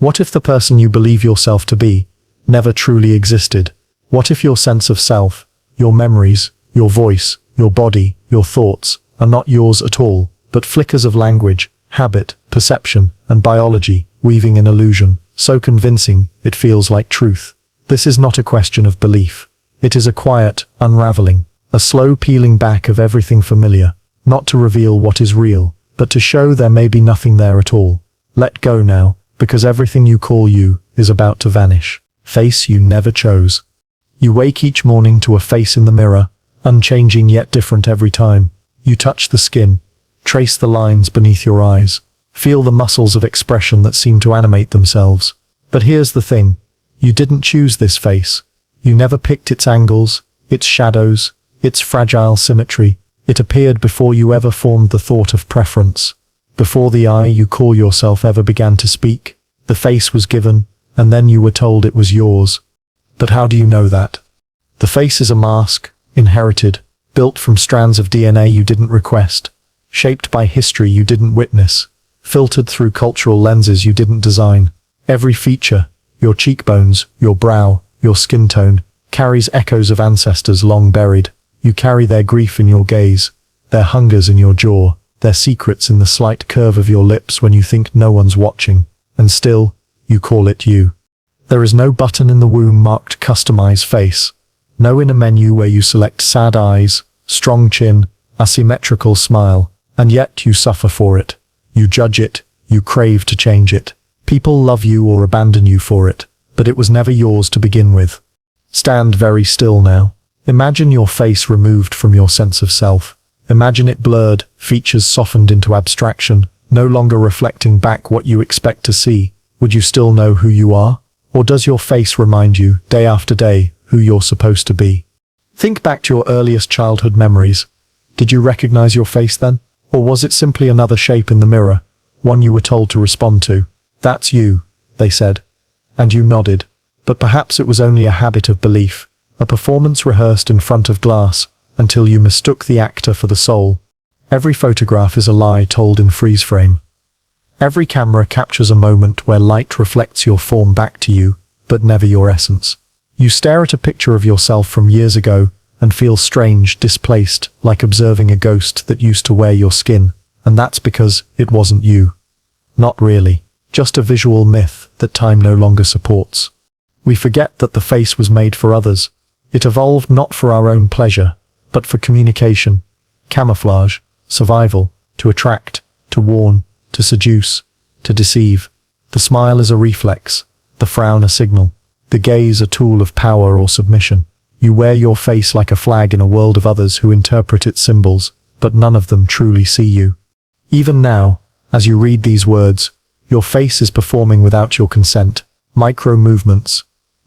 What if the person you believe yourself to be never truly existed? What if your sense of self, your memories, your voice, your body, your thoughts, are not yours at all, but flickers of language, habit, perception, and biology, weaving an illusion, so convincing it feels like truth? This is not a question of belief. It is a quiet unraveling, a slow peeling back of everything familiar, not to reveal what is real, but to show there may be nothing there at all. Let go now, because everything you call you is about to vanish. Face you never chose. You wake each morning to a face in the mirror, unchanging yet different every time. You touch the skin, trace the lines beneath your eyes, feel the muscles of expression that seem to animate themselves. But here's the thing. You didn't choose this face. You never picked its angles, its shadows, its fragile symmetry. It appeared before you ever formed the thought of preference. Before the I you call yourself ever began to speak. The face was given, and then you were told it was yours. But how do you know that? The face is a mask, inherited, built from strands of DNA you didn't request, shaped by history you didn't witness, filtered through cultural lenses you didn't design. Every feature, your cheekbones, your brow, your skin tone, carries echoes of ancestors long buried. You carry their grief in your gaze, their hungers in your jaw, their secrets in the slight curve of your lips when you think no one's watching. And still, you call it you. There is no button in the womb marked Customize Face. No inner menu where you select sad eyes, strong chin, asymmetrical smile, and yet you suffer for it. You judge it, you crave to change it. People love you or abandon you for it, but it was never yours to begin with. Stand very still now. Imagine your face removed from your sense of self. Imagine it blurred, features softened into abstraction, no longer reflecting back what you expect to see. Would you still know who you are? Or does your face remind you, day after day, who you're supposed to be? Think back to your earliest childhood memories. Did you recognize your face then? Or was it simply another shape in the mirror, one you were told to respond to? That's you, they said. And you nodded. But perhaps it was only a habit of belief, a performance rehearsed in front of glass, until you mistook the actor for the soul. Every photograph is a lie told in freeze frame. Every camera captures a moment where light reflects your form back to you, but never your essence. You stare at a picture of yourself from years ago and feel strange, displaced, like observing a ghost that used to wear your skin, and that's because it wasn't you. Not really, just a visual myth that time no longer supports. We forget that the face was made for others. It evolved not for our own pleasure, but for communication, camouflage, survival, to attract, to warn, to seduce, to deceive. The smile is a reflex, the frown a signal, the gaze a tool of power or submission. You wear your face like a flag in a world of others who interpret its symbols, but none of them truly see you. Even now, as you read these words, your face is performing without your consent. Micro movements,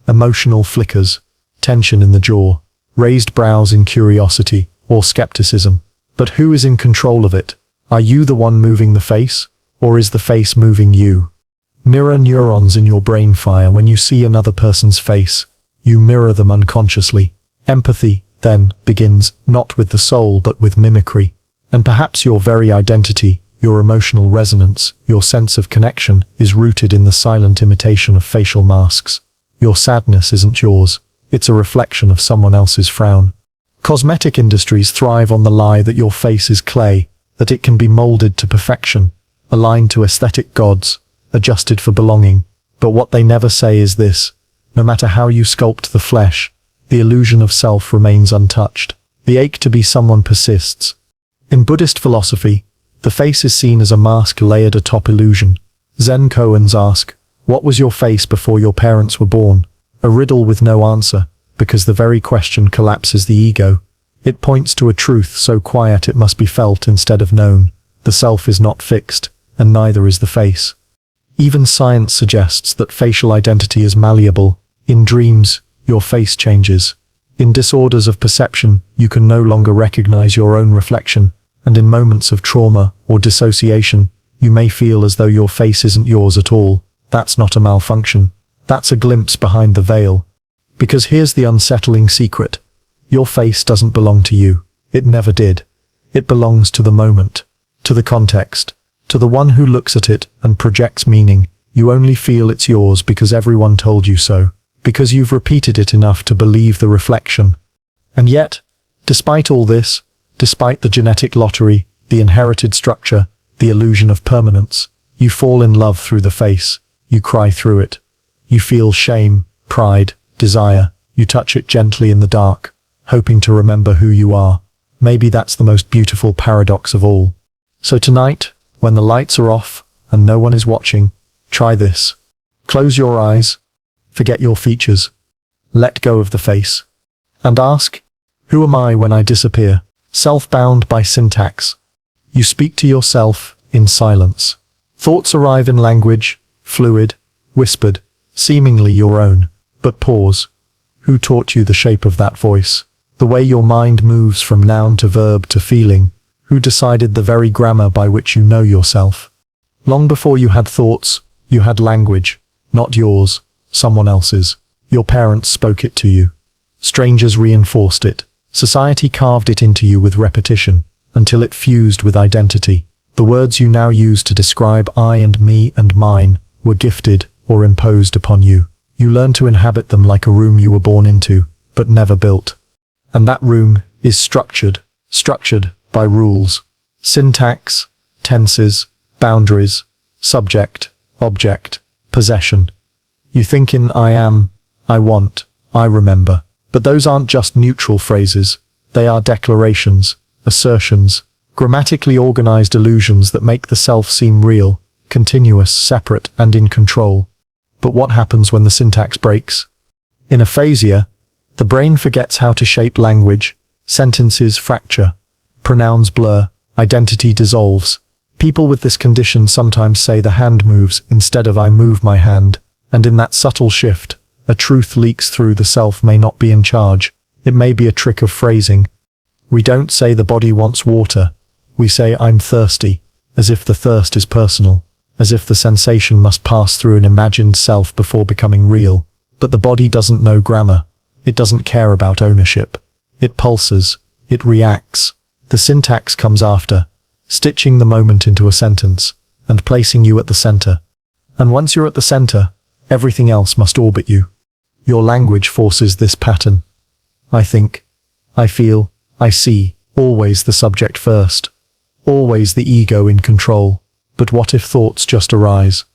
emotional flickers, tension in the jaw, raised brows in curiosity or skepticism. But who is in control of it? Are you the one moving the face, or is the face moving you? Mirror neurons in your brain fire when you see another person's face. You mirror them unconsciously. Empathy, then, begins, not with the soul but with mimicry. And perhaps your very identity, your emotional resonance, your sense of connection, is rooted in the silent imitation of facial masks. Your sadness isn't yours. It's a reflection of someone else's frown. Cosmetic industries thrive on the lie that your face is clay, that it can be molded to perfection, aligned to aesthetic gods, adjusted for belonging. But what they never say is this: no matter how you sculpt the flesh, the illusion of self remains untouched. The ache to be someone persists. In Buddhist philosophy, the face is seen as a mask layered atop illusion. Zen koans ask, what was your face before your parents were born? A riddle with no answer, because the very question collapses the ego. It points to a truth so quiet it must be felt instead of known. The self is not fixed, and neither is the face. Even science suggests that facial identity is malleable. In dreams, your face changes. In disorders of perception, you can no longer recognize your own reflection, and in moments of trauma or dissociation, you may feel as though your face isn't yours at all. That's not a malfunction. That's a glimpse behind the veil. Because here's the unsettling secret. Your face doesn't belong to you. It never did. It belongs to the moment, to the context, to the one who looks at it and projects meaning. You only feel it's yours because everyone told you so, because you've repeated it enough to believe the reflection. And yet, despite all this, despite the genetic lottery, the inherited structure, the illusion of permanence, you fall in love through the face, you cry through it. You feel shame, pride, desire, you touch it gently in the dark, hoping to remember who you are. Maybe that's the most beautiful paradox of all. So tonight, when the lights are off and no one is watching, try this. Close your eyes, forget your features, let go of the face, and ask, who am I when I disappear? Self-bound by syntax. You speak to yourself in silence. Thoughts arrive in language, fluid, whispered, seemingly your own. But pause. Who taught you the shape of that voice? The way your mind moves from noun to verb to feeling? Who decided the very grammar by which you know yourself? Long before you had thoughts, you had language, not yours, someone else's. Your parents spoke it to you. Strangers reinforced it. Society carved it into you with repetition, until it fused with identity. The words you now use to describe I and me and mine were gifted or imposed upon you. You learn to inhabit them like a room you were born into, but never built. And that room is structured by rules, syntax, tenses, boundaries, subject, object, possession. You think in I am, I want, I remember. But those aren't just neutral phrases. They are declarations, assertions, grammatically organized illusions that make the self seem real, continuous, separate, and in control. But what happens when the syntax breaks? In aphasia, the brain forgets how to shape language, sentences fracture, pronouns blur, identity dissolves. People with this condition sometimes say the hand moves instead of I move my hand, and in that subtle shift, a truth leaks through. The self may not be in charge. It may be a trick of phrasing. We don't say the body wants water. We say I'm thirsty, as if the thirst is personal, as if the sensation must pass through an imagined self before becoming real. But the body doesn't know grammar. It doesn't care about ownership. It pulses. It reacts. The syntax comes after, stitching the moment into a sentence, and placing you at the center. And once you're at the center, everything else must orbit you. Your language forces this pattern. I think, I feel, I see, always the subject first. Always the ego in control. But what if thoughts just arise?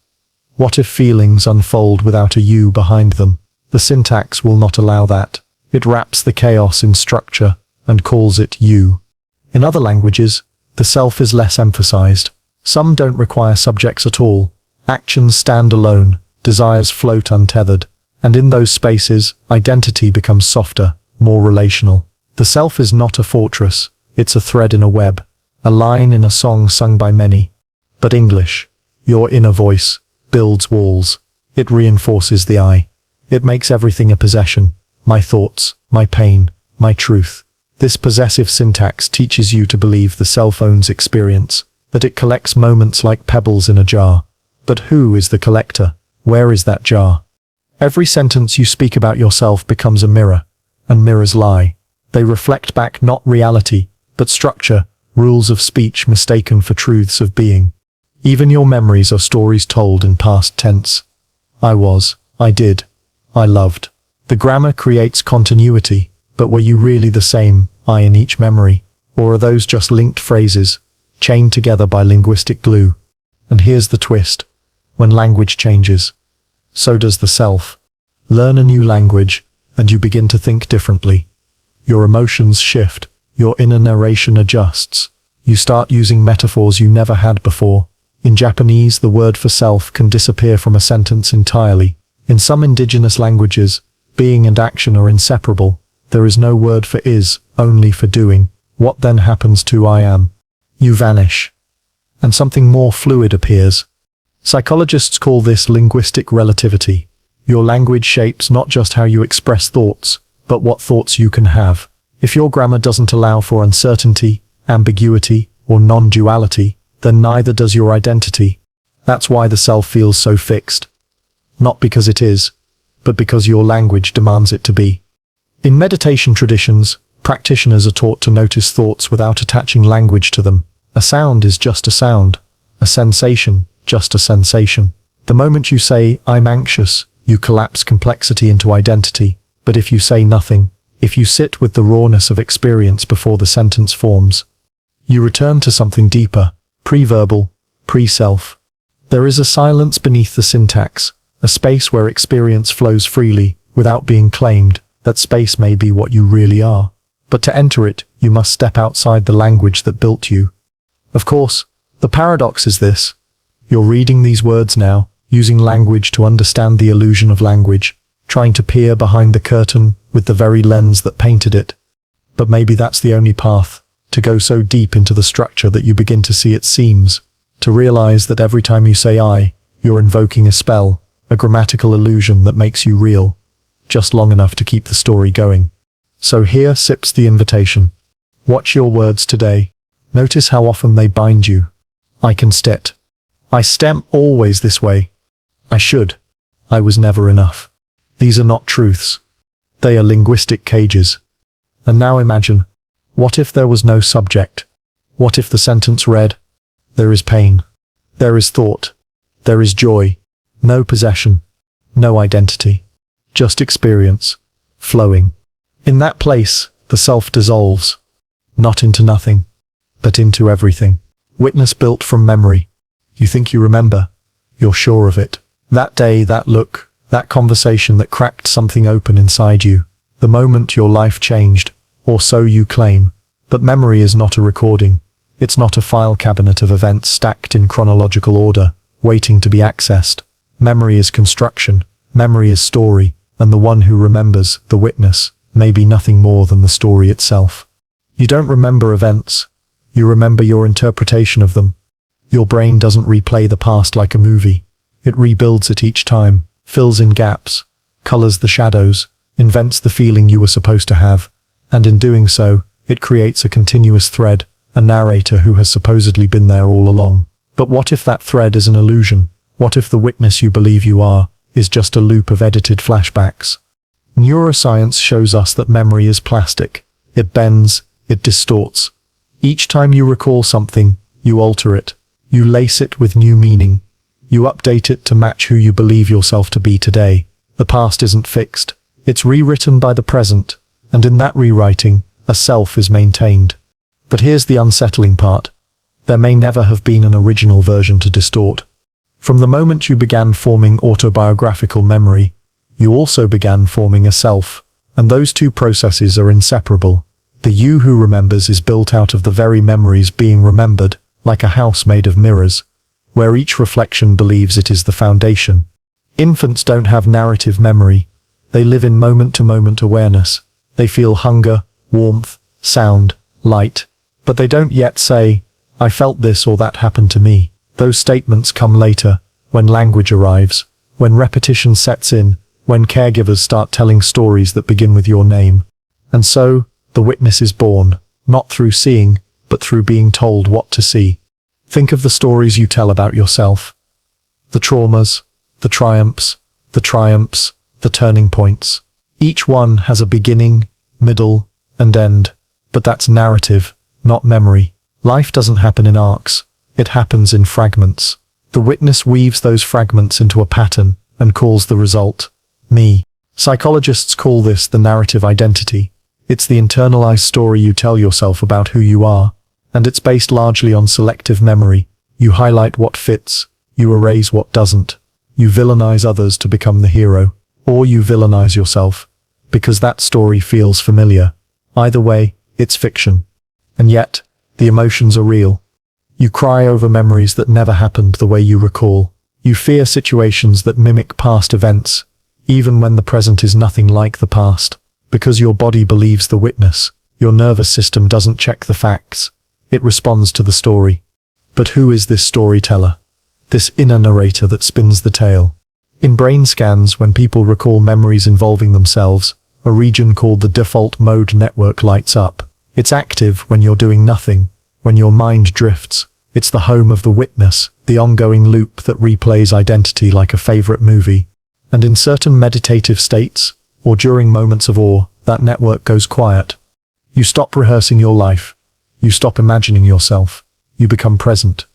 What if feelings unfold without a you behind them? The syntax will not allow that. It wraps the chaos in structure and calls it you. In other languages, the self is less emphasized. Some don't require subjects at all. Actions stand alone, desires float untethered. And in those spaces, identity becomes softer, more relational. The self is not a fortress. It's a thread in a web, a line in a song sung by many. But English, your inner voice, builds walls. It reinforces the I. It makes everything a possession. My thoughts, my pain, my truth. This possessive syntax teaches you to believe the self owns experience, that it collects moments like pebbles in a jar. But who is the collector? Where is that jar? Every sentence you speak about yourself becomes a mirror, and mirrors lie. They reflect back not reality, but structure, rules of speech mistaken for truths of being. Even your memories are stories told in past tense. I was, I did, I loved. The grammar creates continuity, but were you really the same I in each memory? Or are those just linked phrases, chained together by linguistic glue? And here's the twist. When language changes, so does the self. Learn a new language, and you begin to think differently. Your emotions shift, your inner narration adjusts. You start using metaphors you never had before. In Japanese, the word for self can disappear from a sentence entirely. In some indigenous languages, being and action are inseparable. There is no word for is, only for doing. What then happens to I am? You vanish, and something more fluid appears. Psychologists call this linguistic relativity. Your language shapes not just how you express thoughts, but what thoughts you can have. If your grammar doesn't allow for uncertainty, ambiguity, or non-duality, then neither does your identity. That's why the self feels so fixed. Not because it is, but because your language demands it to be. In meditation traditions, practitioners are taught to notice thoughts without attaching language to them. A sound is just a sound. A sensation, just a sensation. The moment you say, "I'm anxious," you collapse complexity into identity. But if you say nothing, if you sit with the rawness of experience before the sentence forms, you return to something deeper, pre-verbal, pre-self. There is a silence beneath the syntax, a space where experience flows freely, without being claimed. That space may be what you really are. But to enter it, you must step outside the language that built you. Of course, the paradox is this. You're reading these words now, using language to understand the illusion of language, trying to peer behind the curtain with the very lens that painted it. But maybe that's the only path, to go so deep into the structure that you begin to see its seams, to realize that every time you say "I," you're invoking a spell, a grammatical illusion that makes you real, just long enough to keep the story going. So here sips the invitation. Watch your words today. Notice how often they bind you. I can stet. I stem always this way. I should. I was never enough. These are not truths. They are linguistic cages. And now imagine, what if there was no subject? What if the sentence read, "There is pain. There is thought. There is joy. No possession. No identity. Just experience. Flowing." In that place, the self dissolves. Not into nothing, but into everything. Witness built from memory. You think you remember. You're sure of it. That day, that look, that conversation that cracked something open inside you. The moment your life changed, or so you claim. But memory is not a recording. It's not a file cabinet of events stacked in chronological order, waiting to be accessed. Memory is construction. Memory is story. And the one who remembers, the witness, may be nothing more than the story itself. You don't remember events. You remember your interpretation of them. Your brain doesn't replay the past like a movie. It rebuilds it each time, fills in gaps, colors the shadows, invents the feeling you were supposed to have, and in doing so, it creates a continuous thread, a narrator who has supposedly been there all along. But what if that thread is an illusion? What if the witness you believe you are is just a loop of edited flashbacks? Neuroscience shows us that memory is plastic. It bends, it distorts. Each time you recall something, you alter it. You lace it with new meaning. You update it to match who you believe yourself to be today. The past isn't fixed. It's rewritten by the present, and in that rewriting, a self is maintained. But here's the unsettling part. There may never have been an original version to distort. From the moment you began forming autobiographical memory, you also began forming a self, and those two processes are inseparable. The you who remembers is built out of the very memories being remembered, like a house made of mirrors, where each reflection believes it is the foundation. Infants don't have narrative memory. They live in moment-to-moment awareness. They feel hunger, warmth, sound, light, but they don't yet say, "I felt this or that happened to me." Those statements come later, when language arrives, when repetition sets in, when caregivers start telling stories that begin with your name. And so, the witness is born, not through seeing, but through being told what to see. Think of the stories you tell about yourself. The traumas, the triumphs, the turning points. Each one has a beginning, middle, and end. But that's narrative, not memory. Life doesn't happen in arcs. It happens in fragments. The witness weaves those fragments into a pattern and calls the result me. Psychologists call this the narrative identity. It's the internalized story you tell yourself about who you are, and it's based largely on selective memory. You highlight what fits, you erase what doesn't. You villainize others to become the hero, or you villainize yourself, because that story feels familiar. Either way, it's fiction. And yet, the emotions are real. You cry over memories that never happened the way you recall. You fear situations that mimic past events, even when the present is nothing like the past. Because your body believes the witness, your nervous system doesn't check the facts. It responds to the story. But who is this storyteller? This inner narrator that spins the tale? In brain scans, when people recall memories involving themselves, a region called the default mode network lights up. It's active when you're doing nothing, when your mind drifts. It's the home of the witness, the ongoing loop that replays identity like a favorite movie. And in certain meditative states, or during moments of awe, that network goes quiet. You stop rehearsing your life. You stop imagining yourself. You become present.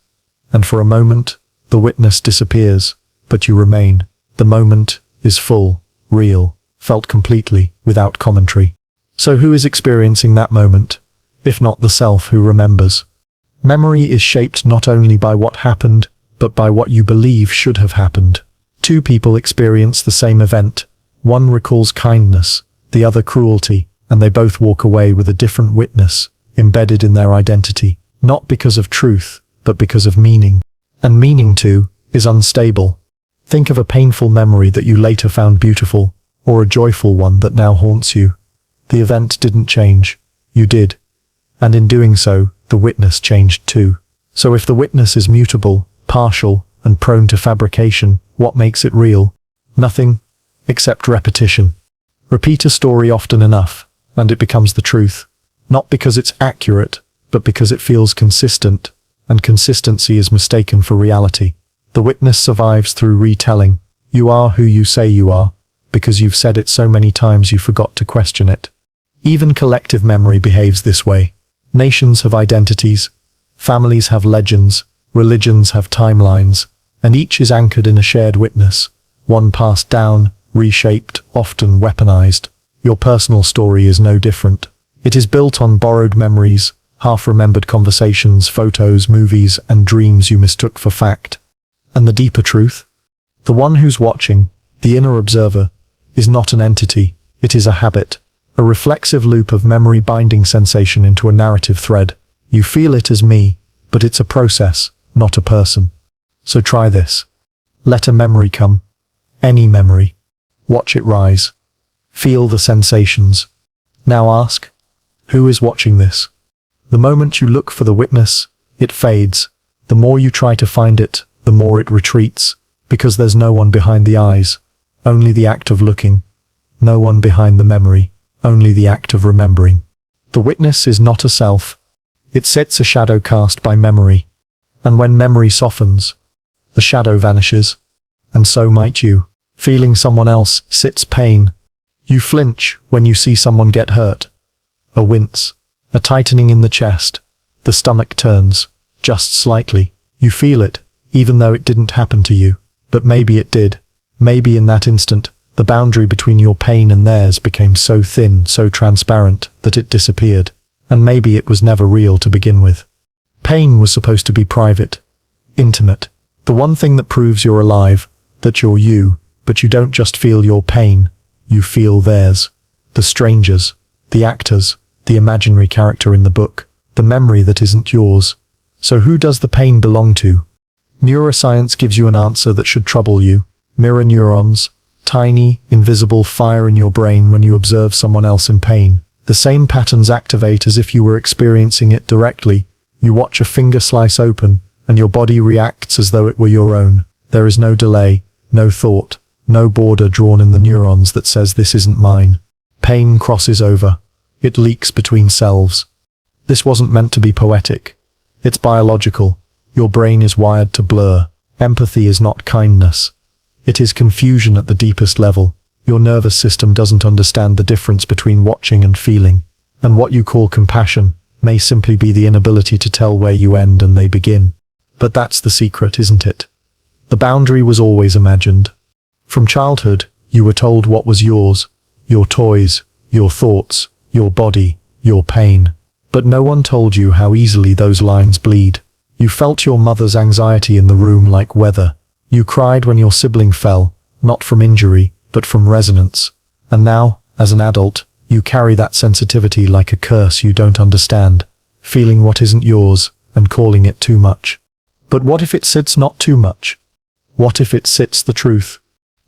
And for a moment, the witness disappears. but you remain. The moment is full, real, felt completely, without commentary. So who is experiencing that moment, if not the self who remembers? Memory is shaped not only by what happened, but by what you believe should have happened. Two people experience the same event. One recalls kindness, the other cruelty, and they both walk away with a different witness, embedded in their identity, not because of truth, but because of meaning. And meaning, too, is unstable. Think of a painful memory that you later found beautiful, or a joyful one that now haunts you. The event didn't change. You did. And in doing so, the witness changed too. So if the witness is mutable, partial, and prone to fabrication, what makes it real? Nothing, except repetition. Repeat a story often enough, and it becomes the truth. Not because it's accurate, but because it feels consistent, and consistency is mistaken for reality. The witness survives through retelling. You are who you say you are, because you've said it so many times you forgot to question it. Even collective memory behaves this way. Nations have identities, families have legends, religions have timelines, and each is anchored in a shared witness, one passed down, reshaped, often weaponized. Your personal story is no different. It is built on borrowed memories, half-remembered conversations, photos, movies, and dreams you mistook for fact. And the deeper truth? The one who's watching, the inner observer, is not an entity, it is a habit, a reflexive loop of memory binding sensation into a narrative thread. You feel it as me, but it's a process, not a person. So try this. Let a memory come. Any memory. Watch it rise. Feel the sensations. Now ask, who is watching this? The moment you look for the witness, it fades. The more you try to find it, the more it retreats, because there's no one behind the eyes, only the act of looking. No one behind the memory, only the act of remembering. The witness is not a self. It sits a shadow cast by memory. And when memory softens, the shadow vanishes. And so might you. Feeling someone else sits pain. You flinch when you see someone get hurt. A wince. A tightening in the chest. The stomach turns, just slightly. You feel it, even though it didn't happen to you. But maybe it did. Maybe in that instant, the boundary between your pain and theirs became so thin, so transparent, that it disappeared. And maybe it was never real to begin with. Pain was supposed to be private, intimate. The one thing that proves you're alive, that you're you, but you don't just feel your pain, you feel theirs. The strangers, the actors, the imaginary character in the book, the memory that isn't yours. So who does the pain belong to? Neuroscience gives you an answer that should trouble you. Mirror neurons, tiny, invisible fire in your brain when you observe someone else in pain. The same patterns activate as if you were experiencing it directly. You watch a finger slice open, and your body reacts as though it were your own. There is no delay, no thought, no border drawn in the neurons that says this isn't mine. Pain crosses over. It leaks between selves. This wasn't meant to be poetic. It's biological. Your brain is wired to blur. Empathy is not kindness. It is confusion at the deepest level. Your nervous system doesn't understand the difference between watching and feeling. And what you call compassion may simply be the inability to tell where you end and they begin. But that's the secret, isn't it? The boundary was always imagined. From childhood, you were told what was yours, your toys, your thoughts, your body, your pain. But no one told you how easily those lines bleed. You felt your mother's anxiety in the room like weather. You cried when your sibling fell, not from injury, but from resonance. And now, as an adult, you carry that sensitivity like a curse you don't understand, feeling what isn't yours and calling it too much. But what if it sits not too much? What if it sits the truth?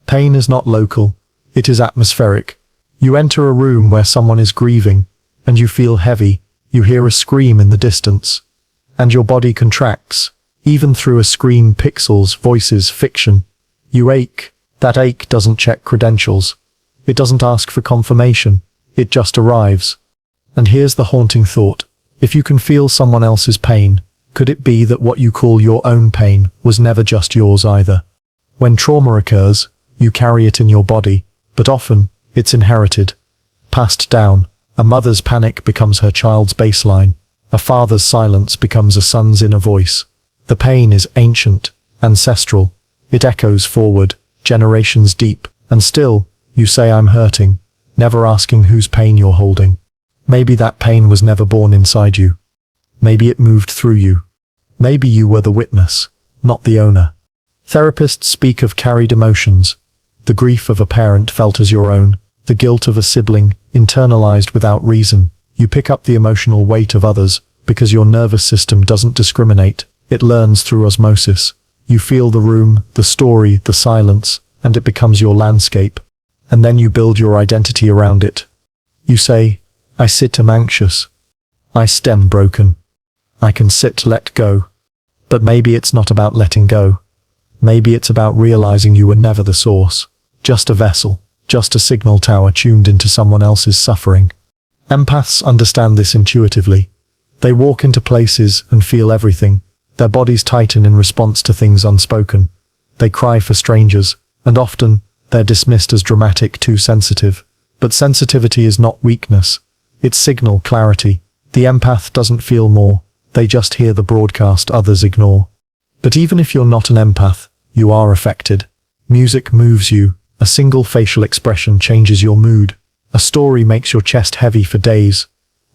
Pain is not local, it is atmospheric. You enter a room where someone is grieving, and you feel heavy. You hear a scream in the distance, and your body contracts, even through a screen, pixels, voices, fiction. You ache. That ache doesn't check credentials. It doesn't ask for confirmation. It just arrives. And here's the haunting thought. If you can feel someone else's pain, could it be that what you call your own pain was never just yours either? When trauma occurs, you carry it in your body, but often, it's inherited. Passed down. A mother's panic becomes her child's baseline. A father's silence becomes a son's inner voice. The pain is ancient, ancestral. It echoes forward, generations deep, and still, you say I'm hurting, never asking whose pain you're holding. Maybe that pain was never born inside you. Maybe it moved through you. Maybe you were the witness, not the owner. Therapists speak of carried emotions, the grief of a parent felt as your own, the guilt of a sibling, internalized without reason. You pick up the emotional weight of others, because your nervous system doesn't discriminate, it learns through osmosis. You feel the room, the story, the silence, and it becomes your landscape. And then you build your identity around it. You say, I sit am anxious. I stem broken. I can sit let go. But maybe it's not about letting go. Maybe it's about realizing you were never the source. Just a vessel, just a signal tower tuned into someone else's suffering. Empaths understand this intuitively. They walk into places and feel everything. Their bodies tighten in response to things unspoken. They cry for strangers, and often, they're dismissed as dramatic, too sensitive. But sensitivity is not weakness. It's signal clarity. The empath doesn't feel more. They just hear the broadcast others ignore. But even if you're not an empath, you are affected. Music moves you. A single facial expression changes your mood. A story makes your chest heavy for days.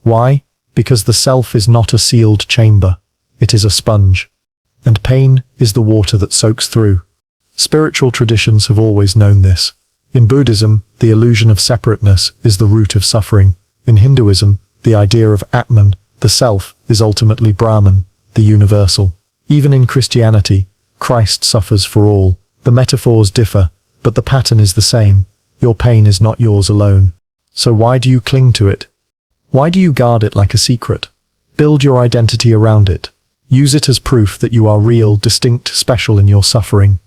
Why? Because the self is not a sealed chamber. It is a sponge. And pain is the water that soaks through. Spiritual traditions have always known this. In Buddhism, the illusion of separateness is the root of suffering. In Hinduism, the idea of Atman, the self, is ultimately Brahman, the universal. Even in Christianity, Christ suffers for all. The metaphors differ, but the pattern is the same. Your pain is not yours alone. So why do you cling to it? Why do you guard it like a secret? Build your identity around it. Use it as proof that you are real, distinct, special in your suffering.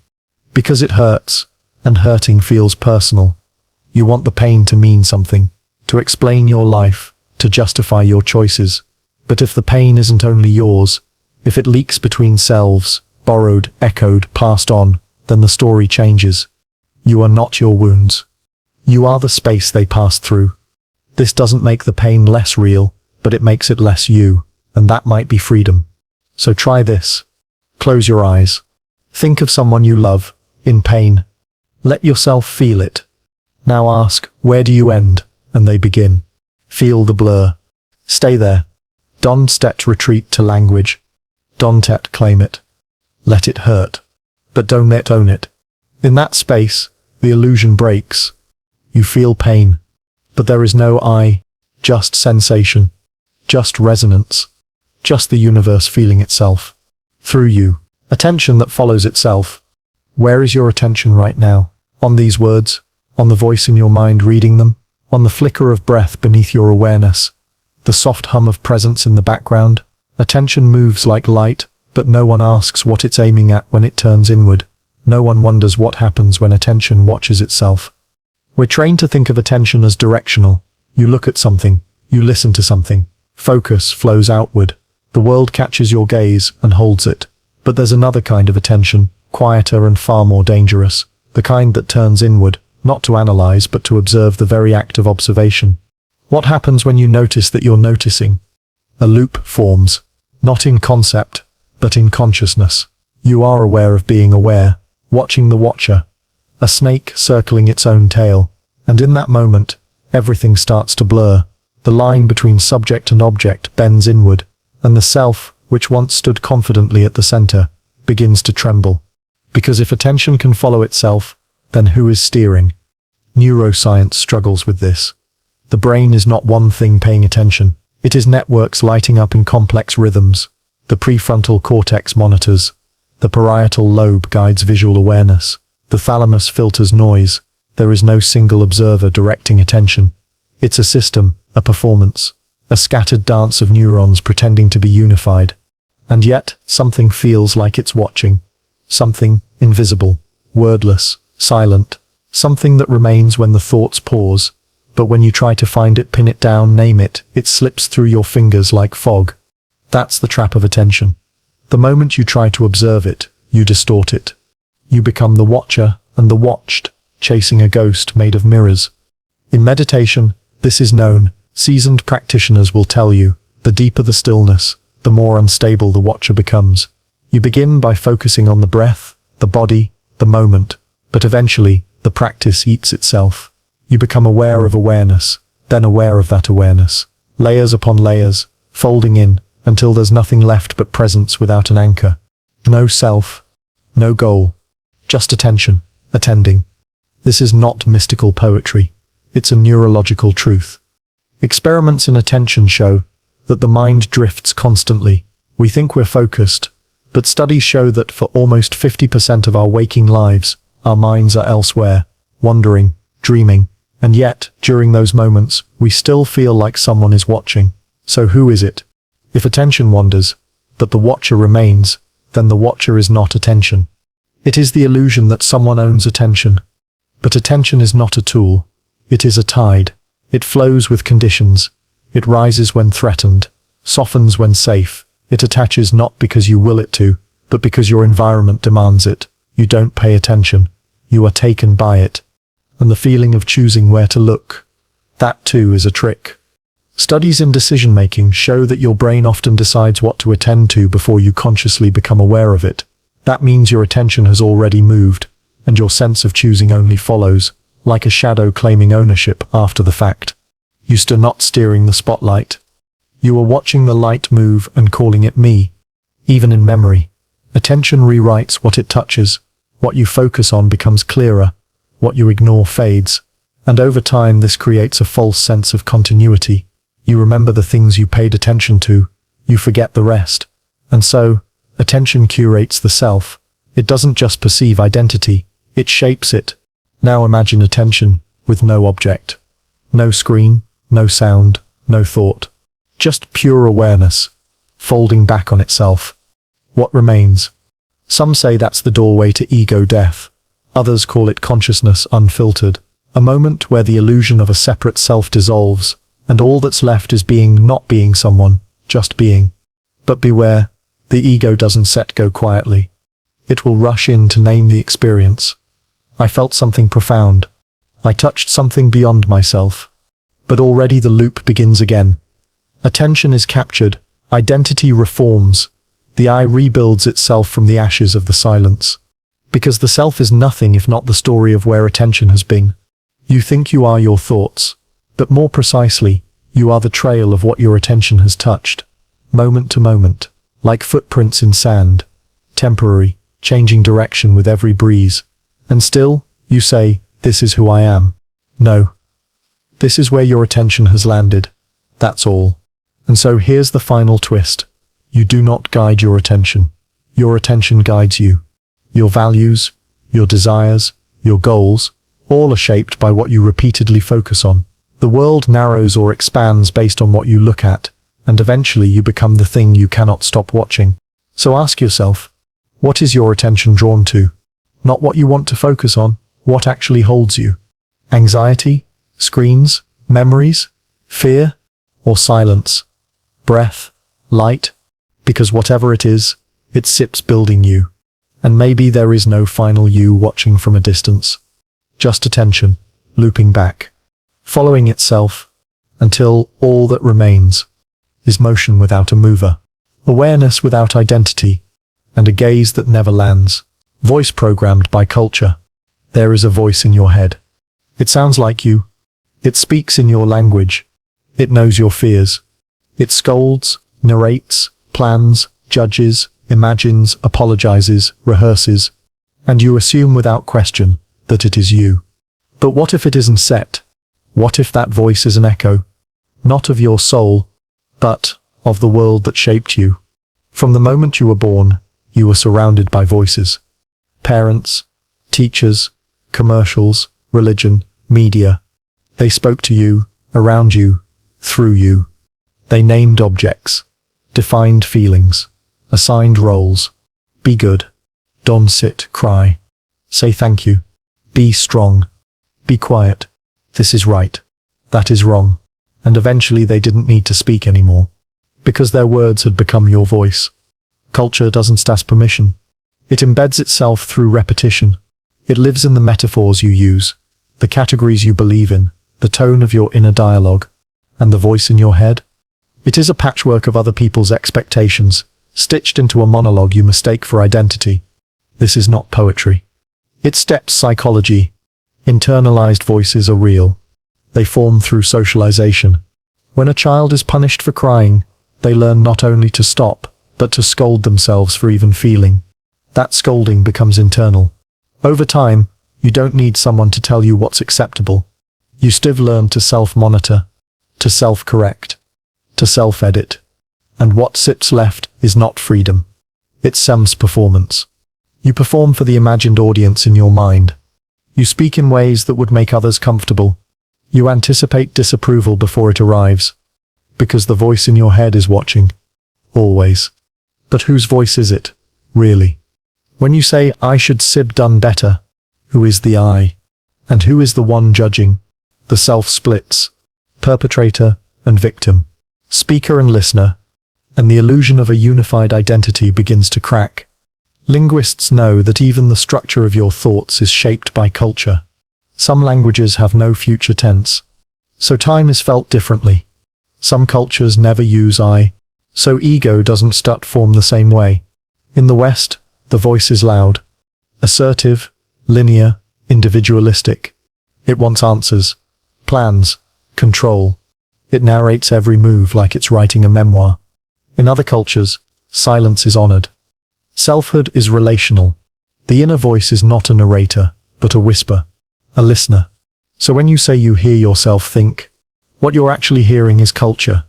Because it hurts, and hurting feels personal. You want the pain to mean something, to explain your life, to justify your choices. But if the pain isn't only yours, if it leaks between selves, borrowed, echoed, passed on, then the story changes. You are not your wounds. You are the space they pass through. This doesn't make the pain less real, but it makes it less you, and that might be freedom. So try this. Close your eyes. Think of someone you love, in pain. Let yourself feel it. Now ask, where do you end? And they begin. Feel the blur. Stay there. Don't retreat to language. Don't claim it. Let it hurt. But don't own it. In that space, the illusion breaks. You feel pain. But there is no I, just sensation, just resonance, just the universe feeling itself. Through you. Attention that follows itself. Where is your attention right now? On these words? On the voice in your mind reading them? On the flicker of breath beneath your awareness? The soft hum of presence in the background? Attention moves like light, but no one asks what it's aiming at when it turns inward. No one wonders what happens when attention watches itself. We're trained to think of attention as directional. You look at something, you listen to something. Focus flows outward. The world catches your gaze and holds it. But there's another kind of attention, quieter and far more dangerous. The kind that turns inward, not to analyze but to observe the very act of observation. What happens when you notice that you're noticing? A loop forms, not in concept, but in consciousness. You are aware of being aware, watching the watcher. A snake circling its own tail. And in that moment, everything starts to blur. The line between subject and object bends inward, and the self, which once stood confidently at the center, begins to tremble. Because if attention can follow itself, then who is steering? Neuroscience struggles with this. The brain is not one thing paying attention. It is networks lighting up in complex rhythms. The prefrontal cortex monitors. The parietal lobe guides visual awareness. The thalamus filters noise. There is no single observer directing attention. It's a system, a performance, a scattered dance of neurons pretending to be unified. And yet, something feels like it's watching. Something invisible, wordless, silent. Something that remains when the thoughts pause. But when you try to find it, pin it down, name it, it slips through your fingers like fog. That's the trap of attention. The moment you try to observe it, you distort it. You become the watcher and the watched, chasing a ghost made of mirrors. In meditation, this is known. Seasoned practitioners will tell you, the deeper the stillness, the more unstable the watcher becomes. You begin by focusing on the breath, the body, the moment, but eventually, the practice eats itself. You become aware of awareness, then aware of that awareness. Layers upon layers, folding in, until there's nothing left but presence without an anchor. No self, no goal, just attention, attending. This is not mystical poetry. It's a neurological truth. Experiments in attention show that the mind drifts constantly. We think we're focused, but studies show that for almost 50% of our waking lives, our minds are elsewhere, wandering, dreaming, and yet, during those moments, we still feel like someone is watching. So who is it? If attention wanders, but the watcher remains, then the watcher is not attention. It is the illusion that someone owns attention. But attention is not a tool. It is a tide. It flows with conditions. It rises when threatened, softens when safe. It attaches not because you will it to, but because your environment demands it. You don't pay attention. You are taken by it. And the feeling of choosing where to look, that too is a trick. Studies in decision-making show that your brain often decides what to attend to before you consciously become aware of it. That means your attention has already moved, and your sense of choosing only follows, like a shadow claiming ownership after the fact. You are not steering the spotlight. You are watching the light move and calling it me. Even in memory, attention rewrites what it touches. What you focus on becomes clearer. What you ignore fades. And over time this creates a false sense of continuity. You remember the things you paid attention to. You forget the rest. And so, attention curates the self. It doesn't just perceive identity, it shapes it. Now imagine attention with no object. No screen, no sound, no thought. Just pure awareness, folding back on itself. What remains? Some say that's the doorway to ego death. Others call it consciousness unfiltered. A moment where the illusion of a separate self dissolves, and all that's left is being not being someone, just being. But beware, the ego doesn't set go quietly. It will rush in to name the experience. I felt something profound. I touched something beyond myself. But already the loop begins again. Attention is captured, identity reforms. The I rebuilds itself from the ashes of the silence. Because the self is nothing if not the story of where attention has been. You think you are your thoughts, but more precisely, you are the trail of what your attention has touched, moment to moment, like footprints in sand, temporary, changing direction with every breeze. And still, you say, this is who I am. No. This is where your attention has landed. That's all. And so here's the final twist. You do not guide your attention. Your attention guides you. Your values, your desires, your goals, all are shaped by what you repeatedly focus on. The world narrows or expands based on what you look at, and eventually you become the thing you cannot stop watching. So ask yourself, what is your attention drawn to? Not what you want to focus on, what actually holds you? Anxiety, screens, memories, fear, or silence? Breath, light? Because whatever it is, it sips building you. And maybe there is no final you watching from a distance. Just attention, looping back, following itself, until all that remains is motion without a mover, awareness without identity, and a gaze that never lands. Voice programmed by culture. There is a voice in your head. It sounds like you. It speaks in your language. It knows your fears. It scolds, narrates, plans, judges, imagines, apologizes, rehearses, and you assume without question that it is you. But what if it isn't set? What if that voice is an echo, not of your soul, but of the world that shaped you? From the moment you were born, you were surrounded by voices. Parents, teachers, commercials, religion, media. They spoke to you, around you, through you. They named objects, defined feelings, assigned roles. Be good. Don't sit, cry. Say thank you. Be strong. Be quiet. This is right. That is wrong. And eventually they didn't need to speak anymore. Because their words had become your voice. Culture doesn't ask permission. It embeds itself through repetition. It lives in the metaphors you use, the categories you believe in, the tone of your inner dialogue, and the voice in your head. It is a patchwork of other people's expectations, stitched into a monologue you mistake for identity. This is not poetry. It's steps psychology. Internalized voices are real. They form through socialization. When a child is punished for crying, they learn not only to stop, but to scold themselves for even feeling. That scolding becomes internal. Over time, you don't need someone to tell you what's acceptable. You still learn to self-monitor, to self-correct, to self-edit. And what sits left is not freedom. It's SEM's performance. You perform for the imagined audience in your mind. You speak in ways that would make others comfortable. You anticipate disapproval before it arrives. Because the voice in your head is watching. Always. But whose voice is it, really? When you say, I should sib done better, who is the I? And who is the one judging? The self splits. Perpetrator and victim. Speaker and listener. And the illusion of a unified identity begins to crack. Linguists know that even the structure of your thoughts is shaped by culture. Some languages have no future tense. So time is felt differently. Some cultures never use I. So ego doesn't start form the same way. In the West, the voice is loud. Assertive, linear, individualistic. It wants answers, plans, control. It narrates every move like it's writing a memoir. In other cultures, silence is honored. Selfhood is relational. The inner voice is not a narrator, but a whisper, a listener. So when you say you hear yourself think, what you're actually hearing is culture,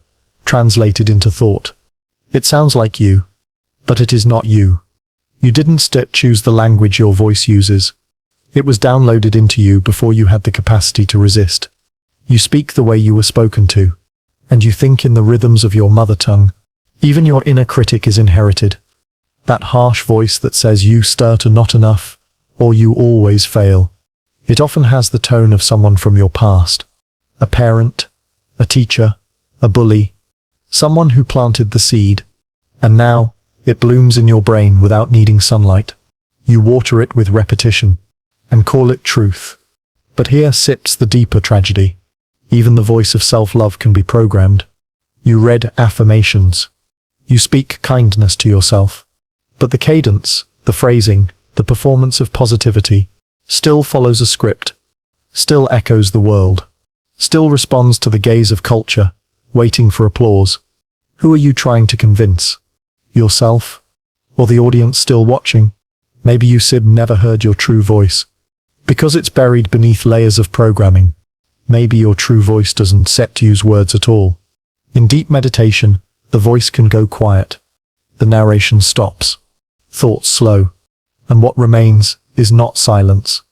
translated into thought. It sounds like you, but it is not you. You didn't choose the language your voice uses. It was downloaded into you before you had the capacity to resist. You speak the way you were spoken to, and you think in the rhythms of your mother tongue. Even your inner critic is inherited. That harsh voice that says you are not enough, or you always fail. It often has the tone of someone from your past. A parent, a teacher, a bully, someone who planted the seed. And now, it blooms in your brain without needing sunlight. You water it with repetition, and call it truth. But here sits the deeper tragedy. Even the voice of self-love can be programmed. You read affirmations. You speak kindness to yourself. But the cadence, the phrasing, the performance of positivity, still follows a script, still echoes the world, still responds to the gaze of culture, waiting for applause. Who are you trying to convince? Yourself? Or the audience still watching? Maybe you never heard your true voice. Because it's buried beneath layers of programming. Maybe your true voice doesn't set to use words at all. In deep meditation, the voice can go quiet. The narration stops. Thoughts slow. And what remains is not silence,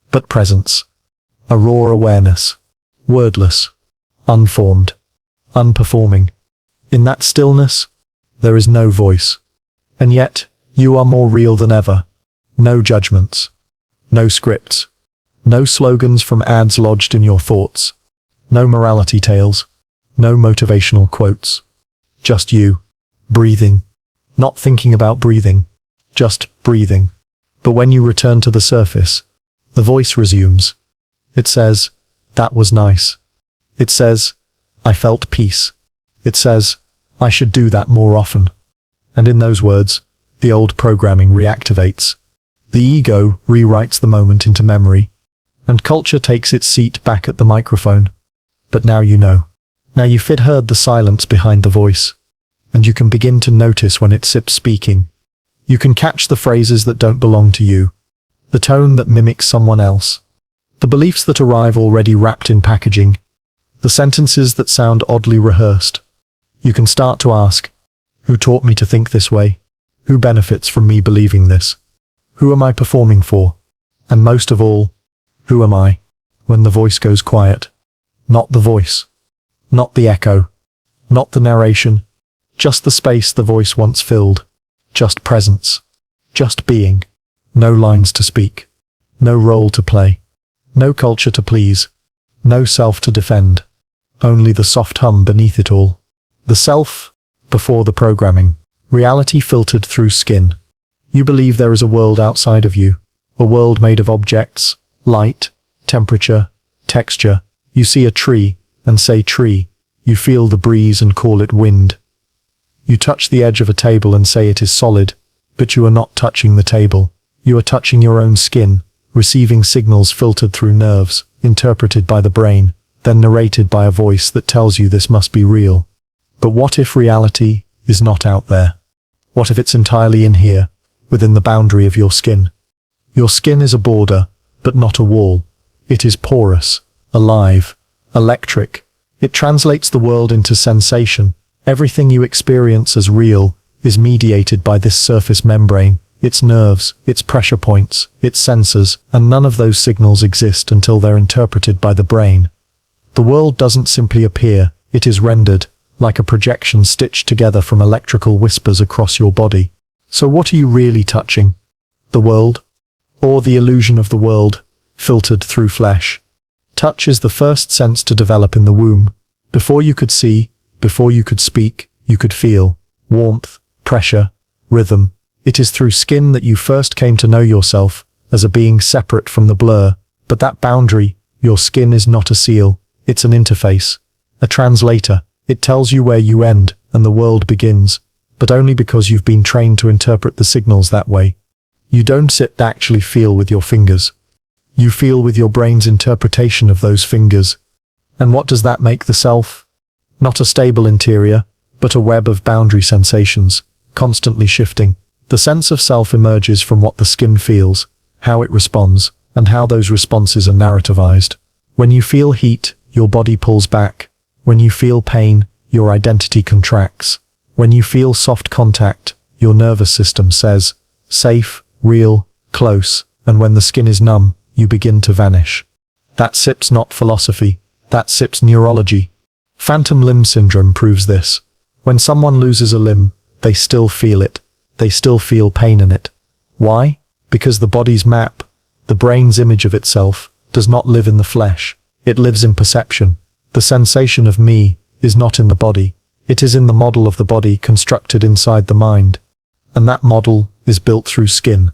but presence. A raw awareness. Wordless. Unformed. Unperforming. In that stillness, there is no voice. And yet, you are more real than ever. No judgments. No scripts. No slogans from ads lodged in your thoughts. No morality tales. No motivational quotes. Just you. Breathing. Not thinking about breathing. Just breathing. But when you return to the surface, the voice resumes. It says, that was nice. It says, I felt peace. It says, I should do that more often. And in those words, the old programming reactivates. The ego rewrites the moment into memory. And culture takes its seat back at the microphone. But now you know. Now you've heard the silence behind the voice. And you can begin to notice when it sips speaking. You can catch the phrases that don't belong to you. The tone that mimics someone else. The beliefs that arrive already wrapped in packaging. The sentences that sound oddly rehearsed. You can start to ask, who taught me to think this way? Who benefits from me believing this? Who am I performing for? And most of all, who am I? When the voice goes quiet. Not the voice. Not the echo. Not the narration. Just the space the voice once filled. Just presence. Just being. No lines to speak. No role to play. No culture to please. No self to defend. Only the soft hum beneath it all. The self, before the programming. Reality filtered through skin. You believe there is a world outside of you. A world made of objects, light, temperature, texture. You see a tree and say tree. You feel the breeze and call it wind. You touch the edge of a table and say it is solid, but you are not touching the table. You are touching your own skin, receiving signals filtered through nerves, interpreted by the brain, then narrated by a voice that tells you this must be real. But what if reality is not out there? What if it's entirely in here, within the boundary of your skin? Your skin is a border, but not a wall. It is porous, alive, electric. It translates the world into sensation. Everything you experience as real is mediated by this surface membrane, its nerves, its pressure points, its sensors, and none of those signals exist until they're interpreted by the brain. The world doesn't simply appear, it is rendered, like a projection stitched together from electrical whispers across your body. So what are you really touching? The world? Or the illusion of the world, filtered through flesh? Touch is the first sense to develop in the womb. Before you could see, before you could speak, you could feel warmth, pressure, rhythm. It is through skin that you first came to know yourself as a being separate from the blur. But that boundary, your skin, is not a seal. It's an interface, a translator. It tells you where you end and the world begins, but only because you've been trained to interpret the signals that way. You don't sit and actually feel with your fingers. You feel with your brain's interpretation of those fingers. And what does that make the self? Not a stable interior, but a web of boundary sensations, constantly shifting. The sense of self emerges from what the skin feels, how it responds, and how those responses are narrativized. When you feel heat, your body pulls back. When you feel pain, your identity contracts. When you feel soft contact, your nervous system says, safe, real, close, and when the skin is numb, you begin to vanish. That sip's not philosophy, that sip's neurology. Phantom limb syndrome proves this. When someone loses a limb, they still feel it. They still feel pain in it. Why? Because the body's map, the brain's image of itself, does not live in the flesh. It lives in perception. The sensation of me is not in the body. It is in the model of the body constructed inside the mind. And that model is built through skin.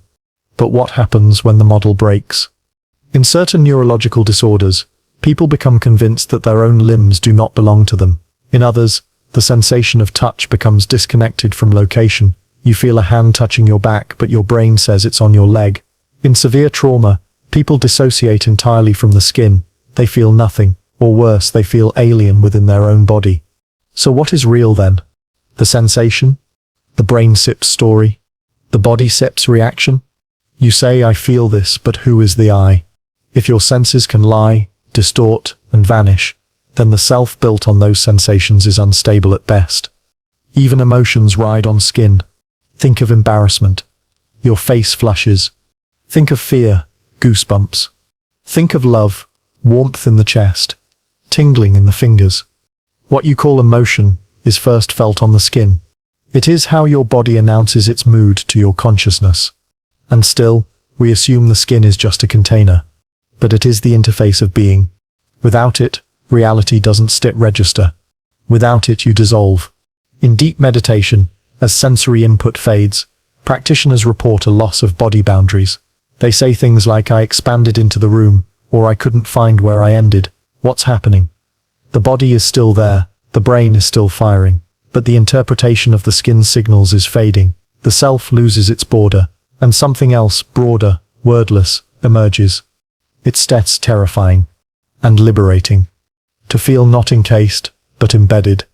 But what happens when the model breaks? In certain neurological disorders, people become convinced that their own limbs do not belong to them. In others, the sensation of touch becomes disconnected from location. You feel a hand touching your back, but your brain says it's on your leg. In severe trauma, people dissociate entirely from the skin. They feel nothing, or worse, they feel alien within their own body. So what is real then? The sensation? The brain sips story? The body sips reaction? You say, I feel this, but who is the I? If your senses can lie, distort, and vanish, then the self built on those sensations is unstable at best. Even emotions ride on skin. Think of embarrassment. Your face flushes. Think of fear, goosebumps. Think of love, warmth in the chest, tingling in the fingers. What you call emotion is first felt on the skin. It is how your body announces its mood to your consciousness. And still, we assume the skin is just a container. But it is the interface of being. Without it, reality doesn't sit register. Without it, you dissolve. In deep meditation, as sensory input fades, practitioners report a loss of body boundaries. They say things like, I expanded into the room, or I couldn't find where I ended. What's happening? The body is still there, the brain is still firing, but the interpretation of the skin's signals is fading. The self loses its border, and something else, broader, wordless, emerges. It's terrifying and liberating. To feel not encased, but embedded.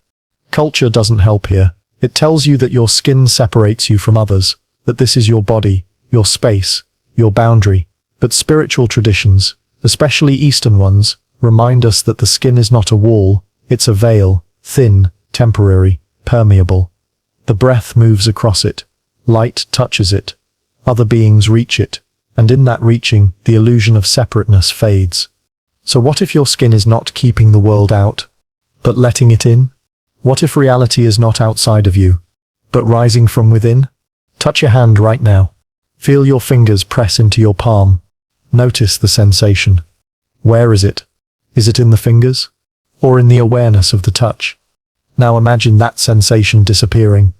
Culture doesn't help here. It tells you that your skin separates you from others, that this is your body, your space, your boundary. But spiritual traditions, especially Eastern ones, remind us that the skin is not a wall, it's a veil, thin, temporary, permeable. The breath moves across it, light touches it, other beings reach it, and in that reaching, the illusion of separateness fades. So what if your skin is not keeping the world out, but letting it in? What if reality is not outside of you, but rising from within? Touch your hand right now. Feel your fingers press into your palm. Notice the sensation. Where is it? Is it in the fingers? Or in the awareness of the touch? Now imagine that sensation disappearing.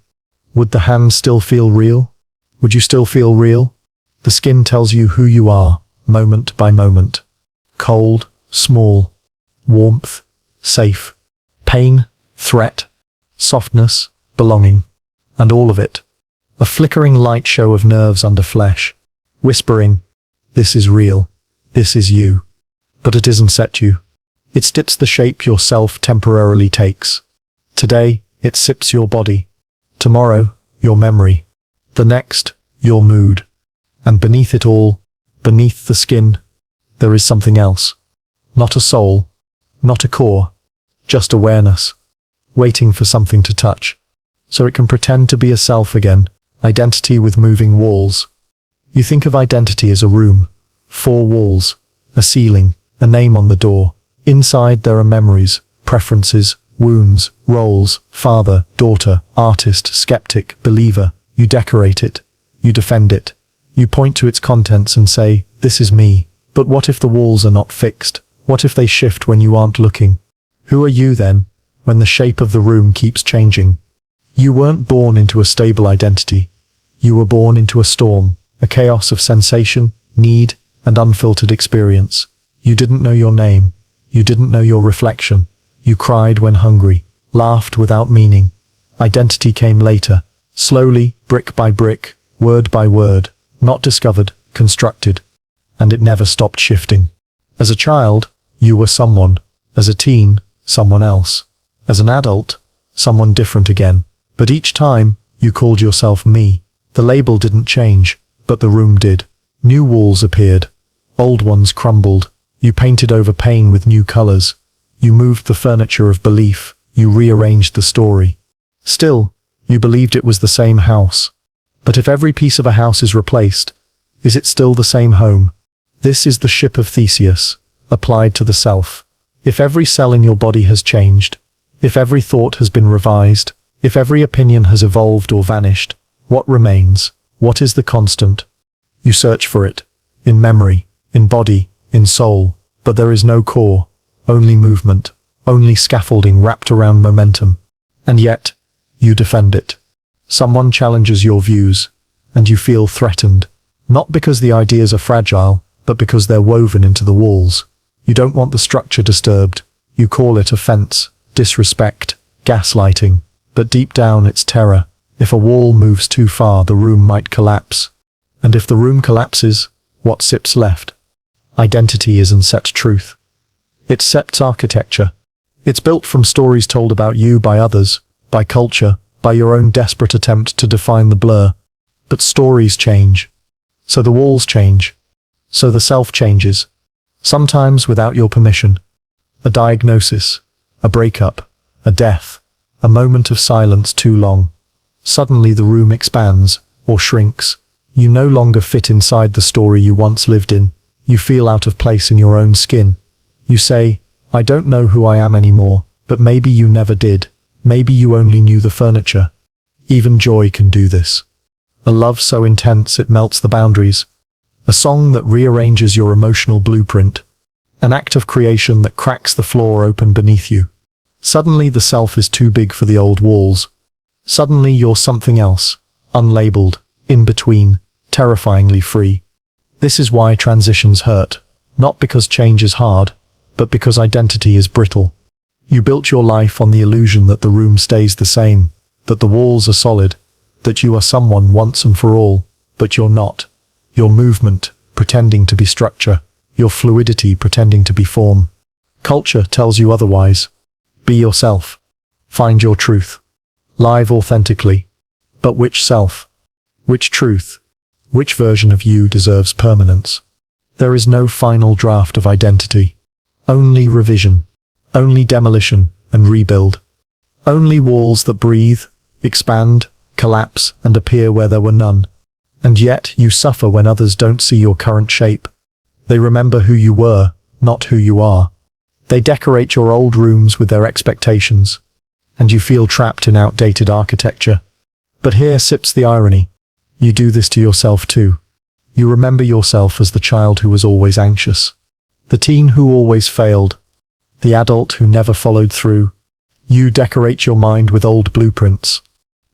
Would the hand still feel real? Would you still feel real? The skin tells you who you are, moment by moment. Cold, small, warmth, safe, pain, threat, softness, belonging, and all of it. A flickering light show of nerves under flesh, whispering, This is real. This is you. But it isn't set you. It stips the shape your self temporarily takes. Today, it sips your body. Tomorrow, your memory. The next, your mood. And beneath it all, beneath the skin, there is something else. Not a soul, not a core, just awareness, waiting for something to touch, so it can pretend to be a self again, identity with moving walls. You think of identity as a room, 4 walls, a ceiling, a name on the door. Inside there are memories, preferences, wounds, roles, father, daughter, artist, skeptic, believer. You decorate it, you defend it, you point to its contents and say, this is me. But what if the walls are not fixed? What if they shift when you aren't looking? Who are you then, when the shape of the room keeps changing? You weren't born into a stable identity. You were born into a storm, a chaos of sensation, need, and unfiltered experience. You didn't know your name. You didn't know your reflection. You cried when hungry, laughed without meaning. Identity came later, slowly, brick by brick, word by word, not discovered, constructed. And it never stopped shifting. As a child, you were someone. As a teen, someone else. As an adult, someone different again. But each time, you called yourself me. The label didn't change, but the room did. New walls appeared. Old ones crumbled. You painted over pain with new colors. You moved the furniture of belief. You rearranged the story. Still, you believed it was the same house. But if every piece of a house is replaced, is it still the same home? This is the ship of Theseus, applied to the self. If every cell in your body has changed, if every thought has been revised, if every opinion has evolved or vanished, what remains? What is the constant? You search for it, in memory, in body, in soul, but there is no core, only movement, only scaffolding wrapped around momentum. And yet, you defend it. Someone challenges your views, and you feel threatened, not because the ideas are fragile, but because they're woven into the walls. You don't want the structure disturbed. You call it offense, disrespect, gaslighting, but deep down it's terror. If a wall moves too far, the room might collapse. And if the room collapses, what sips left? Identity isn't set truth. It sets architecture. It's built from stories told about you by others, by culture, by your own desperate attempt to define the blur. But stories change. So the walls change. So the self changes. Sometimes without your permission. A diagnosis, a breakup, a death, a moment of silence too long. Suddenly the room expands, or shrinks. You no longer fit inside the story you once lived in. You feel out of place in your own skin. You say, I don't know who I am anymore, but maybe you never did. Maybe you only knew the furniture. Even joy can do this. A love so intense it melts the boundaries. A song that rearranges your emotional blueprint. An act of creation that cracks the floor open beneath you. Suddenly the self is too big for the old walls. Suddenly you're something else, unlabeled, in between, terrifyingly free. This is why transitions hurt, not because change is hard, but because identity is brittle. You built your life on the illusion that the room stays the same, that the walls are solid, that you are someone once and for all, but you're not. Your movement, pretending to be structure, your fluidity pretending to be form. Culture tells you otherwise. Be yourself. Find your truth. Live authentically. But which self? Which truth? Which version of you deserves permanence? There is no final draft of identity. Only revision. Only demolition and rebuild. Only walls that breathe, expand, collapse, and appear where there were none. And yet you suffer when others don't see your current shape. They remember who you were, not who you are. They decorate your old rooms with their expectations, and you feel trapped in outdated architecture. But here sips the irony. You do this to yourself too. You remember yourself as the child who was always anxious, the teen who always failed, the adult who never followed through. You decorate your mind with old blueprints,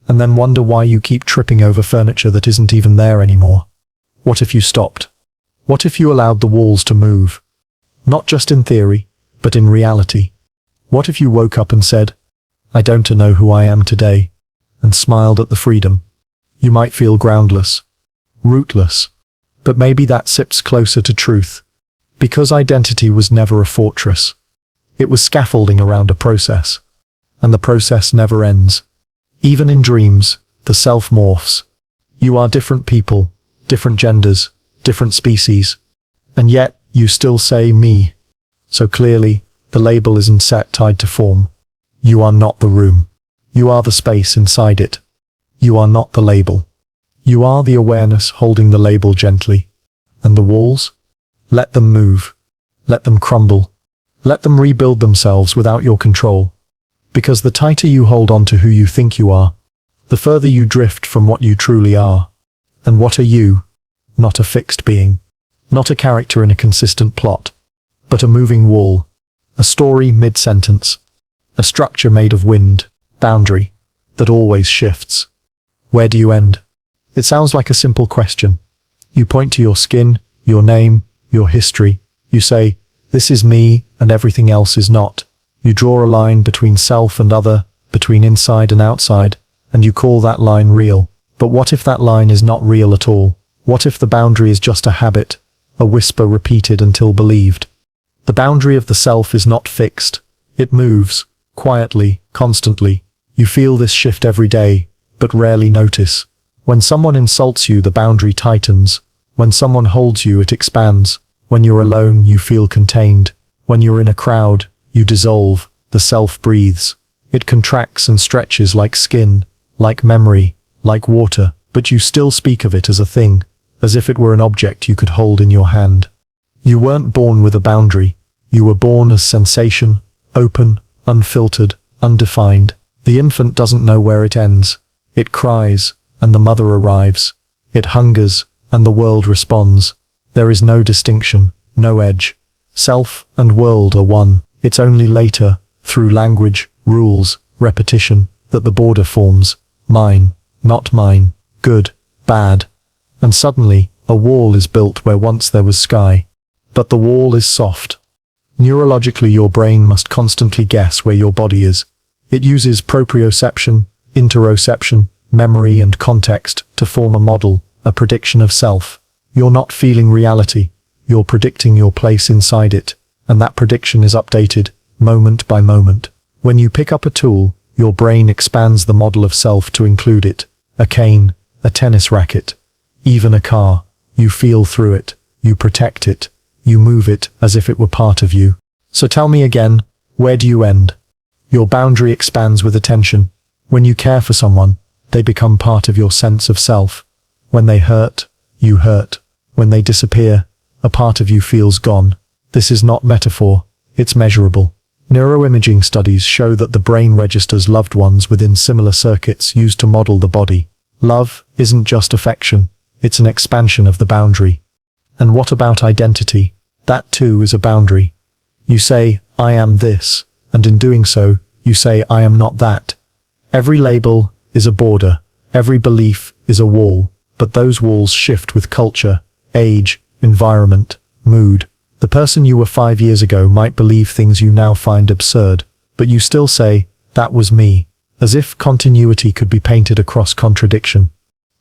and then wonder why you keep tripping over furniture that isn't even there anymore. What if you stopped? What if you allowed the walls to move? Not just in theory, but in reality. What if you woke up and said, I don't know who I am today, and smiled at the freedom? You might feel groundless, rootless, But maybe that sips closer to truth. Because identity was never a fortress. It was scaffolding around a process. And the process never ends. Even in dreams, the self morphs. You are different people, different genders, different species. And yet, you still say me. So clearly, the label isn't set tied to form. You are not the room. You are the space inside it. You are not the label. You are the awareness holding the label gently. And the walls? Let them move. Let them crumble. Let them rebuild themselves without your control. Because the tighter you hold on to who you think you are, the further you drift from what you truly are. And what are you? Not a fixed being. Not a character in a consistent plot. But a moving wall. A story mid-sentence. A structure made of wind, boundary, that always shifts. Where do you end? It sounds like a simple question. You point to your skin, your name, your history. You say, this is me and everything else is not. You draw a line between self and other, between inside and outside, and you call that line real. But what if that line is not real at all? What if the boundary is just a habit, a whisper repeated until believed? The boundary of the self is not fixed. It moves, quietly, constantly. You feel this shift every day, but rarely notice. When someone insults you, the boundary tightens. When someone holds you, it expands. When you're alone, you feel contained. When you're in a crowd, you dissolve. The self breathes. It contracts and stretches like skin, like memory, like water, but you still speak of it as a thing, as if it were an object you could hold in your hand. You weren't born with a boundary. You were born as sensation, open, unfiltered, undefined. The infant doesn't know where it ends. It cries, and the mother arrives. It hungers, and the world responds. There is no distinction, no edge. Self and world are one. It's only later, through language, rules, repetition, that the border forms. Mine, not mine, good, bad. And suddenly, a wall is built where once there was sky. But the wall is soft. Neurologically, your brain must constantly guess where your body is. It uses proprioception, interoception, memory and context to form a model, a prediction of self. You're not feeling reality. You're predicting your place inside it, and that prediction is updated, moment by moment. When you pick up a tool, your brain expands the model of self to include it. A cane, a tennis racket, even a car. You feel through it. You protect it. You move it as if it were part of you. So tell me again, where do you end? Your boundary expands with attention. When you care for someone, they become part of your sense of self. When they hurt, you hurt. When they disappear, a part of you feels gone. This is not metaphor, it's measurable. Neuroimaging studies show that the brain registers loved ones within similar circuits used to model the body. Love isn't just affection, it's an expansion of the boundary. And what about identity? That too is a boundary. You say, I am this, and in doing so, you say, I am not that. Every label is a border, every belief is a wall, but those walls shift with culture, age, environment, mood. The person you were 5 years ago might believe things you now find absurd, but you still say, that was me, as if continuity could be painted across contradiction.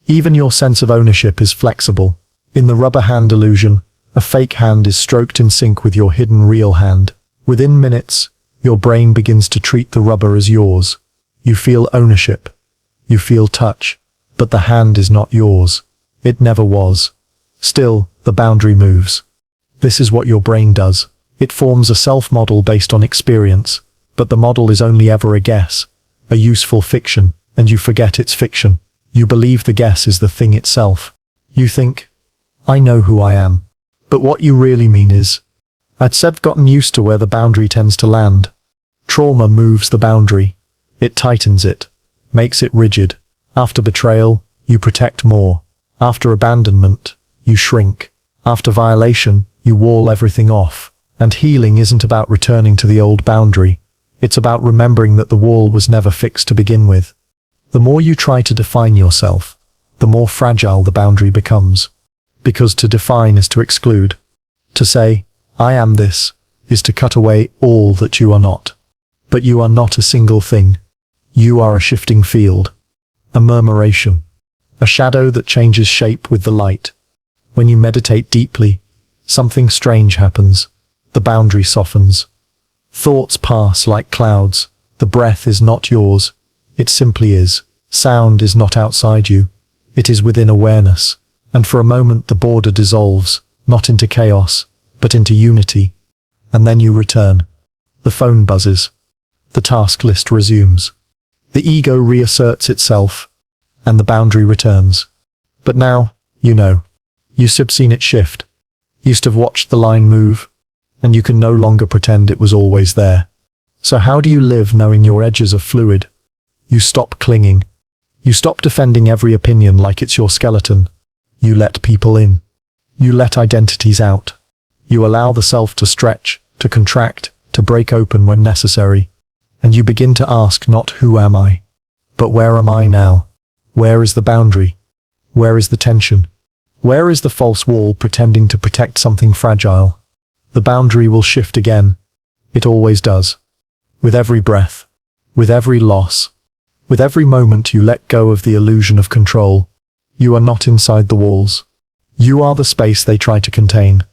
Even your sense of ownership is flexible. In the rubber hand illusion, a fake hand is stroked in sync with your hidden real hand. Within minutes, your brain begins to treat the rubber as yours. You feel ownership. You feel touch. But the hand is not yours. It never was. Still, the boundary moves. This is what your brain does. It forms a self-model based on experience, but the model is only ever a guess, a useful fiction, and you forget it's fiction. You believe the guess is the thing itself. You think, I know who I am. But what you really mean is, I've gotten used to where the boundary tends to land. Trauma moves the boundary. It tightens it, makes it rigid. After betrayal, you protect more. After abandonment, you shrink. After violation, you wall everything off. And healing isn't about returning to the old boundary. It's about remembering that the wall was never fixed to begin with. The more you try to define yourself, the more fragile the boundary becomes. Because to define is to exclude. To say, I am this, is to cut away all that you are not. But you are not a single thing. You are a shifting field. A murmuration. A shadow that changes shape with the light. When you meditate deeply, something strange happens. The boundary softens. Thoughts pass like clouds. The breath is not yours. It simply is. Sound is not outside you. It is within awareness. And for a moment the border dissolves, not into chaos, but into unity. And then you return. The phone buzzes. The task list resumes. The ego reasserts itself, and the boundary returns. But now, you know. You've seen it shift. You've watched the line move, and you can no longer pretend it was always there. So how do you live knowing your edges are fluid? You stop clinging. You stop defending every opinion like it's your skeleton. You let people in. You let identities out. You allow the self to stretch, to contract, to break open when necessary. And you begin to ask not who am I, but where am I now? Where is the boundary? Where is the tension? Where is the false wall pretending to protect something fragile? The boundary will shift again. It always does. With every breath, with every loss, with every moment you let go of the illusion of control. You are not inside the walls. You are the space they try to contain.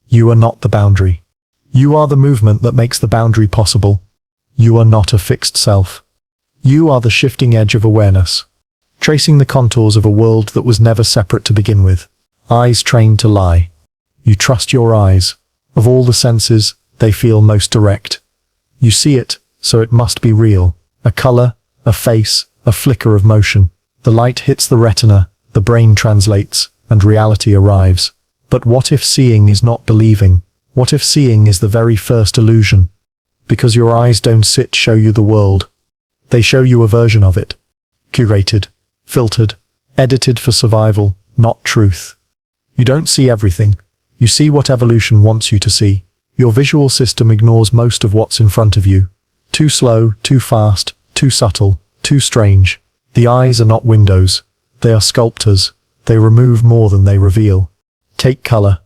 You are not the boundary. You are the movement that makes the boundary possible. You are not a fixed self. You are the shifting edge of awareness, tracing the contours of a world that was never separate to begin with. Eyes trained to lie. You trust your eyes. Of all the senses, they feel most direct. You see it, so it must be real. A color, a face, a flicker of motion. The light hits the retina, the brain translates, and reality arrives. But what if seeing is not believing? What if seeing is the very first illusion? Because your eyes don't show you the world. They show you a version of it. Curated, filtered, edited for survival, not truth. You don't see everything. You see what evolution wants you to see. Your visual system ignores most of what's in front of you. Too slow, too fast, too subtle, too strange. The eyes are not windows. They are sculptors. They remove more than they reveal. Take color.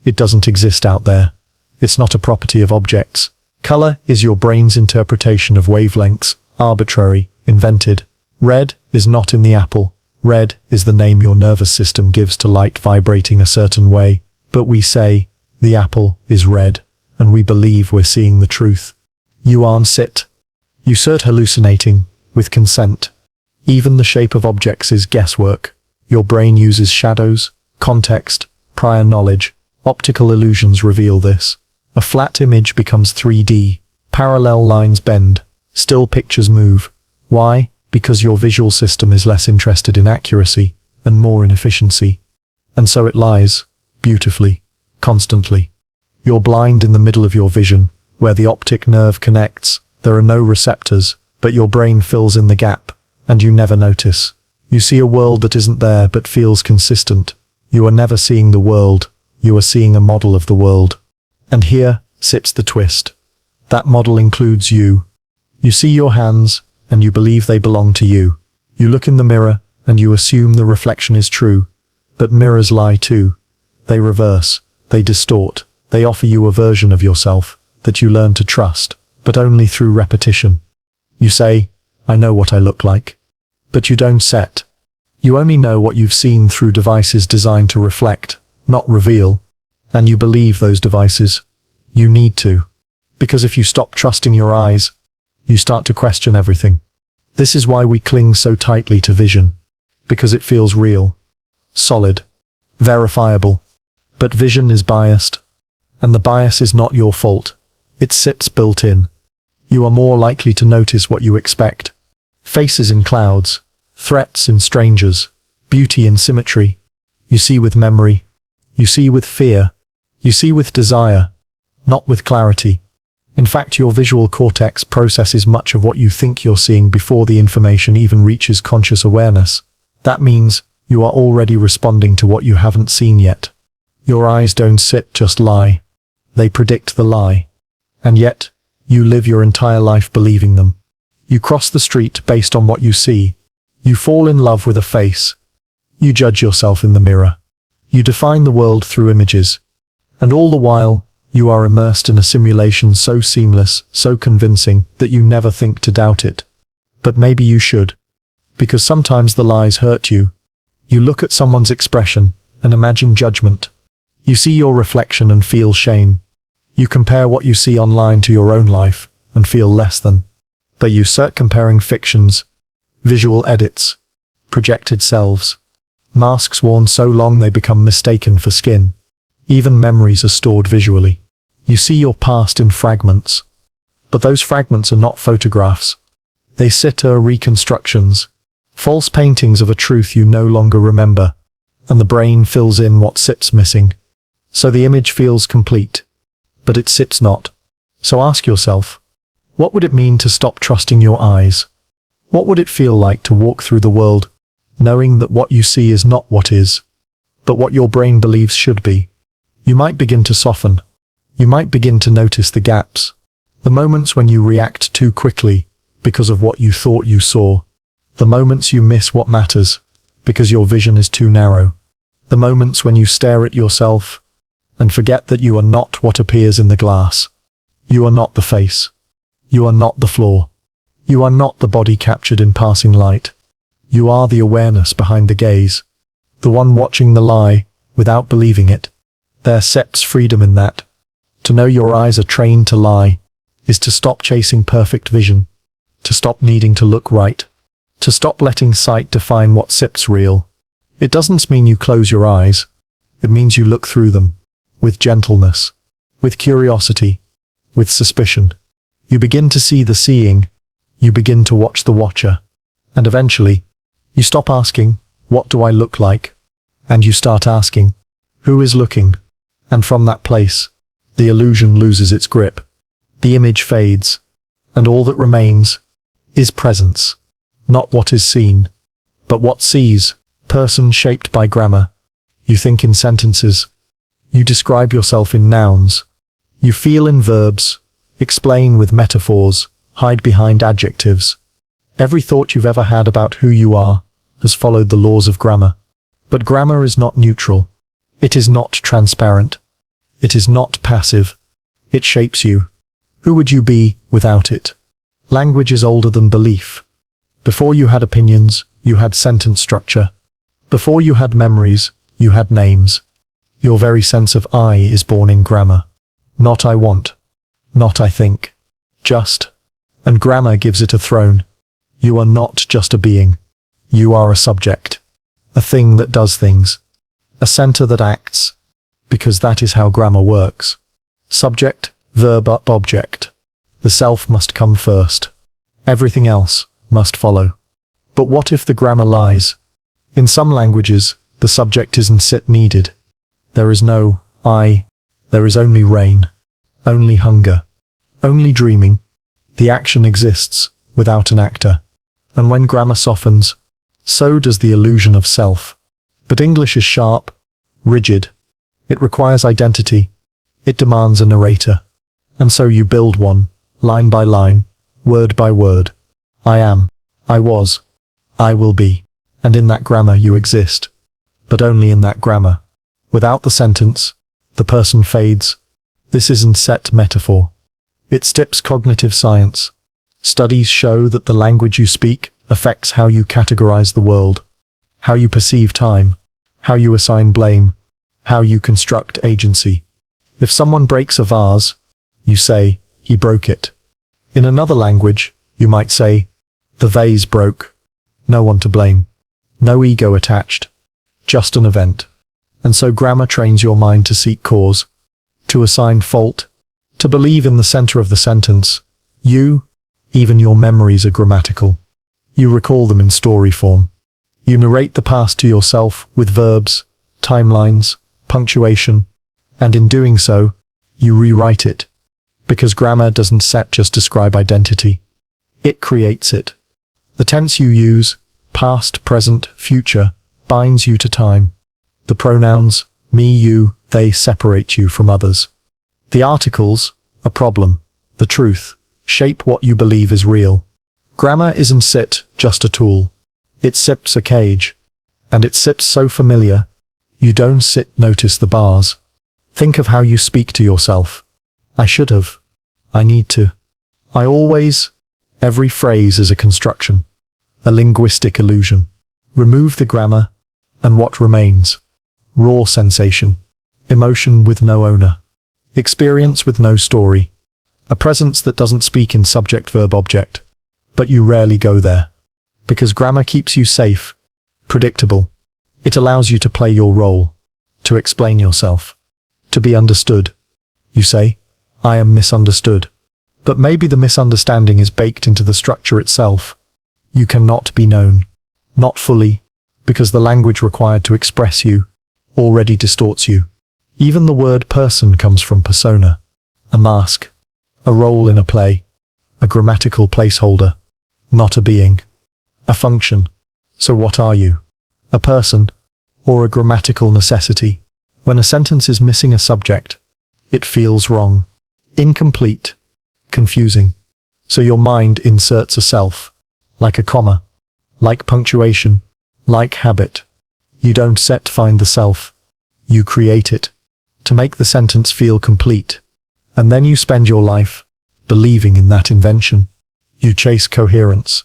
It doesn't exist out there. It's not a property of objects. Color is your brain's interpretation of wavelengths, arbitrary, invented. Red is not in the apple. Red is the name your nervous system gives to light vibrating a certain way. But we say, the apple is red, and we believe we're seeing the truth. You aren't it. You start hallucinating, with consent. Even the shape of objects is guesswork. Your brain uses shadows, context, prior knowledge. Optical illusions reveal this. A flat image becomes 3D. Parallel lines bend. Still pictures move. Why? Because your visual system is less interested in accuracy and more in efficiency. And so it lies, beautifully, constantly. You're blind in the middle of your vision, where the optic nerve connects. There are no receptors, but your brain fills in the gap, and you never notice. You see a world that isn't there but feels consistent. You are never seeing the world. You are seeing a model of the world. And here sits the twist. That model includes you. You see your hands, and you believe they belong to you. You look in the mirror, and you assume the reflection is true. But mirrors lie too. They reverse. They distort. They offer you a version of yourself that you learn to trust, but only through repetition. You say, I know what I look like. But you don't set. You only know what you've seen through devices designed to reflect, not reveal. And you believe those devices. You need to. Because if you stop trusting your eyes, you start to question everything. This is why we cling so tightly to vision. Because it feels real, solid, verifiable. But vision is biased. And the bias is not your fault. It sits built in. You are more likely to notice what you expect. Faces in clouds, threats in strangers, beauty in symmetry. You see with memory. You see with fear. You see with desire, not with clarity. In fact, your visual cortex processes much of what you think you're seeing before the information even reaches conscious awareness. That means you are already responding to what you haven't seen yet. Your eyes don't just lie. They predict the lie. And yet, you live your entire life believing them. You cross the street based on what you see. You fall in love with a face. You judge yourself in the mirror. You define the world through images. And all the while, you are immersed in a simulation so seamless, so convincing, that you never think to doubt it. But maybe you should. Because sometimes the lies hurt you. You look at someone's expression, and imagine judgment. You see your reflection and feel shame. You compare what you see online to your own life and feel less than. But you start comparing fictions, visual edits, projected selves, masks worn so long they become mistaken for skin. Even memories are stored visually. You see your past in fragments. But those fragments are not photographs. They sit as reconstructions, false paintings of a truth you no longer remember, and the brain fills in what sits missing. So the image feels complete, but it sits not. So ask yourself, what would it mean to stop trusting your eyes? What would it feel like to walk through the world, knowing that what you see is not what is, but what your brain believes should be? You might begin to soften. You might begin to notice the gaps, the moments when you react too quickly because of what you thought you saw, the moments you miss what matters because your vision is too narrow, the moments when you stare at yourself and forget that you are not what appears in the glass. You are not the face. You are not the floor. You are not the body captured in passing light. You are the awareness behind the gaze, the one watching the lie without believing it. There sets freedom in that. To know your eyes are trained to lie is to stop chasing perfect vision, to stop needing to look right, to stop letting sight define what sips real. It doesn't mean you close your eyes. It means you look through them, with gentleness, with curiosity, with suspicion. You begin to see the seeing, you begin to watch the watcher, and eventually, you stop asking, what do I look like? And you start asking, who is looking? And from that place, the illusion loses its grip. The image fades, and all that remains is presence. Not what is seen, but what sees. Person shaped by grammar. You think in sentences. You describe yourself in nouns. You feel in verbs, explain with metaphors, hide behind adjectives. Every thought you've ever had about who you are has followed the laws of grammar. But grammar is not neutral. It is not transparent. It is not passive. It shapes you. Who would you be without it? Language is older than belief. Before you had opinions, you had sentence structure. Before you had memories, you had names. Your very sense of I is born in grammar. Not I want. Not I think. Just. And grammar gives it a throne. You are not just a being. You are a subject. A thing that does things. A center that acts. Because that is how grammar works. Subject, verb, object. The self must come first. Everything else must follow. But what if the grammar lies? In some languages, the subject isn't sit needed. There is no I. There is only rain. Only hunger. Only dreaming. The action exists without an actor. And when grammar softens, so does the illusion of self. But English is sharp, rigid. It requires identity. It demands a narrator. And so you build one, line by line, word by word. I am. I was. I will be. And in that grammar you exist. But only in that grammar. Without the sentence, the person fades. This isn't set metaphor. It steps cognitive science. Studies show that the language you speak affects how you categorize the world, how you perceive time, how you assign blame, how you construct agency. If someone breaks a vase, you say, he broke it. In another language, you might say, the vase broke. No one to blame. No ego attached. Just an event. And so grammar trains your mind to seek cause, to assign fault, to believe in the center of the sentence. You, even your memories are grammatical. You recall them in story form. You narrate the past to yourself with verbs, timelines, punctuation, and in doing so, you rewrite it. Because grammar doesn't just describe identity. It creates it. The tense you use, past, present, future, binds you to time. The pronouns, me, you, they separate you from others. The articles, a problem, the truth, shape what you believe is real. Grammar isn't just a tool. It sips a cage. And it sips so familiar, you don't notice the bars. Think of how you speak to yourself. I should have. I need to. I always. Every phrase is a construction. A linguistic illusion. Remove the grammar, and what remains? raw sensation, emotion with no owner, experience with no story, a presence that doesn't speak in subject-verb-object. But you rarely go there, because grammar keeps you safe, predictable. It allows you to play your role, to explain yourself, to be understood. You say, I am misunderstood. But maybe the misunderstanding is baked into the structure itself. You cannot be known, not fully, because the language required to express you already distorts you. Even the word person comes from persona, a mask, a role in a play, a grammatical placeholder, not a being, a function. So what are you? A person, or a grammatical necessity? When a sentence is missing a subject, it feels wrong, incomplete, confusing. So your mind inserts a self, like a comma, like punctuation, like habit. You don't find the self, you create it, to make the sentence feel complete. And then you spend your life believing in that invention. You chase coherence,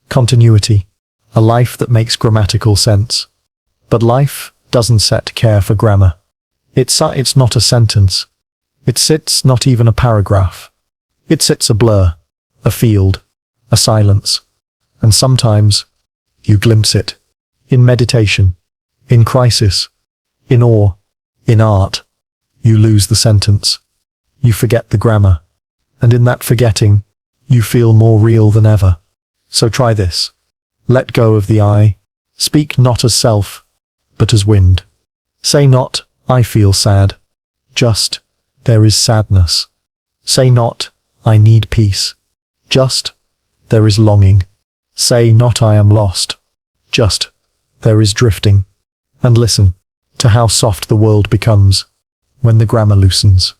continuity, a life that makes grammatical sense. But life doesn't care for grammar. It's not a sentence. It sits not even a paragraph. It sits a blur, a field, a silence. And sometimes you glimpse it. In meditation, in crisis, in awe, in art. You lose the sentence. You forget the grammar. And in that forgetting, you feel more real than ever. So try this. Let go of the I. Speak not as self, but as wind. Say not, I feel sad. Just, there is sadness. Say not, I need peace. Just, there is longing. Say not, I am lost. Just, there is drifting. And listen to how soft the world becomes when the grammar loosens.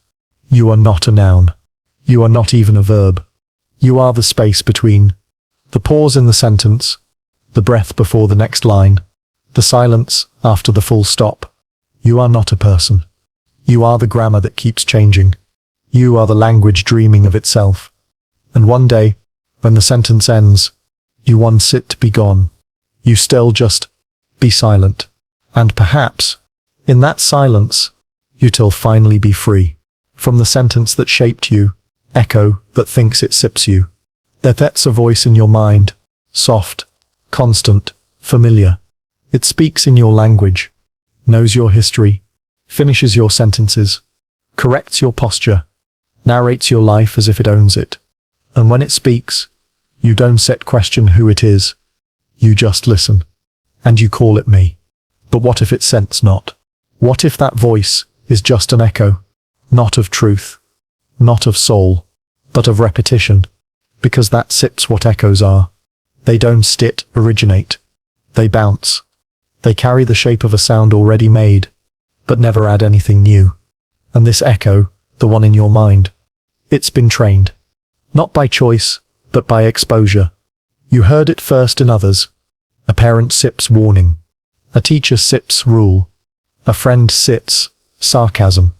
You are not a noun. You are not even a verb. You are the space between, the pause in the sentence, the breath before the next line, the silence after the full stop. You are not a person. You are the grammar that keeps changing. You are the language dreaming of itself. And one day, when the sentence ends, you want it to be gone. You still just be silent. And perhaps, in that silence, you'll finally be free from the sentence that shaped you, echo that thinks it sips you. That's a voice in your mind, soft, constant, familiar. It speaks in your language, knows your history, finishes your sentences, corrects your posture, narrates your life as if it owns it. And when it speaks, you don't question who it is. You just listen. And you call it me. But what if it sense not? What if that voice is just an echo, not of truth, not of soul, but of repetition? Because that sips what echoes are. They don't originate. They bounce. They carry the shape of a sound already made, but never add anything new. And this echo, the one in your mind, it's been trained. Not by choice, but by exposure. You heard it first in others. A parent sips warning. A teacher sips rule. A friend sits sarcasm.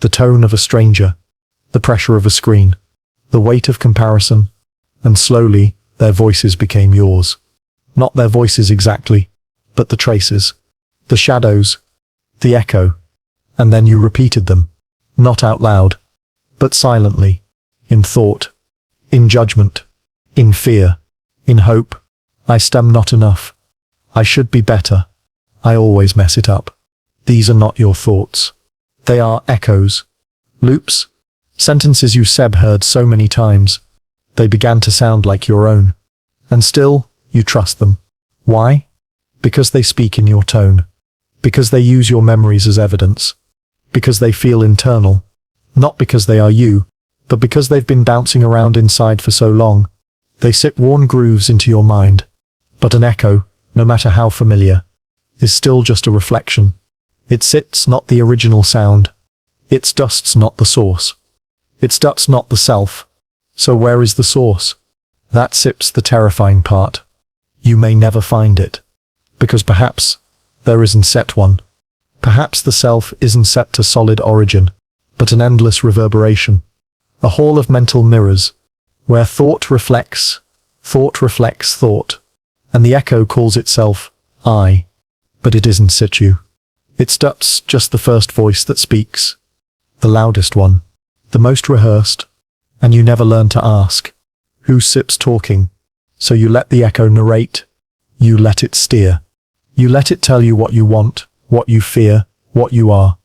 The tone of a stranger. The pressure of a screen. The weight of comparison. And slowly, their voices became yours. Not their voices exactly, but the traces, the shadows, the echo. And then you repeated them, not out loud, but silently, in thought, in judgment, in fear, in hope. I stem not enough. I should be better. I always mess it up. These are not your thoughts. They are echoes, loops, sentences you heard so many times. They began to sound like your own. And still, you trust them. Why? Because they speak in your tone. Because they use your memories as evidence. Because they feel internal. Not because they are you, but because they've been bouncing around inside for so long. They sit worn grooves into your mind. But an echo, no matter how familiar, is still just a reflection. It sits not the original sound. Its dust's not the source. Its dust's not the self. So where is the source? That sips the terrifying part. You may never find it. Because perhaps there isn't set one. Perhaps the self isn't set to solid origin, but an endless reverberation. A hall of mental mirrors, where thought reflects thought, and the echo calls itself I. But it isn't situ. It stops just the first voice that speaks, the loudest one, the most rehearsed, and you never learn to ask, who sips talking? So you let the echo narrate, you let it steer, you let it tell you what you want, what you fear, what you are,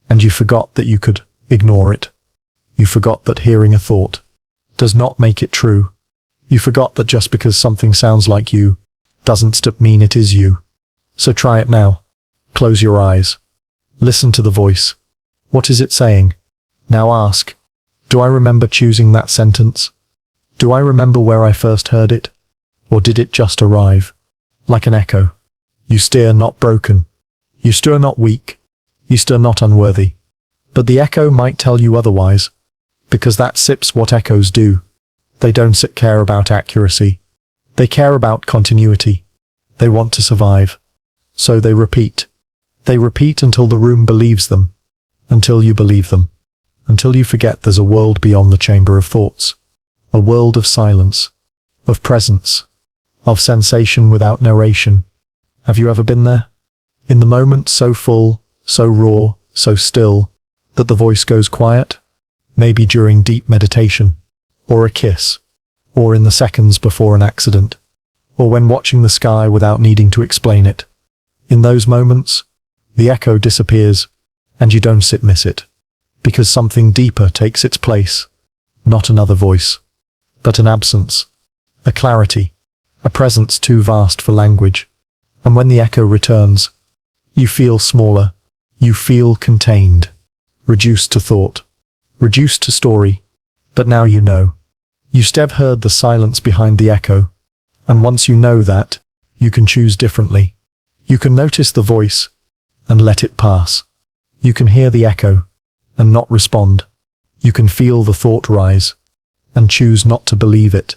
and you forgot that you could ignore it. You forgot that hearing a thought does not make it true. You forgot that just because something sounds like you doesn't mean it is you. So try it now. Close your eyes. Listen to the voice. What is it saying? Now ask, do I remember choosing that sentence? Do I remember where I first heard it? Or did it just arrive? Like an echo. You stir not broken. You stir not weak. You stir not unworthy. But the echo might tell you otherwise, because that sips what echoes do. They don't care about accuracy. They care about continuity. They want to survive. So they repeat. They repeat until the room believes them. Until you believe them. Until you forget there's a world beyond the chamber of thoughts. A world of silence. Of presence. Of sensation without narration. Have you ever been there? In the moment so full, so raw, so still, that the voice goes quiet? Maybe during deep meditation. Or a kiss. Or in the seconds before an accident. Or when watching the sky without needing to explain it. In those moments, the echo disappears, and you don't miss it. Because something deeper takes its place. Not another voice, but an absence. A clarity. A presence too vast for language. And when the echo returns, you feel smaller. You feel contained. Reduced to thought. Reduced to story. But now you know. You have heard the silence behind the echo. And once you know that, you can choose differently. You can notice the voice, and let it pass. You can hear the echo, and not respond. You can feel the thought rise, and choose not to believe it.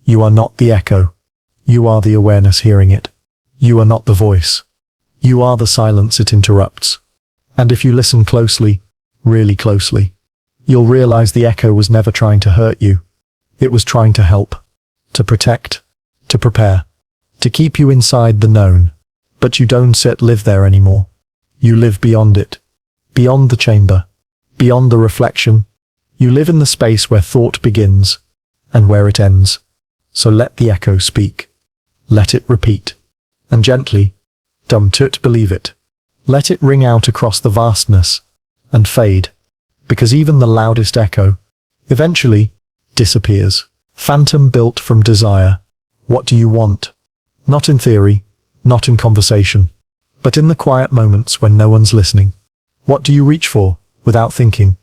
You are not the echo. You are the awareness hearing it. You are not the voice. You are the silence it interrupts. And if you listen closely, really closely, you'll realize the echo was never trying to hurt you. It was trying to help, to protect, to prepare, to keep you inside the known. But you don't live there anymore. You live beyond it, beyond the chamber, beyond the reflection. You live in the space where thought begins and where it ends. So let the echo speak. Let it repeat. And gently, don't believe it. Let it ring out across the vastness and fade. Because even the loudest echo, eventually, disappears. Phantom built from desire. What do you want? Not in theory, not in conversation, but in the quiet moments when no one's listening. What do you reach for, without thinking?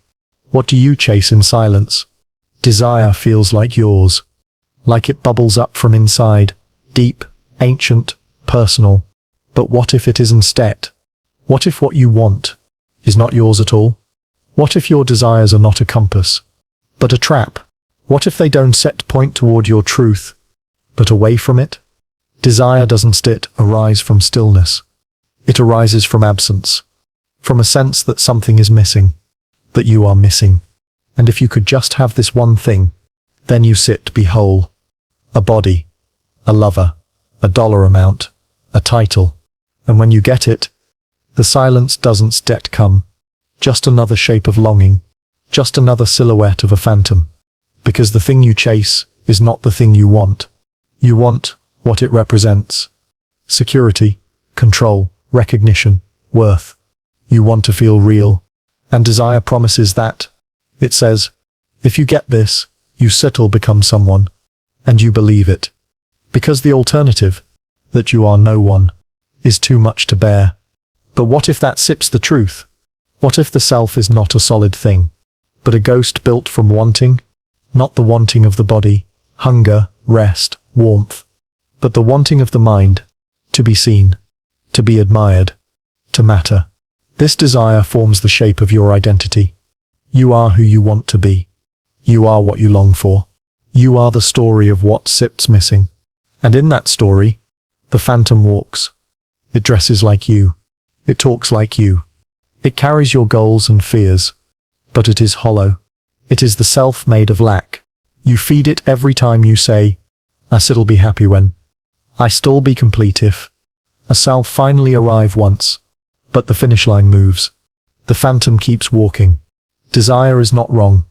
What do you chase in silence? Desire feels like yours. Like it bubbles up from inside, deep, ancient, personal. But what if it is instead? What if what you want is not yours at all? What if your desires are not a compass, but a trap? What if they don't point toward your truth, but away from it? Desire doesn't arise from stillness. It arises from absence, from a sense that something is missing, that you are missing. And if you could just have this one thing, then you be whole. A body, a lover, a dollar amount, a title. And when you get it, the silence doesn't come. Just another shape of longing, just another silhouette of a phantom. Because the thing you chase is not the thing you want. You want what it represents. Security, control, recognition, worth. You want to feel real. And desire promises that. It says, if you get this, you will become someone. And you believe it. Because the alternative, that you are no one, is too much to bear. But what if that sips the truth? What if the self is not a solid thing, but a ghost built from wanting? Not the wanting of the body, hunger, rest, warmth, but the wanting of the mind, to be seen, to be admired, to matter. This desire forms the shape of your identity. You are who you want to be. You are what you long for. You are the story of what sips missing. And in that story, the phantom walks. It dresses like you. It talks like you. It carries your goals and fears. But it is hollow. It is the self made of lack. You feed it every time you say, I still be happy when. I still be complete if. A self finally arrive once. But the finish line moves. The phantom keeps walking. Desire is not wrong.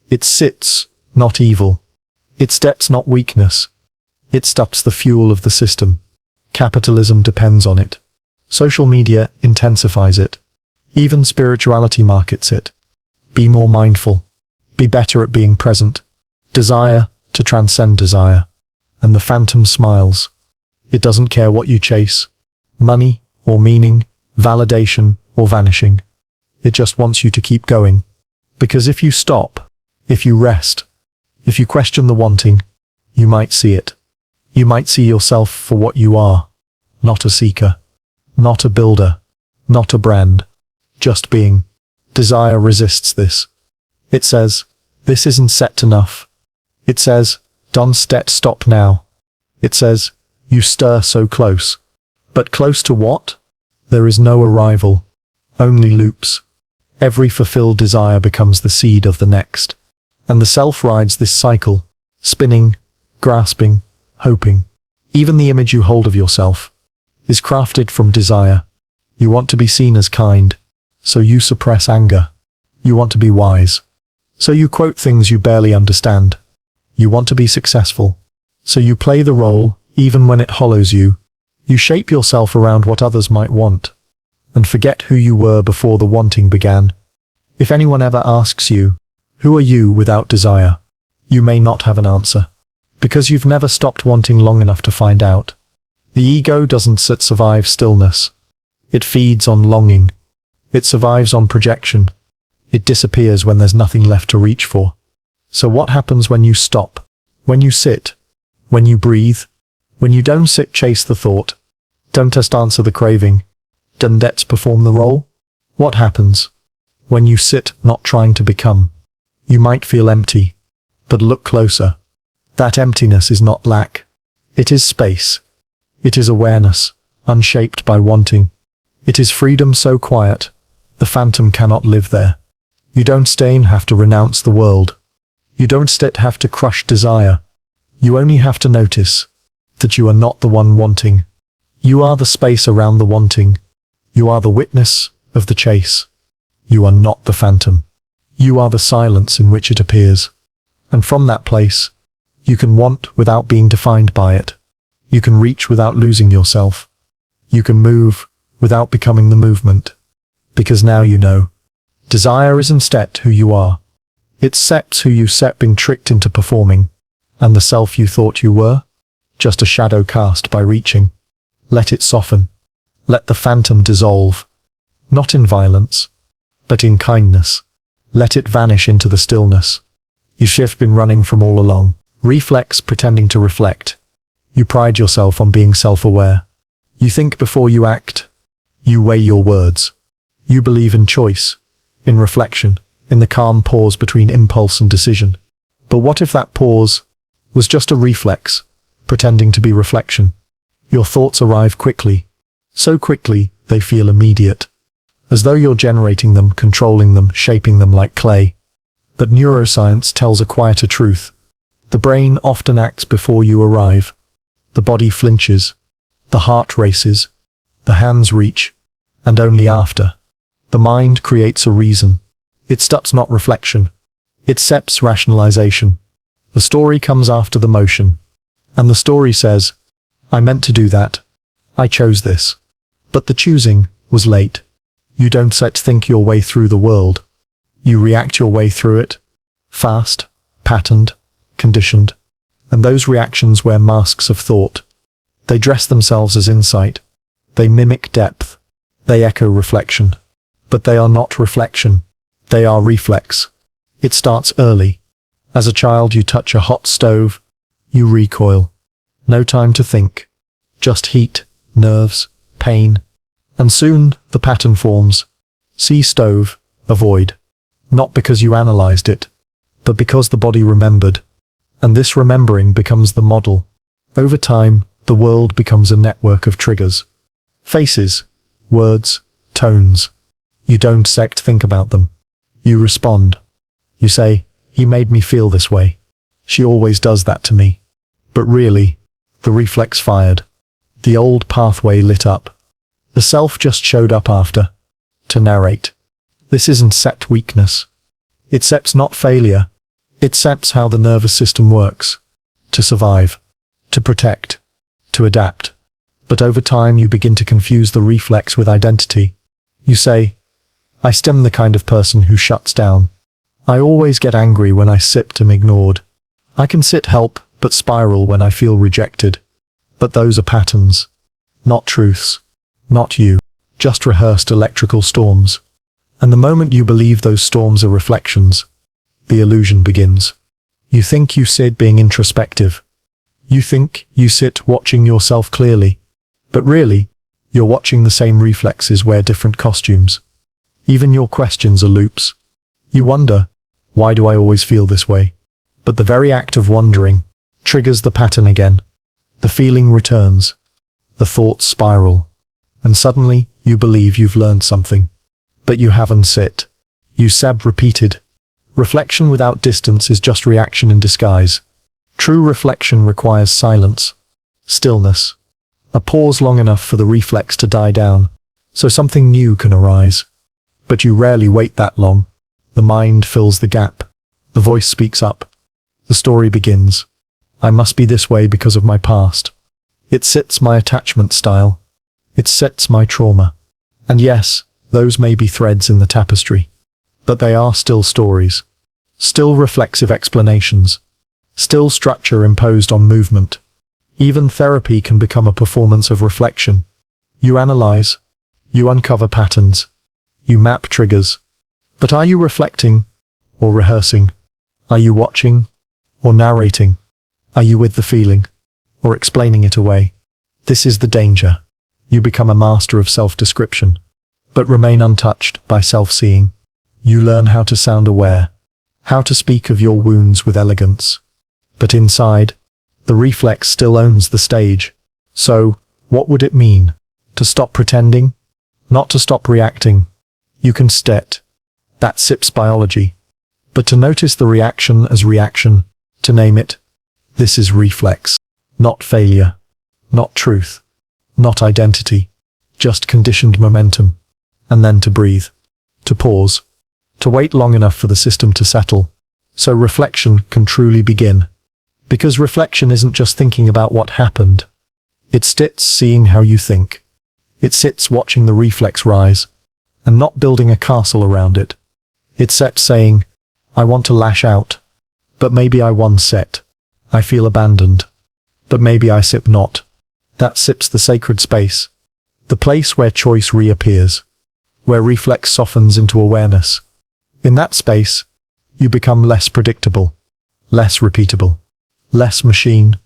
It sits, not evil. It steps, not weakness. It stops the fuel of the system. Capitalism depends on it. Social media intensifies it. Even spirituality markets it. Be more mindful. Be better at being present. Desire to transcend desire. And the phantom smiles. It doesn't care what you chase. Money or meaning, validation or vanishing. It just wants you to keep going. Because if you stop, if you rest, if you question the wanting, you might see it. You might see yourself for what you are. Not a seeker. Not a builder. Not a brand. Just being. Desire resists this. It says, this isn't set enough. It says, don't stop now. It says, you stir so close. But close to what? There is no arrival. Only loops. Every fulfilled desire becomes the seed of the next. And the self rides this cycle, spinning, grasping, hoping. Even the image you hold of yourself is crafted from desire. You want to be seen as kind, so you suppress anger. You want to be wise, so you quote things you barely understand. You want to be successful, so you play the role even when it hollows you. You shape yourself around what others might want, and forget who you were before the wanting began. If anyone ever asks you, who are you without desire? You may not have an answer, because you've never stopped wanting long enough to find out. The ego doesn't survive stillness. It feeds on longing. It survives on projection. It disappears when there's nothing left to reach for. So what happens when you stop? When you sit? When you breathe? When you don't sit, chase the thought. Don't just answer the craving. Don't perform the role. What happens? When you sit, not trying to become. You might feel empty. But look closer. That emptiness is not lack. It is space. It is awareness, unshaped by wanting. It is freedom so quiet, the phantom cannot live there. You don't stay and have to renounce the world. You don't have to crush desire. You only have to notice that you are not the one wanting. You are the space around the wanting. You are the witness of the chase. You are not the phantom. You are the silence in which it appears. And from that place, you can want without being defined by it. You can reach without losing yourself. You can move without becoming the movement. Because now you know. Desire is instead who you are. It accepts who you being tricked into performing. And the self you thought you were? Just a shadow cast by reaching. Let it soften. Let the phantom dissolve. Not in violence, but in kindness. Let it vanish into the stillness. You've been running from all along. Reflex, pretending to reflect. You pride yourself on being self-aware. You think before you act. You weigh your words. You believe in choice, in reflection, in the calm pause between impulse and decision. But what if that pause was just a reflex, pretending to be reflection? Your thoughts arrive quickly, so quickly they feel immediate, as though you're generating them, controlling them, shaping them like clay. But neuroscience tells a quieter truth. The brain often acts before you arrive. The body flinches, the heart races, the hands reach, and only after. The mind creates a reason. It stops not reflection. It accepts rationalization. The story comes after the motion. And the story says, I meant to do that. I chose this. But the choosing was late. You don't think your way through the world. You react your way through it. Fast, patterned, conditioned. And those reactions wear masks of thought. They dress themselves as insight. They mimic depth. They echo reflection. But they are not reflection. They are reflex. It starts early. As a child you touch a hot stove. You recoil. No time to think. Just heat, nerves, pain. And soon the pattern forms. See stove, avoid. Not because you analyzed it, but because the body remembered. And this remembering becomes the model. Over time, the world becomes a network of triggers. Faces, words, tones. You don't think about them. You respond. You say, he made me feel this way. She always does that to me. But really, the reflex fired. The old pathway lit up. The self just showed up after. To narrate. This isn't set weakness. It sets not failure. It sets how the nervous system works. To survive. To protect. To adapt. But over time you begin to confuse the reflex with identity. You say, I am the kind of person who shuts down. I always get angry when I sit am ignored. I can sit help, but spiral when I feel rejected. But those are patterns. Not truths. Not you. Just rehearsed electrical storms. And the moment you believe those storms are reflections, the illusion begins. You think you sit being introspective. You think you sit watching yourself clearly. But really, you're watching the same reflexes wear different costumes. Even your questions are loops. You wonder, why do I always feel this way? But the very act of wondering triggers the pattern again. The feeling returns. The thoughts spiral. And suddenly, you believe you've learned something. But you haven't sit. You repeated. Reflection without distance is just reaction in disguise. True reflection requires silence. Stillness. A pause long enough for the reflex to die down, so something new can arise. But you rarely wait that long. The mind fills the gap. The voice speaks up. The story begins. I must be this way because of my past. It sits my attachment style. It sets my trauma. And yes, those may be threads in the tapestry. But they are still stories. Still reflexive explanations. Still structure imposed on movement. Even therapy can become a performance of reflection. You analyze. You uncover patterns. You map triggers. But are you reflecting or rehearsing? Are you watching or narrating? Are you with the feeling or explaining it away? This is the danger. You become a master of self-description, but remain untouched by self-seeing. You learn how to sound aware, how to speak of your wounds with elegance. But inside, the reflex still owns the stage. So, what would it mean? To stop pretending? Not to stop reacting. You can stet. That sips biology. But to notice the reaction as reaction, to name it, this is reflex. Not failure. Not truth. Not identity. Just conditioned momentum. And then to breathe. To pause. To wait long enough for the system to settle. So reflection can truly begin. Because reflection isn't just thinking about what happened. It sits seeing how you think. It sits watching the reflex rise, and not building a castle around it. It sits saying, I want to lash out, but maybe I once set. I feel abandoned, but maybe I sip not. That sips the sacred space, the place where choice reappears, where reflex softens into awareness. In that space, you become less predictable, less repeatable. Less machine,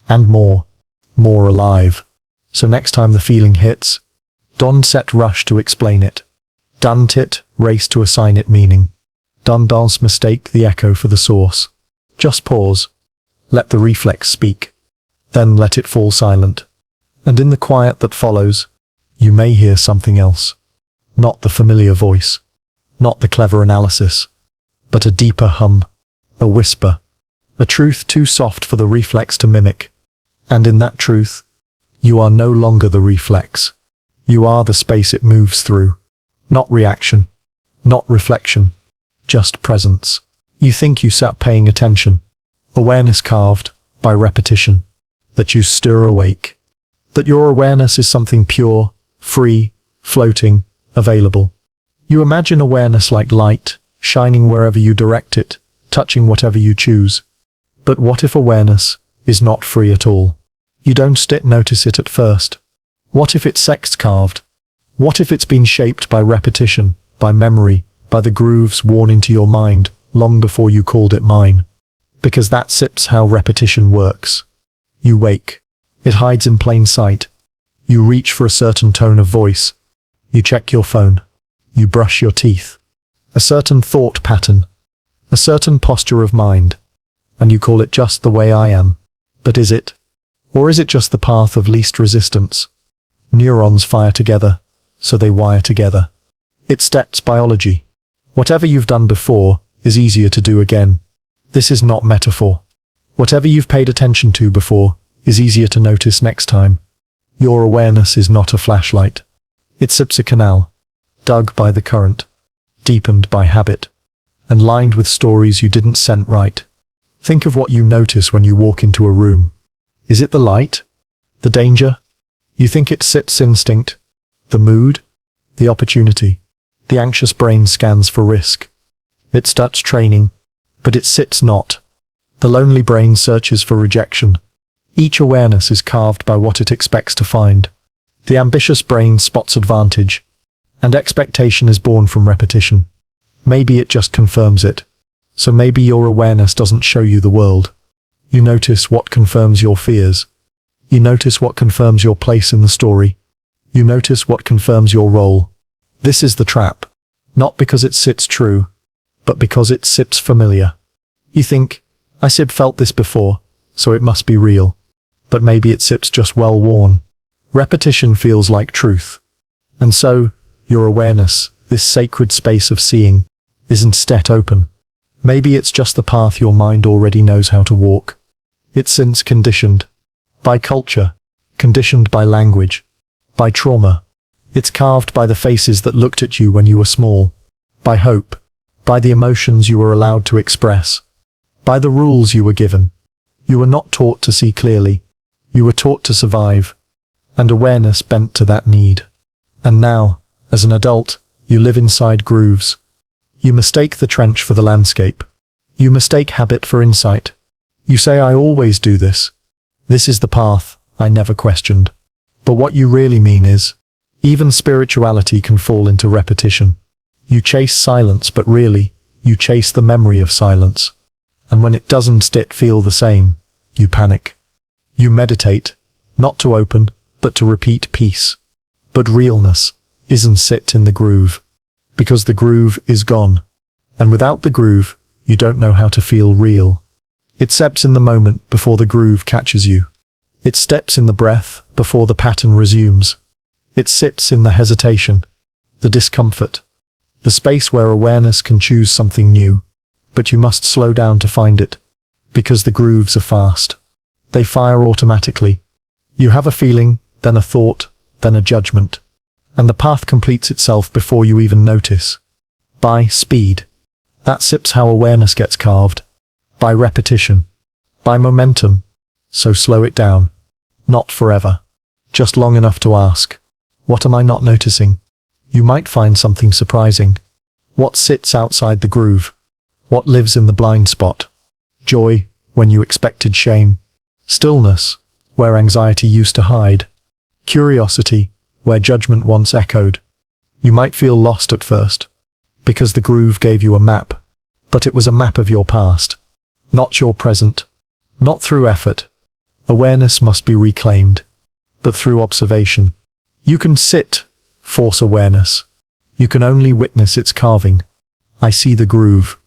and more alive. So next time the feeling hits, don't set rush to explain it. Don't race to assign it meaning. Don't mistake the echo for the source. Just pause. Let the reflex speak. Then let it fall silent. And in the quiet that follows, you may hear something else. Not the familiar voice. Not the clever analysis. But a deeper hum. A whisper. A truth too soft for the reflex to mimic. And in that truth, you are no longer the reflex. You are the space it moves through. Not reaction. Not reflection. Just presence. You think you sat paying attention. Awareness carved by repetition. That you stir awake. That your awareness is something pure, free, floating, available. You imagine awareness like light, shining wherever you direct it, touching whatever you choose. But what if awareness is not free at all? You don't notice it at first. What if it's sex-carved? What if it's been shaped by repetition, by memory, by the grooves worn into your mind, long before you called it mine? Because that sips how repetition works. You wake. It hides in plain sight. You reach for a certain tone of voice. You check your phone. You brush your teeth. A certain thought pattern. A certain posture of mind. And you call it just the way I am. But is it? Or is it just the path of least resistance? Neurons fire together, so they wire together. It's steps biology. Whatever you've done before is easier to do again. This is not metaphor. Whatever you've paid attention to before is easier to notice next time. Your awareness is not a flashlight. It sips a canal, dug by the current, deepened by habit, and lined with stories you didn't scent right. Think of what you notice when you walk into a room. Is it the light? The danger? You think it sits instinct? The mood? The opportunity? The anxious brain scans for risk. It starts training, but it sits not. The lonely brain searches for rejection. Each awareness is carved by what it expects to find. The ambitious brain spots advantage, and expectation is born from repetition. Maybe it just confirms it. So maybe your awareness doesn't show you the world. You notice what confirms your fears. You notice what confirms your place in the story. You notice what confirms your role. This is the trap. Not because it sits true, but because it sips familiar. You think, I felt this before, so it must be real. But maybe it sips just well worn. Repetition feels like truth. And so, your awareness, this sacred space of seeing, is instead open. Maybe it's just the path your mind already knows how to walk. It's since conditioned. By culture. Conditioned by language. By trauma. It's carved by the faces that looked at you when you were small. By hope. By the emotions you were allowed to express. By the rules you were given. You were not taught to see clearly. You were taught to survive. And awareness bent to that need. And now, as an adult, you live inside grooves. You mistake the trench for the landscape. You mistake habit for insight. You say, I always do this. This is the path I never questioned. But what you really mean is, even spirituality can fall into repetition. You chase silence, but really, you chase the memory of silence. And when it doesn't feel the same, you panic. You meditate, not to open, but to repeat peace. But realness isn't sit in the groove. Because the groove is gone. And without the groove, you don't know how to feel real. It steps in the moment before the groove catches you. It steps in the breath before the pattern resumes. It sits in the hesitation, the discomfort, the space where awareness can choose something new. But you must slow down to find it. Because the grooves are fast. They fire automatically. You have a feeling, then a thought, then a judgment. And the path completes itself before you even notice. By speed. That sips how awareness gets carved. By repetition. By momentum. So slow it down. Not forever. Just long enough to ask, what am I not noticing? You might find something surprising. What sits outside the groove? What lives in the blind spot? Joy, when you expected shame. Stillness, where anxiety used to hide. Curiosity, where judgment once echoed. You might feel lost at first, because the groove gave you a map, but it was a map of your past, not your present. Not through effort. Awareness must be reclaimed, but through observation. You can force awareness. You can only witness its carving. I see the groove.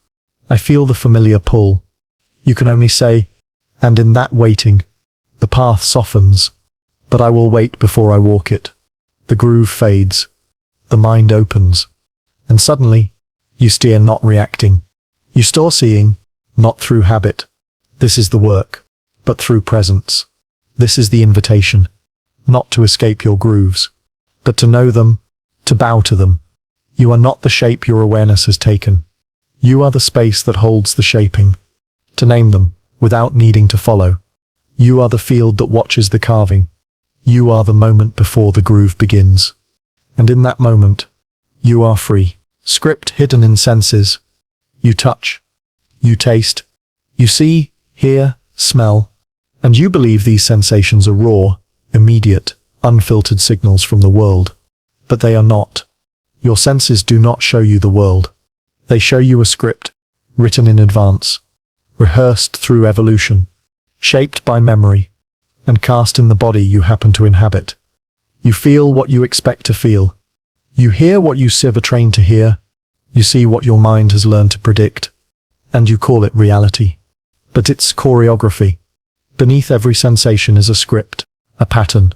I feel the familiar pull. You can only say, and in that waiting, the path softens, but I will wait before I walk it. The groove fades. The mind opens. And suddenly, you steer not reacting. You start seeing, not through habit. This is the work, but through presence. This is the invitation. Not to escape your grooves, but to know them, to bow to them. You are not the shape your awareness has taken. You are the space that holds the shaping. To name them, without needing to follow. You are the field that watches the carving. You are the moment before the groove begins. And in that moment, you are free. Script hidden in senses. You touch. You taste. You see, hear, smell. And you believe these sensations are raw, immediate, unfiltered signals from the world. But they are not. Your senses do not show you the world. They show you a script, written in advance, rehearsed through evolution, shaped by memory, and cast in the body you happen to inhabit. You feel what you expect to feel. You hear what you were trained to hear. You see what your mind has learned to predict. And you call it reality. But it's choreography. Beneath every sensation is a script, a pattern,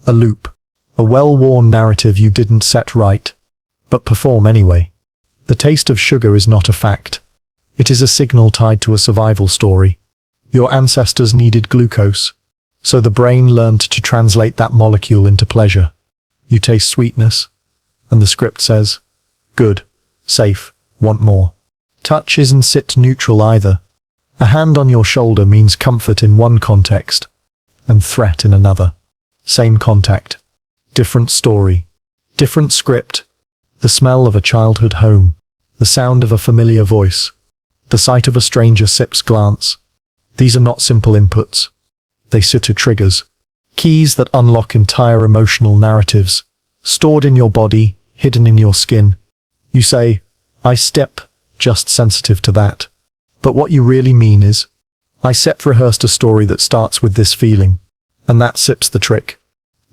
a loop, a well-worn narrative you didn't set right, but perform anyway. The taste of sugar is not a fact. It is a signal tied to a survival story. Your ancestors needed glucose, so the brain learned to translate that molecule into pleasure. You taste sweetness, and the script says, good, safe, want more. Touch isn't sit neutral either. A hand on your shoulder means comfort in one context, and threat in another. Same contact, different story, different script. The smell of a childhood home, the sound of a familiar voice, the sight of a stranger sip's glance. These are not simple inputs. They sit as triggers, keys that unlock entire emotional narratives, stored in your body, hidden in your skin. You say, I step, just sensitive to that. But what you really mean is, I rehearsed a story that starts with this feeling. And that sips the trick.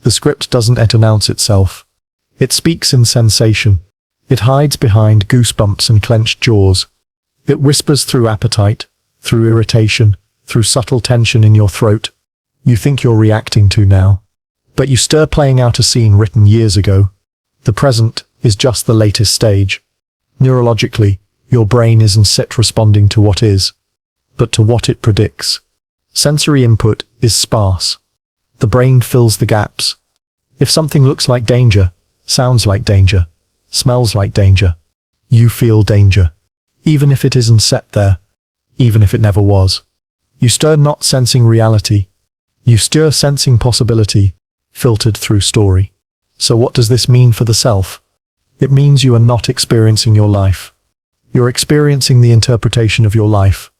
The script doesn't announce itself. It speaks in sensation. It hides behind goosebumps and clenched jaws. It whispers through appetite, through irritation, through subtle tension in your throat. You think you're reacting to now. But you stir playing out a scene written years ago. The present is just the latest stage. Neurologically, your brain isn't set responding to what is, but to what it predicts. Sensory input is sparse. The brain fills the gaps. If something looks like danger, sounds like danger, smells like danger, you feel danger. Even if it isn't set there, even if it never was. You stir not sensing reality. You stir sensing possibility, filtered through story. So what does this mean for the self? It means you are not experiencing your life. You're experiencing the interpretation of your life.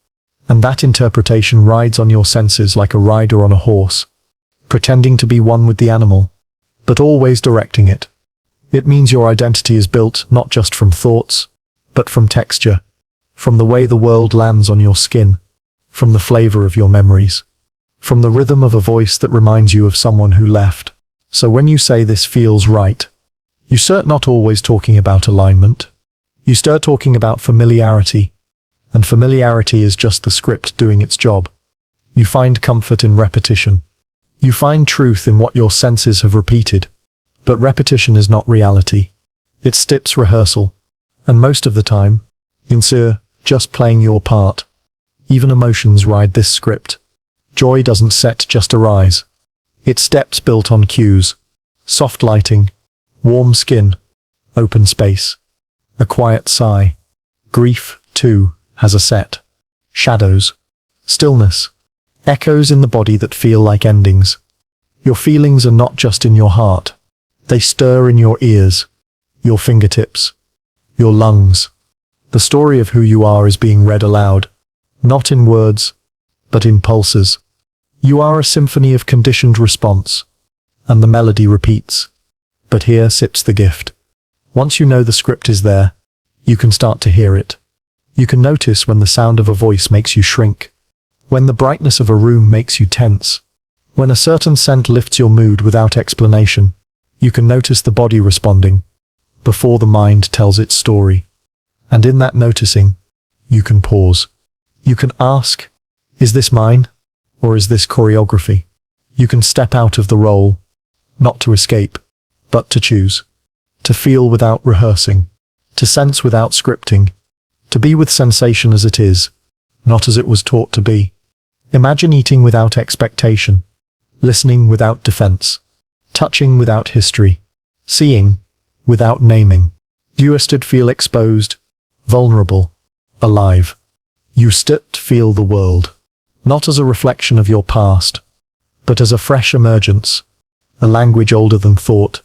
And that interpretation rides on your senses like a rider on a horse, pretending to be one with the animal, but always directing it. It means your identity is built not just from thoughts, but from texture, from the way the world lands on your skin, from the flavor of your memories, from the rhythm of a voice that reminds you of someone who left. So when you say this feels right, you start not always talking about alignment. You start talking about familiarity, and familiarity is just the script doing its job. You find comfort in repetition. You find truth in what your senses have repeated. But repetition is not reality. It's stip's rehearsal. And most of the time, you're just playing your part. Even emotions ride this script. Joy doesn't just arise. It's steps built on cues. Soft lighting, warm skin, open space, a quiet sigh. Grief, too, has a set. Shadows, stillness, echoes in the body that feel like endings. Your feelings are not just in your heart. They stir in your ears, your fingertips, your lungs. The story of who you are is being read aloud, not in words, but in pulses. You are a symphony of conditioned response, and the melody repeats. But here sits the gift. Once you know the script is there, you can start to hear it. You can notice when the sound of a voice makes you shrink, when the brightness of a room makes you tense, when a certain scent lifts your mood without explanation. You can notice the body responding, before the mind tells its story. And in that noticing, you can pause. You can ask, is this mine, or is this choreography? You can step out of the role, not to escape, but to choose. To feel without rehearsing, to sense without scripting, to be with sensation as it is, not as it was taught to be. Imagine eating without expectation, listening without defense, touching without history, seeing without naming. You feel exposed, vulnerable, alive. You feel the world, not as a reflection of your past, but as a fresh emergence, a language older than thought,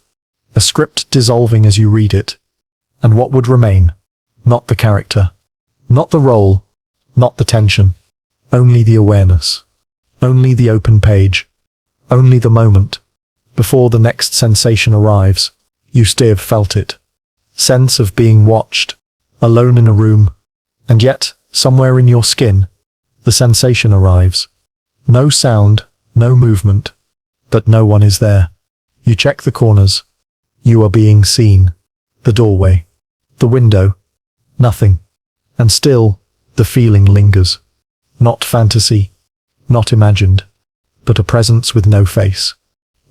a script dissolving as you read it. And what would remain? Not the character, not the role, not the tension, only the awareness, only the open page, only the moment. Before the next sensation arrives, you still felt it. Sense of being watched, alone in a room, and yet, somewhere in your skin, the sensation arrives. No sound, no movement, but no one is there. You check the corners. You are being seen. The doorway, the window, nothing. And still, the feeling lingers. Not fantasy, not imagined, but a presence with no face.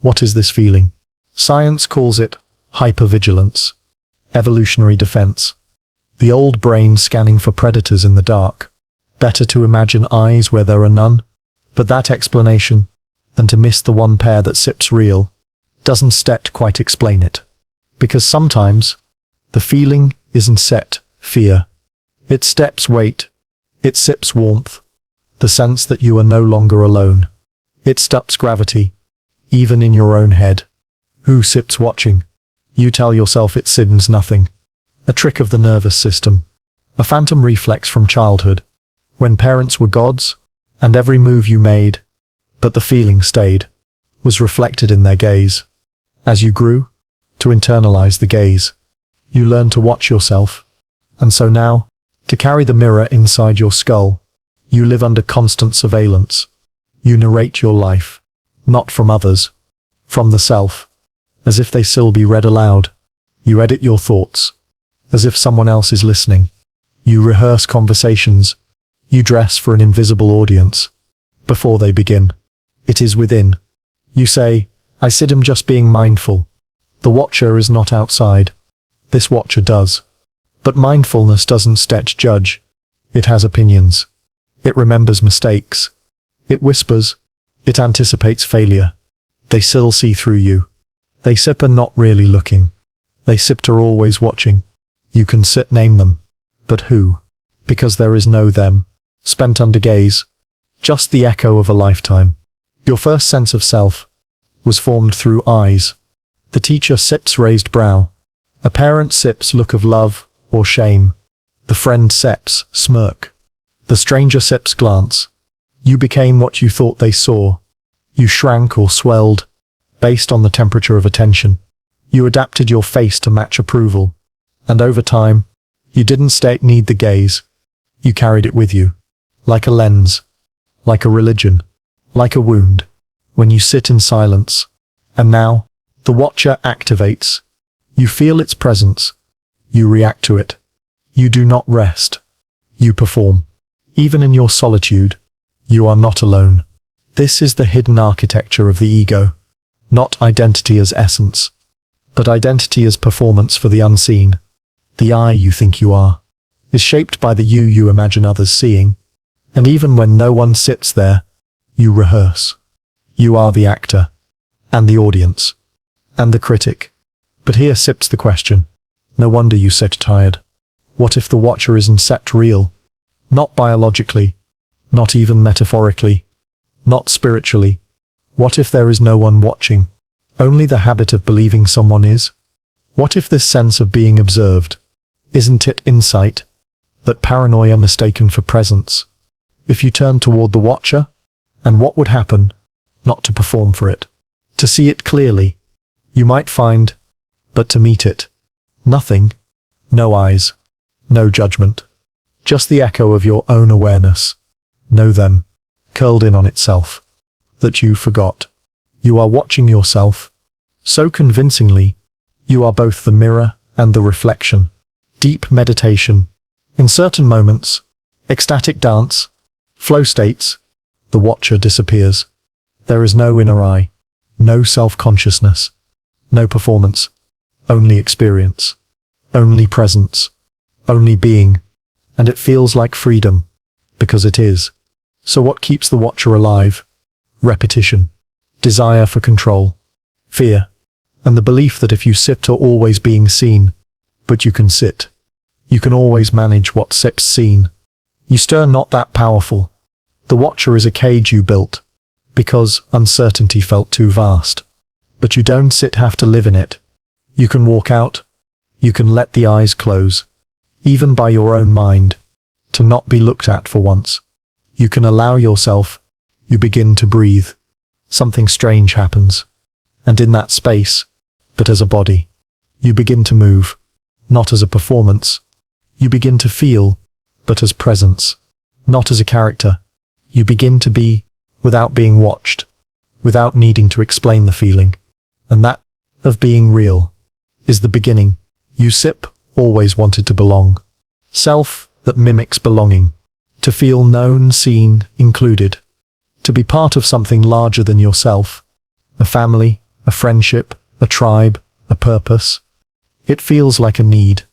What is this feeling? Science calls it hypervigilance, evolutionary defense. The old brain scanning for predators in the dark. Better to imagine eyes where there are none. But that explanation, than to miss the one pair that sips real, doesn't quite explain it. Because sometimes, the feeling isn't set fear. It steps weight. It sips warmth. The sense that you are no longer alone. It stops gravity. Even in your own head. Who sips watching? You tell yourself it sims nothing. A trick of the nervous system. A phantom reflex from childhood. When parents were gods, and every move you made, but the feeling stayed, was reflected in their gaze. As you grew, to internalize the gaze, you learned to watch yourself. And so now, to carry the mirror inside your skull, you live under constant surveillance. You narrate your life, not from others, from the self, as if they still be read aloud. You edit your thoughts, as if someone else is listening. You rehearse conversations. You dress for an invisible audience. Before they begin, it is within. You say, I am just being mindful. The watcher is not outside. This watcher does. But mindfulness doesn't judge. It has opinions. It remembers mistakes. It whispers. It anticipates failure. They still see through you. They sip are not really looking. They sipped are always watching. You can name them. But who? Because there is no them. Spent under gaze. Just the echo of a lifetime. Your first sense of self was formed through eyes. The teacher sips raised brow. A parent sips look of love or shame. The friend sips smirk. The stranger sips glance. You became what you thought they saw. You shrank or swelled, based on the temperature of attention. You adapted your face to match approval. And over time, you didn't need the gaze. You carried it with you. Like a lens. Like a religion. Like a wound. When you sit in silence. And now, the watcher activates. You feel its presence. You react to it. You do not rest. You perform. Even in your solitude, you are not alone. This is the hidden architecture of the ego. Not identity as essence, but identity as performance for the unseen. The I you think you are is shaped by the you imagine others seeing. And even when no one sits there, you rehearse. You are the actor, and the audience, and the critic. But here sips the question. No wonder you sit tired. What if the watcher isn't set real? Not biologically, not even metaphorically, not spiritually. What if there is no one watching? Only the habit of believing someone is? What if this sense of being observed? Isn't it insight? That paranoia mistaken for presence? If you turn toward the watcher, and what would happen? Not to perform for it. To see it clearly. You might find, but to meet it. Nothing. No eyes. No judgment. Just the echo of your own awareness. Know them. Curled in on itself. That you forgot. You are watching yourself. So convincingly, you are both the mirror and the reflection. Deep meditation. In certain moments, ecstatic dance, flow states, the watcher disappears. There is no inner eye, no self-consciousness, no performance, only experience, only presence, only being, and it feels like freedom, because it is. So what keeps the watcher alive? Repetition, desire for control, fear, and the belief that if you sit are always being seen, but you can sit. You can always manage what sits seen. You stir not that powerful. The watcher is a cage you built, because uncertainty felt too vast. But you don't have to live in it. You can walk out. You can let the eyes close, even by your own mind, to not be looked at for once. You can allow yourself. You begin to breathe. Something strange happens. And in that space, but as a body, you begin to move, not as a performance. You begin to feel, but as presence, not as a character. You begin to be, without being watched, without needing to explain the feeling. And that, of being real, is the beginning. You sip, always wanted to belong. Self, that mimics belonging. To feel known, seen, included. To be part of something larger than yourself. A family, a friendship, a tribe, a purpose. It feels like a need.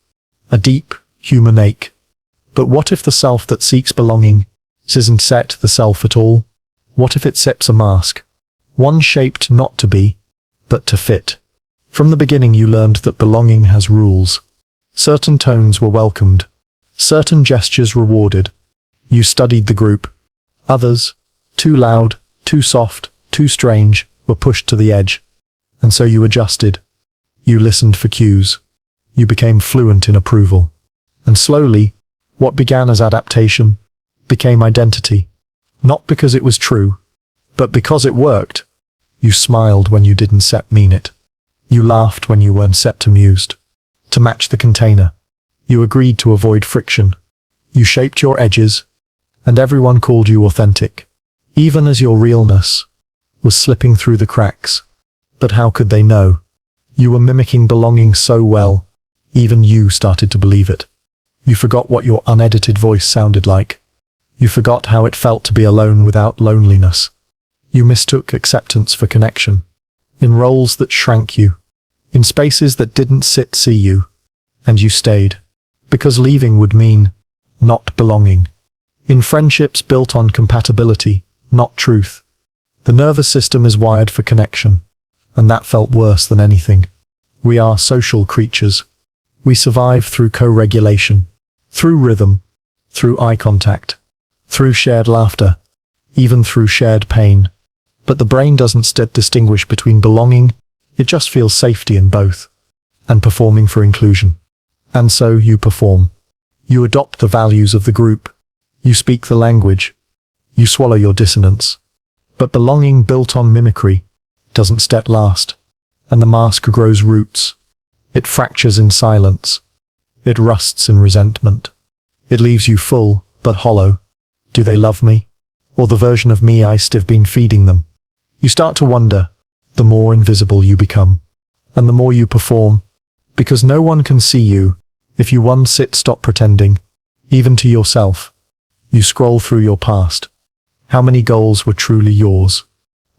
A deep, human ache. But what if the self that seeks belonging isn't the self at all? What if it sips a mask? One shaped not to be, but to fit. From the beginning you learned that belonging has rules. Certain tones were welcomed. Certain gestures rewarded. You studied the group. Others, too loud, too soft, too strange, were pushed to the edge. And so you adjusted. You listened for cues. You became fluent in approval. And slowly, what began as adaptation became identity. Not because it was true, but because it worked. You smiled when you didn't mean it. You laughed when you weren't set amused. To match the container. You agreed to avoid friction. You shaped your edges, and everyone called you authentic, even as your realness was slipping through the cracks. But how could they know? You were mimicking belonging so well, even you started to believe it. You forgot what your unedited voice sounded like. You forgot how it felt to be alone without loneliness. You mistook acceptance for connection. In roles that shrank you. In spaces that didn't see you. And you stayed. Because leaving would mean not belonging. In friendships built on compatibility, not truth. The nervous system is wired for connection. And that felt worse than anything. We are social creatures. We survive through co-regulation. Through rhythm. Through eye contact. Through shared laughter. Even through shared pain. But the brain doesn't distinguish between belonging, it just feels safety in both. And performing for inclusion. And so you perform. You adopt the values of the group. You speak the language. You swallow your dissonance. But belonging built on mimicry doesn't last. And the mask grows roots. It fractures in silence. It rusts in resentment. It leaves you full, but hollow. Do they love me? Or the version of me I've been feeding them? You start to wonder, the more invisible you become. And the more you perform. Because no one can see you, if you stop pretending. Even to yourself. You scroll through your past. How many goals were truly yours?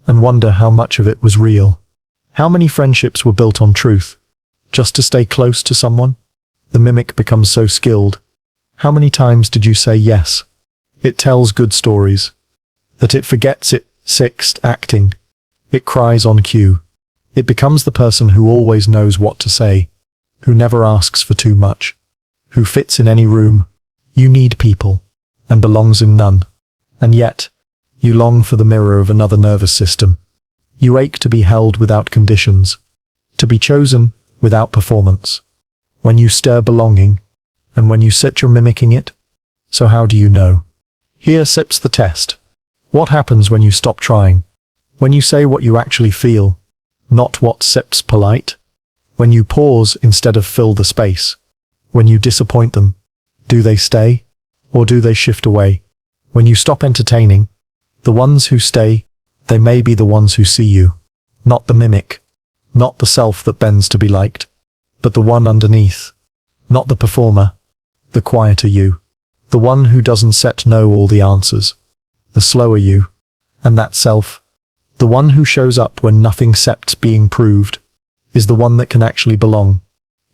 And wonder how much of it was real. How many friendships were built on truth? Just to stay close to someone? The mimic becomes so skilled. How many times did you say yes? It tells good stories. That it forgets it, sixth acting. It cries on cue. It becomes the person who always knows what to say. Who never asks for too much. Who fits in any room. You need people. And belongs in none. And yet, you long for the mirror of another nervous system. You ache to be held without conditions. To be chosen without performance. When you stir belonging, and when you you're mimicking it. So how do you know? Here sips the test. What happens when you stop trying? When you say what you actually feel, not what sips polite? When you pause instead of fill the space? When you disappoint them, do they stay? Or do they shift away? When you stop entertaining, the ones who stay, they may be the ones who see you. Not the mimic. Not the self that bends to be liked. But the one underneath. Not the performer. The quieter you. The one who doesn't know all the answers. The slower you. And that self, the one who shows up when nothing being proved, is the one that can actually belong.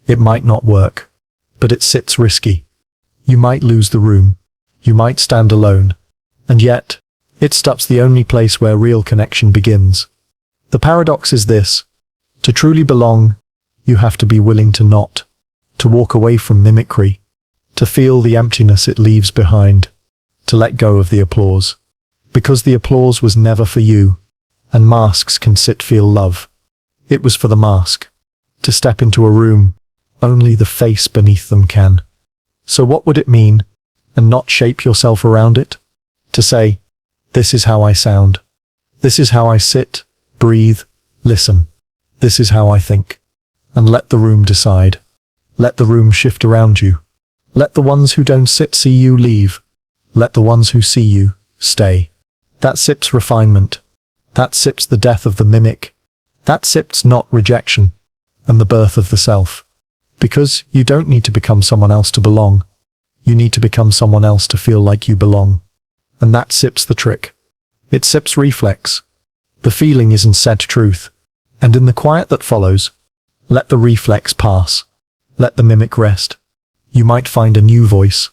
It might not work. But it sits risky. You might lose the room. You might stand alone. And yet, it's the only place where real connection begins. The paradox is this. To truly belong, you have to be willing to not. To walk away from mimicry. To feel the emptiness it leaves behind. To let go of the applause. Because the applause was never for you. And masks can feel love. It was for the mask. To step into a room, only the face beneath them can. So what would it mean? And not shape yourself around it? To say, this is how I sound. This is how I sit, breathe, listen. This is how I think. And let the room decide. Let the room shift around you. Let the ones who don't see you leave. Let the ones who see you stay. That sips refinement. That sips the death of the mimic. That sips not rejection. And the birth of the self. Because you don't need to become someone else to belong. You need to become someone else to feel like you belong. And that sips the trick. It sips reflex. The feeling isn't said truth. And in the quiet that follows, let the reflex pass. Let the mimic rest. You might find a new voice.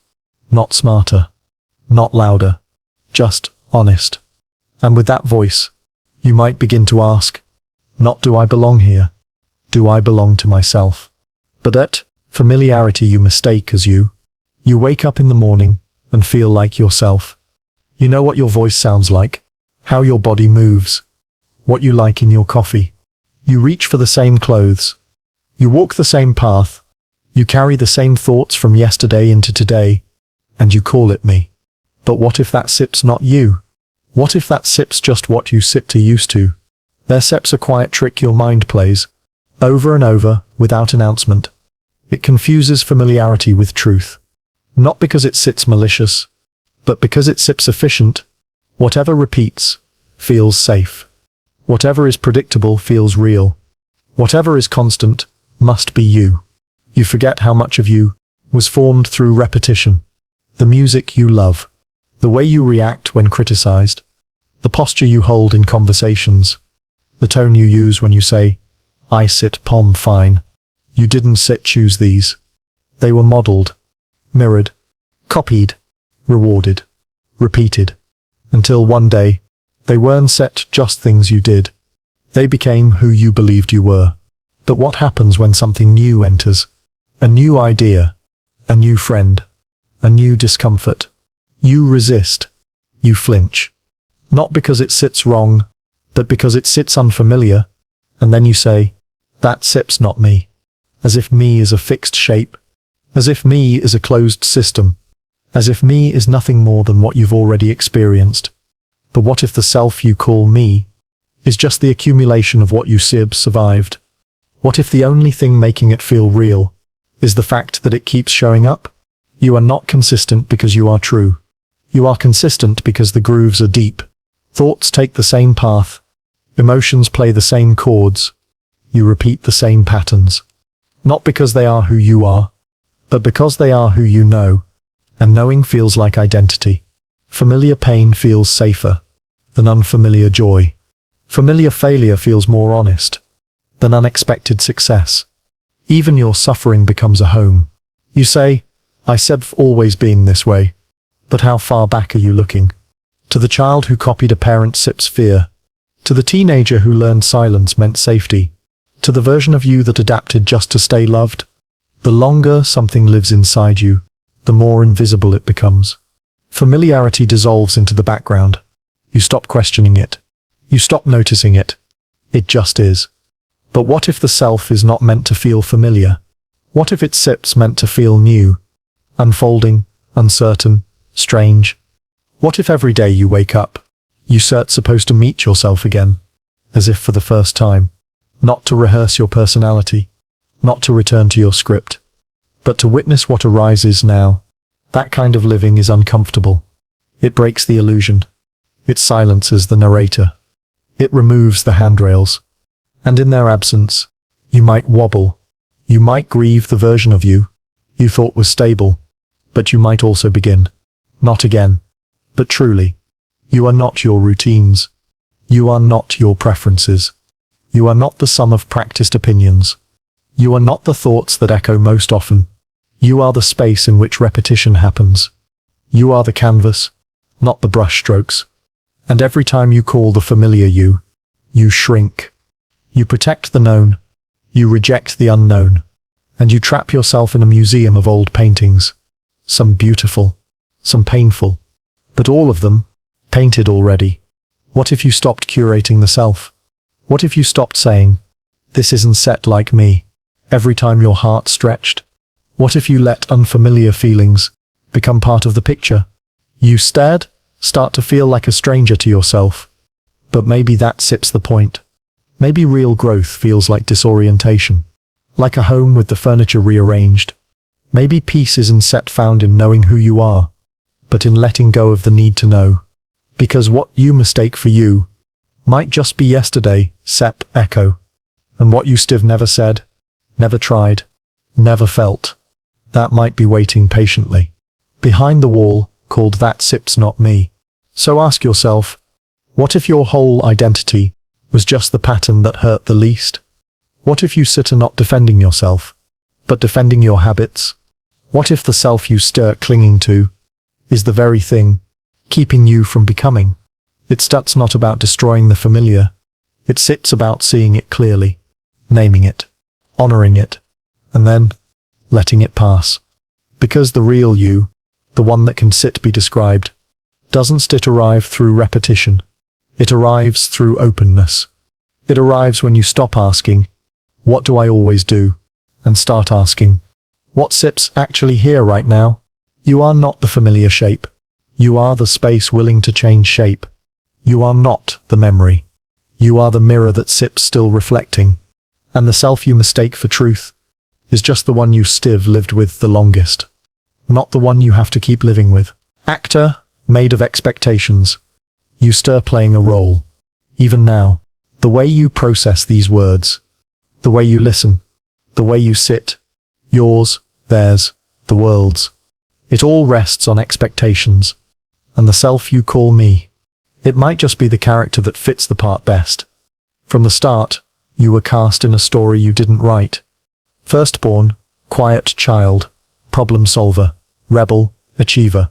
Not smarter. Not louder. Just honest. And with that voice, you might begin to ask, not do I belong here? do I belong to myself? But that familiarity you mistake as you. You wake up in the morning and feel like yourself. You know what your voice sounds like, how your body moves, what you like in your coffee. You reach for the same clothes. You walk the same path. You carry the same thoughts from yesterday into today, and you call it me. But what if that sip's not you? What if that sip's just what you sip to used to? Their sip's a quiet trick your mind plays, over and over, without announcement. It confuses familiarity with truth. Not because it sits malicious, but because it sips efficient. Whatever repeats feels safe. Whatever is predictable feels real. Whatever is constant must be you. You forget how much of you was formed through repetition. The music you love. The way you react when criticized. The posture you hold in conversations. The tone you use when you say, I sit pom fine. You didn't choose these. They were modeled, mirrored, copied, rewarded, repeated, until one day, they weren't just things you did. They became who you believed you were. But what happens when something new enters? A new idea, a new friend, a new discomfort. You resist. You flinch. Not because it sits wrong, but because it sits unfamiliar. And then you say, that sip's not me. As if me is a fixed shape. As if me is a closed system. As if me is nothing more than what you've already experienced. But what if the self you call me is just the accumulation of what you survived? What if the only thing making it feel real is the fact that it keeps showing up? You are not consistent because you are true. You are consistent because the grooves are deep. Thoughts take the same path. Emotions play the same chords. You repeat the same patterns. Not because they are who you are, but because they are who you know. And knowing feels like identity. Familiar pain feels safer than unfamiliar joy. Familiar failure feels more honest than unexpected success. Even your suffering becomes a home. You say, I said always been this way. But how far back are you looking? To the child who copied a parent sip's fear. To the teenager who learned silence meant safety. To the version of you that adapted just to stay loved. The longer something lives inside you, the more invisible it becomes. Familiarity dissolves into the background. You stop questioning it. You stop noticing it. It just is. But what if the self is not meant to feel familiar? What if its sip's meant to feel new? Unfolding, uncertain, strange. What if every day you wake up, you're supposed to meet yourself again, as if for the first time, not to rehearse your personality, not to return to your script, but to witness what arises now? That kind of living is uncomfortable. It breaks the illusion. It silences the narrator. It removes the handrails. And in their absence, you might wobble. You might grieve the version of you thought was stable. But you might also begin. Not again. But truly. You are not your routines. You are not your preferences. You are not the sum of practiced opinions. You are not the thoughts that echo most often. You are the space in which repetition happens. You are the canvas, not the brush strokes. And every time you call the familiar you shrink. You protect the known. You reject the unknown. And you trap yourself in a museum of old paintings. Some beautiful, some painful, but all of them painted already. What if you stopped curating the self? What if you stopped saying, this isn't set like me, every time your heart stretched? What if you let unfamiliar feelings become part of the picture? You start to feel like a stranger to yourself. But maybe that sits the point. Maybe real growth feels like disorientation. Like a home with the furniture rearranged. Maybe peace isn't found in knowing who you are, but in letting go of the need to know. Because what you mistake for you might just be yesterday, echo. And what you never said, never tried, never felt, that might be waiting patiently behind the wall, called that sip's not me. So ask yourself, what if your whole identity was just the pattern that hurt the least? What if you are not defending yourself, but defending your habits? What if the self you clinging to is the very thing keeping you from becoming? It's not about destroying the familiar. It's about seeing it clearly, naming it, honoring it, and then letting it pass. Because the real you, the one that can sit be described, doesn't it arrive through repetition. It arrives through openness. It arrives when you stop asking, what do I always do? And start asking, what sits actually here right now? You are not the familiar shape. You are the space willing to change shape. You are not the memory. You are the mirror that sits still reflecting. And the self you mistake for truth is just the one you lived with the longest, not the one you have to keep living with. Actor, made of expectations. You stir playing a role. Even now, the way you process these words, the way you listen, the way you sit, yours, theirs, the world's, it all rests on expectations. And the self you call me, it might just be the character that fits the part best. From the start, you were cast in a story you didn't write. Firstborn, quiet child, problem solver, rebel, achiever.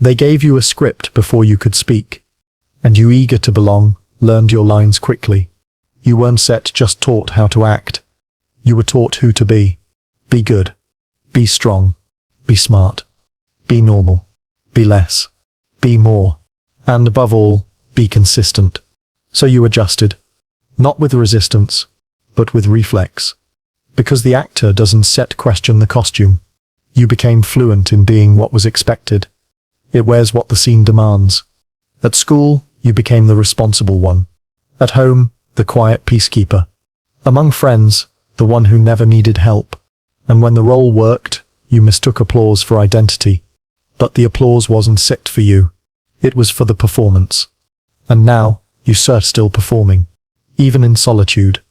They gave you a script before you could speak. And you, eager to belong, learned your lines quickly. You weren't set, just taught how to act. You were taught who to be. Be good. Be strong. Be smart. Be normal. Be less. Be more. And above all, be consistent. So you adjusted. Not with resistance, but with reflex. Because the actor doesn't question the costume. You became fluent in being what was expected. It wears what the scene demands. At school, you became the responsible one. At home, the quiet peacekeeper. Among friends, the one who never needed help. And when the role worked, you mistook applause for identity. But the applause wasn't set for you. It was for the performance. And now, you're still performing. Even in solitude.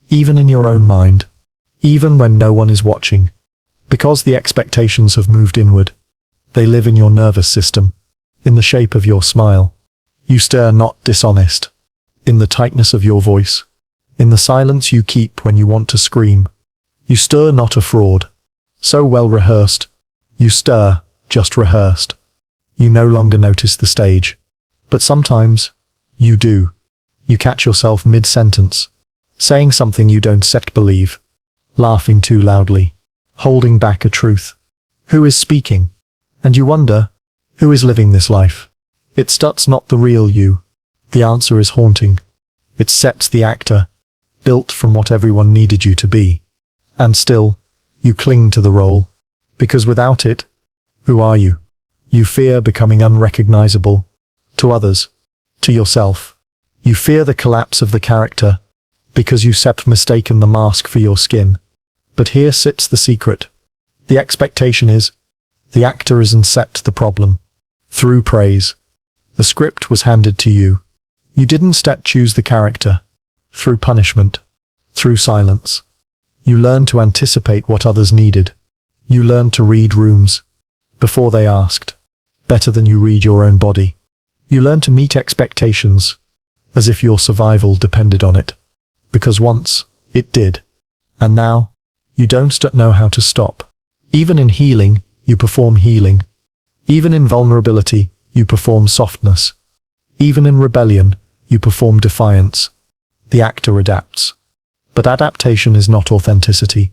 Even in your own mind. Even when no one is watching. Because the expectations have moved inward. They live in your nervous system. In the shape of your smile. You stir not dishonest. In the tightness of your voice. In the silence you keep when you want to scream. You stir not a fraud. So well rehearsed. You stir, just rehearsed. You no longer notice the stage. But sometimes, you do. You catch yourself mid-sentence. Saying something you don't believe. Laughing too loudly. Holding back a truth. Who is speaking? And you wonder, who is living this life? It starts not the real you. The answer is haunting. It sets the actor, built from what everyone needed you to be. And still, you cling to the role. Because without it, who are you? You fear becoming unrecognizable. To others. To yourself. You fear the collapse of the character. Because you mistaken the mask for your skin. But here sits the secret. The expectation is, the actor isn't the problem. Through praise. The script was handed to you. You didn't choose the character. Through punishment. Through silence. You learned to anticipate what others needed. You learned to read rooms. Before they asked. Better than you read your own body. You learned to meet expectations. As if your survival depended on it. Because once, it did. And now, you don't know how to stop. Even in healing, you perform healing. Even in vulnerability, you perform softness. Even in rebellion, you perform defiance. The actor adapts. But adaptation is not authenticity.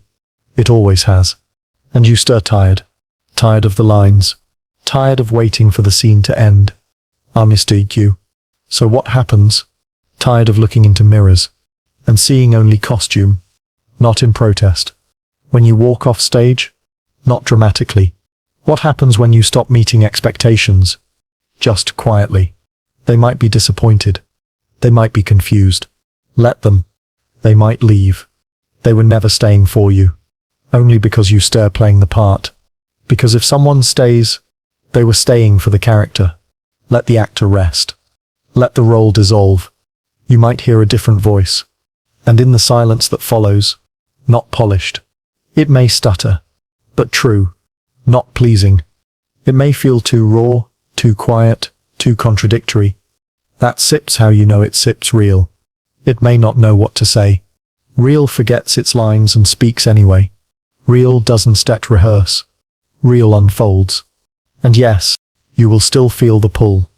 It always has. And you stir tired. Tired of the lines. Tired of waiting for the scene to end. I mistake you. So what happens? Tired of looking into mirrors. And seeing only costume. Not in protest. When you walk off stage? Not dramatically. What happens when you stop meeting expectations? Just quietly. They might be disappointed. They might be confused. Let them. They might leave. They were never staying for you. Only because you stir playing the part. Because if someone stays, they were staying for the character. Let the actor rest. Let the role dissolve. You might hear a different voice. And in the silence that follows, not polished. It may stutter, but true, not pleasing. It may feel too raw, too quiet, too contradictory. That sips how you know it sips real. It may not know what to say. Real forgets its lines and speaks anyway. Real doesn't rehearse. Real unfolds. And yes, you will still feel the pull.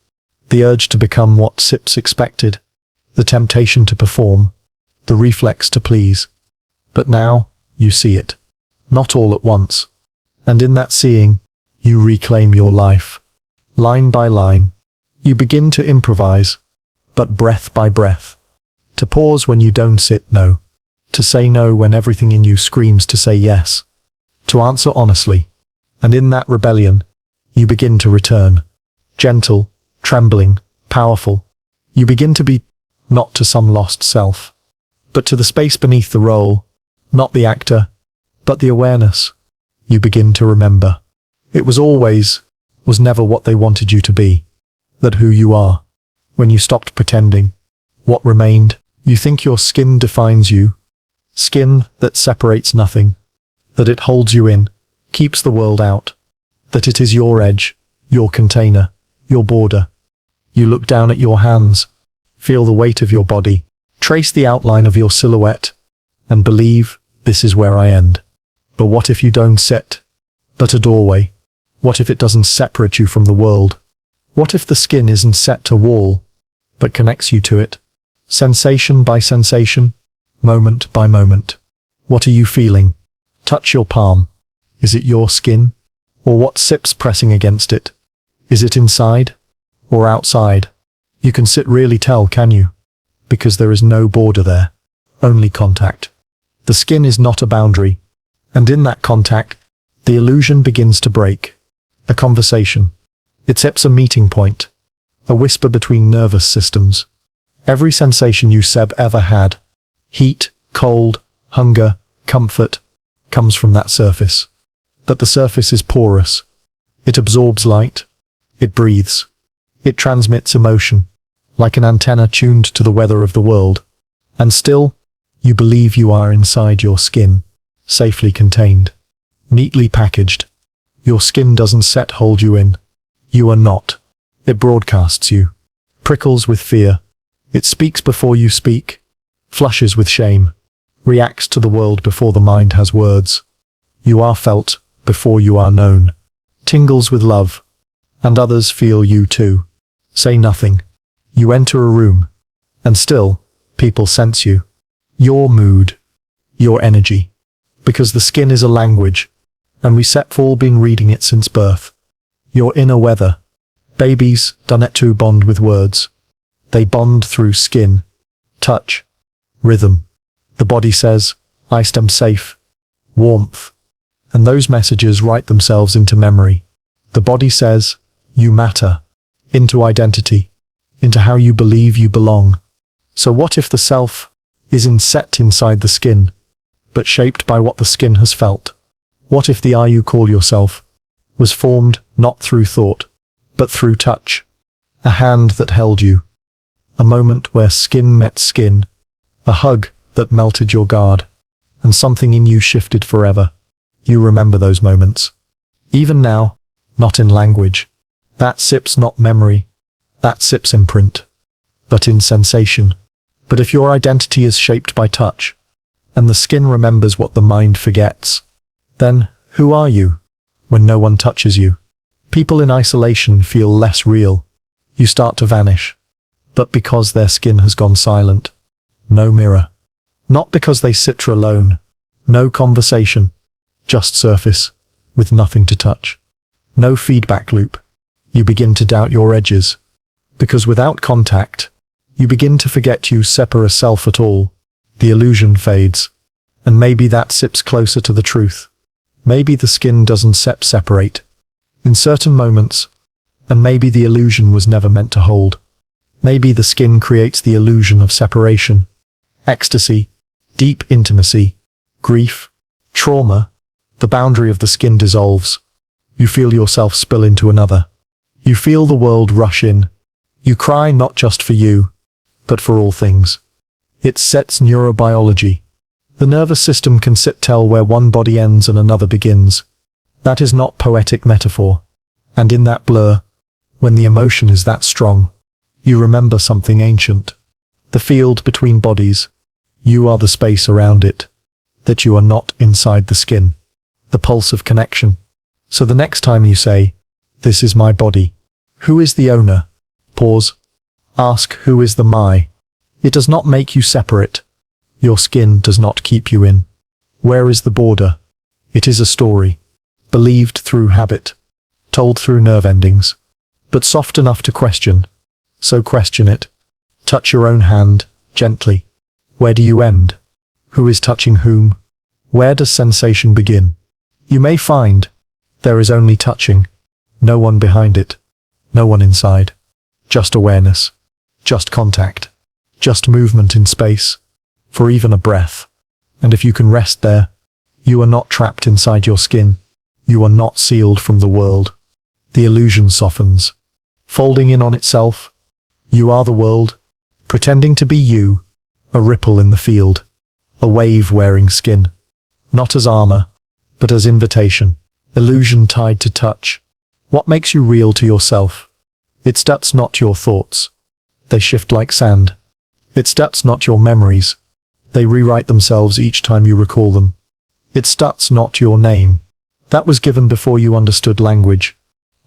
The urge to become what sips expected. The temptation to perform. The reflex to please. But now, you see it. Not all at once. And in that seeing, you reclaim your life. Line by line. You begin to improvise, but breath by breath. To pause when you don't sit no. To say no when everything in you screams to say yes. To answer honestly. And in that rebellion, you begin to return. Gentle, trembling, powerful. You begin to be, not to some lost self, but to the space beneath the role, not the actor, but the awareness. You begin to remember. It was never what they wanted you to be. That who you are. When you stopped pretending, what remained? You think your skin defines you. Skin that separates nothing. That it holds you in, keeps the world out. That it is your edge, your container, your border. You look down at your hands, feel the weight of your body, trace the outline of your silhouette, and believe this is where I end. But what if you don't sit, but a doorway? What if it doesn't separate you from the world? What if the skin isn't set to wall, but connects you to it? Sensation by sensation, moment by moment. What are you feeling? Touch your palm. Is it your skin? Or what sips pressing against it? Is it inside? Or outside? You can sit really tell, can you? Because there is no border there. Only contact. The skin is not a boundary. And in that contact, the illusion begins to break. A conversation. It's a meeting point. A whisper between nervous systems. Every sensation you ever had, heat, cold, hunger, comfort, comes from that surface. That the surface is porous. It absorbs light. It breathes. It transmits emotion, like an antenna tuned to the weather of the world. And still, you believe you are inside your skin, safely contained, neatly packaged. Your skin doesn't hold you in. You are not. It broadcasts you, prickles with fear. It speaks before you speak, flushes with shame, reacts to the world before the mind has words. You are felt before you are known, tingles with love, and others feel you too. Say nothing. You enter a room, and still, people sense you. Your mood, your energy. Because the skin is a language, and we've all been reading it since birth. Your inner weather. Babies don't to bond with words. They bond through skin, touch, rhythm. The body says, I am safe, warmth. And those messages write themselves into memory. The body says, you matter, into identity, into how you believe you belong. So what if the self isn't set inside the skin, but shaped by what the skin has felt? What if the I you call yourself was formed not through thought, but through touch? A hand that held you. A moment where skin met skin. A hug that melted your guard. And something in you shifted forever. You remember those moments. Even now, not in language. That sips not memory. That sips imprint. But in sensation. But if your identity is shaped by touch, and the skin remembers what the mind forgets, then who are you when no one touches you? People in isolation feel less real. You start to vanish. But because their skin has gone silent. No mirror. Not because they sit alone. No conversation. Just surface, with nothing to touch. No feedback loop. You begin to doubt your edges. Because without contact, you begin to forget you separate self at all. The illusion fades. And maybe that sips closer to the truth. Maybe the skin doesn't separate. In certain moments. And maybe the illusion was never meant to hold. Maybe the skin creates the illusion of separation. Ecstasy. Deep intimacy. Grief. Trauma. The boundary of the skin dissolves. You feel yourself spill into another. You feel the world rush in. You cry not just for you, but for all things. It sets neurobiology. The nervous system can tell where one body ends and another begins. That is not poetic metaphor. And in that blur, when the emotion is that strong, you remember something ancient. The field between bodies. You are the space around it. That you are not inside the skin. The pulse of connection. So the next time you say, this is my body. Who is the owner? Pause. Ask who is the my. It does not make you separate. Your skin does not keep you in. Where is the border? It is a story, believed through habit, told through nerve endings, but soft enough to question. So question it. Touch your own hand, gently. Where do you end? Who is touching whom? Where does sensation begin? You may find there is only touching, no one behind it, no one inside. Just awareness, just contact, just movement in space, for even a breath. And if you can rest there, you are not trapped inside your skin. You are not sealed from the world. The illusion softens, folding in on itself. You are the world, pretending to be you, a ripple in the field, a wave wearing skin, not as armor, but as invitation, illusion tied to touch. What makes you real to yourself? It's that's not your thoughts. They shift like sand. It's that's not your memories. They rewrite themselves each time you recall them. It's that's not your name. That was given before you understood language.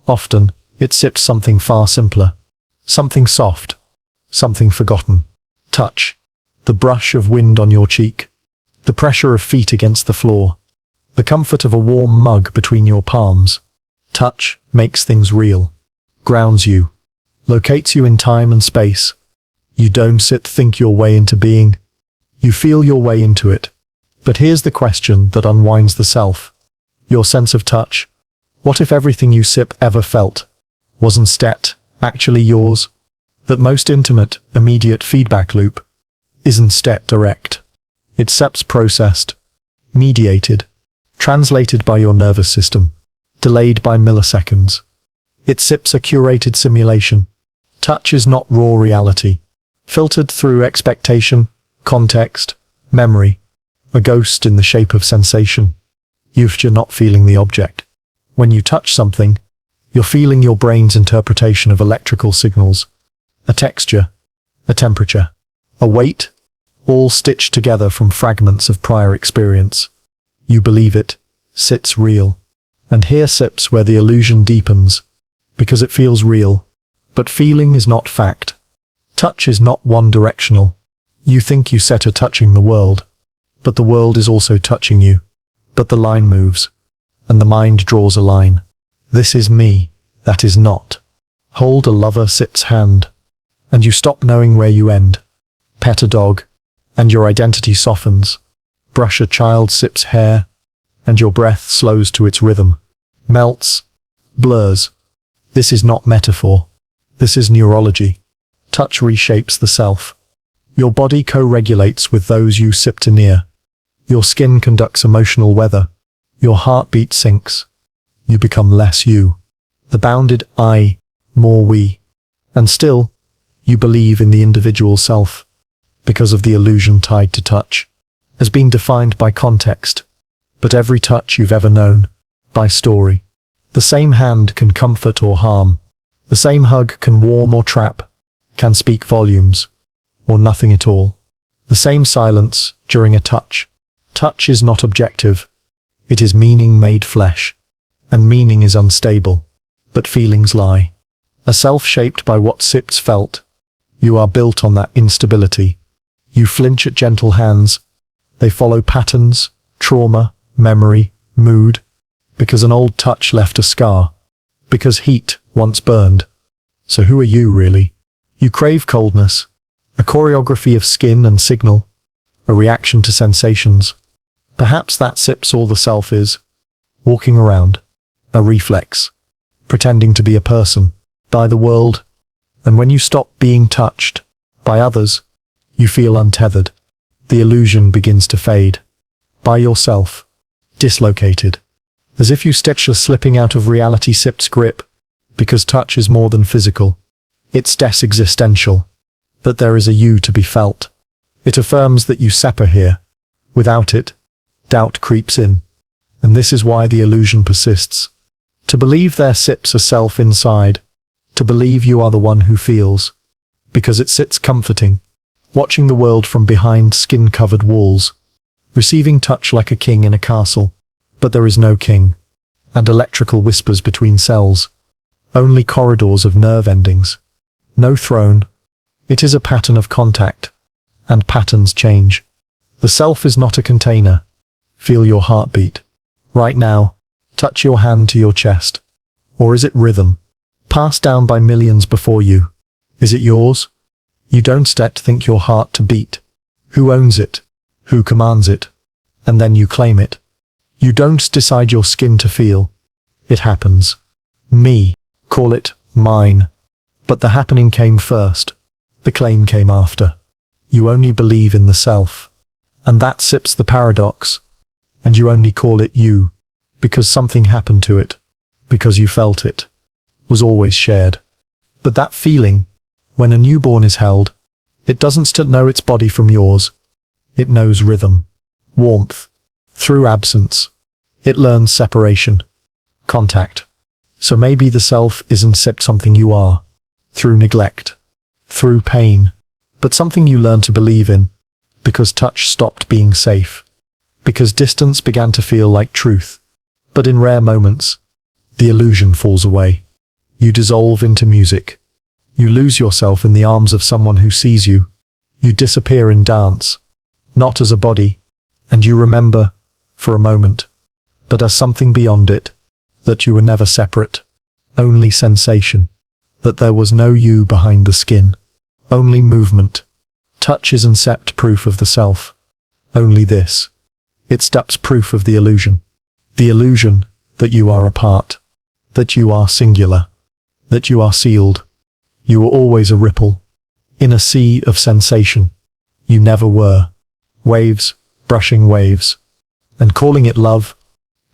Often, it sips something far simpler. Something soft. Something forgotten. Touch. The brush of wind on your cheek. The pressure of feet against the floor. The comfort of a warm mug between your palms. Touch makes things real. Grounds you. Locates you in time and space. You don't think your way into being. You feel your way into it. But here's the question that unwinds the self. Your sense of touch. What if everything you ever felt was instead actually yours? That most intimate, immediate feedback loop is instead direct. It's processed, mediated, translated by your nervous system, delayed by milliseconds. It sips a curated simulation. Touch is not raw reality, filtered through expectation, context, memory, a ghost in the shape of sensation. You're not feeling the object. When you touch something, you're feeling your brain's interpretation of electrical signals, a texture, a temperature, a weight, all stitched together from fragments of prior experience. You believe it, sits real. And here sips where the illusion deepens, because it feels real. But feeling is not fact. Touch is not one-directional. You think you are touching the world, but the world is also touching you. But the line moves, and the mind draws a line. This is me, that is not. Hold a lover sits hand, and you stop knowing where you end. Pet a dog, and your identity softens. Brush a child sips hair, and your breath slows to its rhythm. Melts, blurs. This is not metaphor. This is neurology. Touch reshapes the self. Your body co-regulates with those you sip to near. Your skin conducts emotional weather. Your heartbeat sinks. You become less you. The bounded I, more we. And still, you believe in the individual self, because of the illusion tied to touch, has been defined by context. But every touch you've ever known, by story. The same hand can comfort or harm. The same hug can warm or trap, can speak volumes, or nothing at all. The same silence during a touch. Touch is not objective. It is meaning made flesh. And meaning is unstable. But feelings lie. A self shaped by what sips felt. You are built on that instability. You flinch at gentle hands. They follow patterns, trauma, memory, mood. Because an old touch left a scar. Because heat once burned. So who are you really? You crave coldness. A choreography of skin and signal. A reaction to sensations. Perhaps that sips all the self is. Walking around. A reflex. Pretending to be a person. By the world. And when you stop being touched. By others. You feel untethered. The illusion begins to fade. By yourself. Dislocated. As if you are slipping out of reality sips grip. Because touch is more than physical. It's existential. That there is a you to be felt. It affirms that you are here. Without it, doubt creeps in. And this is why the illusion persists. To believe there sits a self inside. To believe you are the one who feels. Because it sits comforting. Watching the world from behind skin-covered walls. Receiving touch like a king in a castle. But there is no king. And electrical whispers between cells. Only corridors of nerve endings. No throne. It is a pattern of contact. And patterns change. The self is not a container. Feel your heartbeat. Right now, touch your hand to your chest. Or is it rhythm, passed down by millions before you? Is it yours? You don't think your heart to beat. Who owns it? Who commands it? And then you claim it. You don't decide your skin to feel. It happens. Me. Call it mine. But the happening came first. The claim came after. You only believe in the self. And that sips the paradox. And you only call it you. Because something happened to it. Because you felt it. Was always shared. But that feeling, when a newborn is held, it doesn't still know its body from yours. It knows rhythm. Warmth. Through absence. It learns separation. Contact. So maybe the self isn't something you are. Through neglect. Through pain. But something you learn to believe in. Because touch stopped being safe. Because distance began to feel like truth. But in rare moments, the illusion falls away. You dissolve into music. You lose yourself in the arms of someone who sees you. You disappear in dance. Not as a body. And you remember, for a moment, but as something beyond it, that you were never separate. Only sensation. That there was no you behind the skin. Only movement. Touch isn't proof of the self. Only this. It steps proof of the illusion. The illusion that you are apart. That you are singular. That you are sealed. You were always a ripple. In a sea of sensation. You never were. Waves, brushing waves. And calling it love,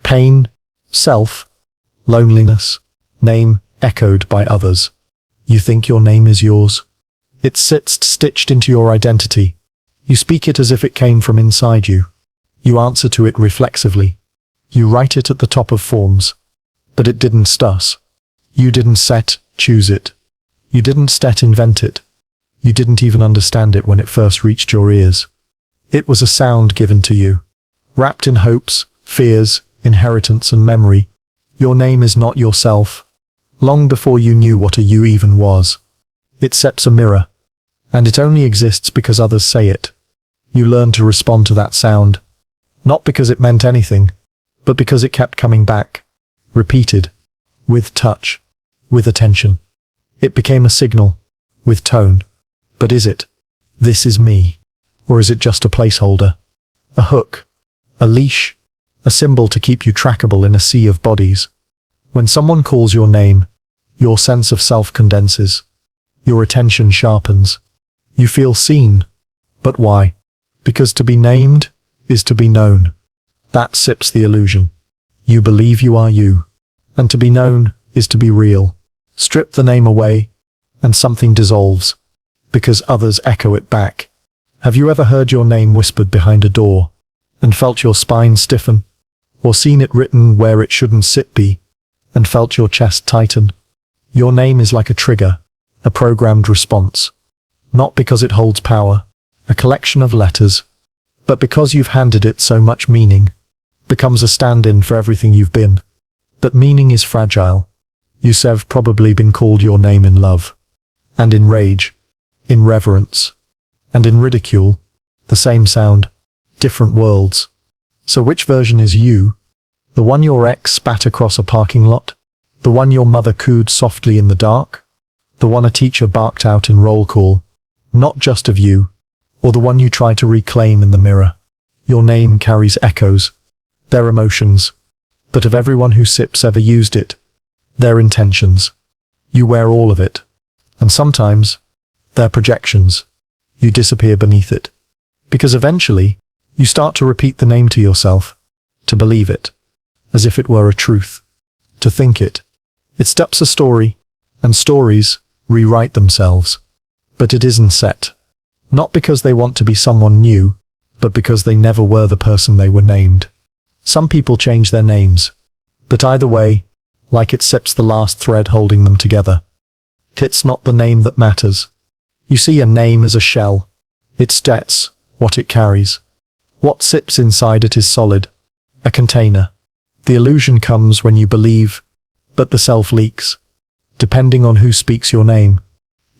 pain, self, loneliness, name echoed by others. You think your name is yours? It sits stitched into your identity. You speak it as if it came from inside you. You answer to it reflexively. You write it at the top of forms. But it didn't stuss. You didn't choose it. You didn't invent it. You didn't even understand it when it first reached your ears. It was a sound given to you. Wrapped in hopes, fears, inheritance and memory. Your name is not yourself. Long before you knew what a you even was. It sets a mirror. And it only exists because others say it. You learn to respond to that sound. Not because it meant anything, but because it kept coming back. Repeated. With touch. With attention. It became a signal. With tone. But is it? This is me. Or is it just a placeholder? A hook. A leash. A symbol to keep you trackable in a sea of bodies. When someone calls your name, your sense of self condenses. Your attention sharpens. You feel seen. But why? Because to be named is to be known. That sips the illusion. You believe you are you. And to be known is to be real. Strip the name away, and something dissolves. Because others echo it back. Have you ever heard your name whispered behind a door, and felt your spine stiffen? Or seen it written where it shouldn't be, and felt your chest tighten? Your name is like a trigger, a programmed response. Not because it holds power, a collection of letters, but because you've handed it so much meaning. Becomes a stand-in for everything you've been. But meaning is fragile. You've probably been called your name in love. And in rage. In reverence. And in ridicule. The same sound. Different worlds. So which version is you? The one your ex spat across a parking lot? The one your mother cooed softly in the dark? The one a teacher barked out in roll call? Not just of you. Or the one you try to reclaim in the mirror? Your name carries echoes. Their emotions. But of everyone who ever used it. Their intentions. You wear all of it. And sometimes, their projections. You disappear beneath it. Because eventually, you start to repeat the name to yourself. To believe it. As if it were a truth. To think it. It steps a story. And stories rewrite themselves. But it isn't set. Not because they want to be someone new, but because they never were the person they were named. Some people change their names. But either way, like it sips the last thread holding them together. It's not the name that matters. You see a name as a shell. It states what it carries. What sits inside it is solid. A container. The illusion comes when you believe, but the self leaks. Depending on who speaks your name.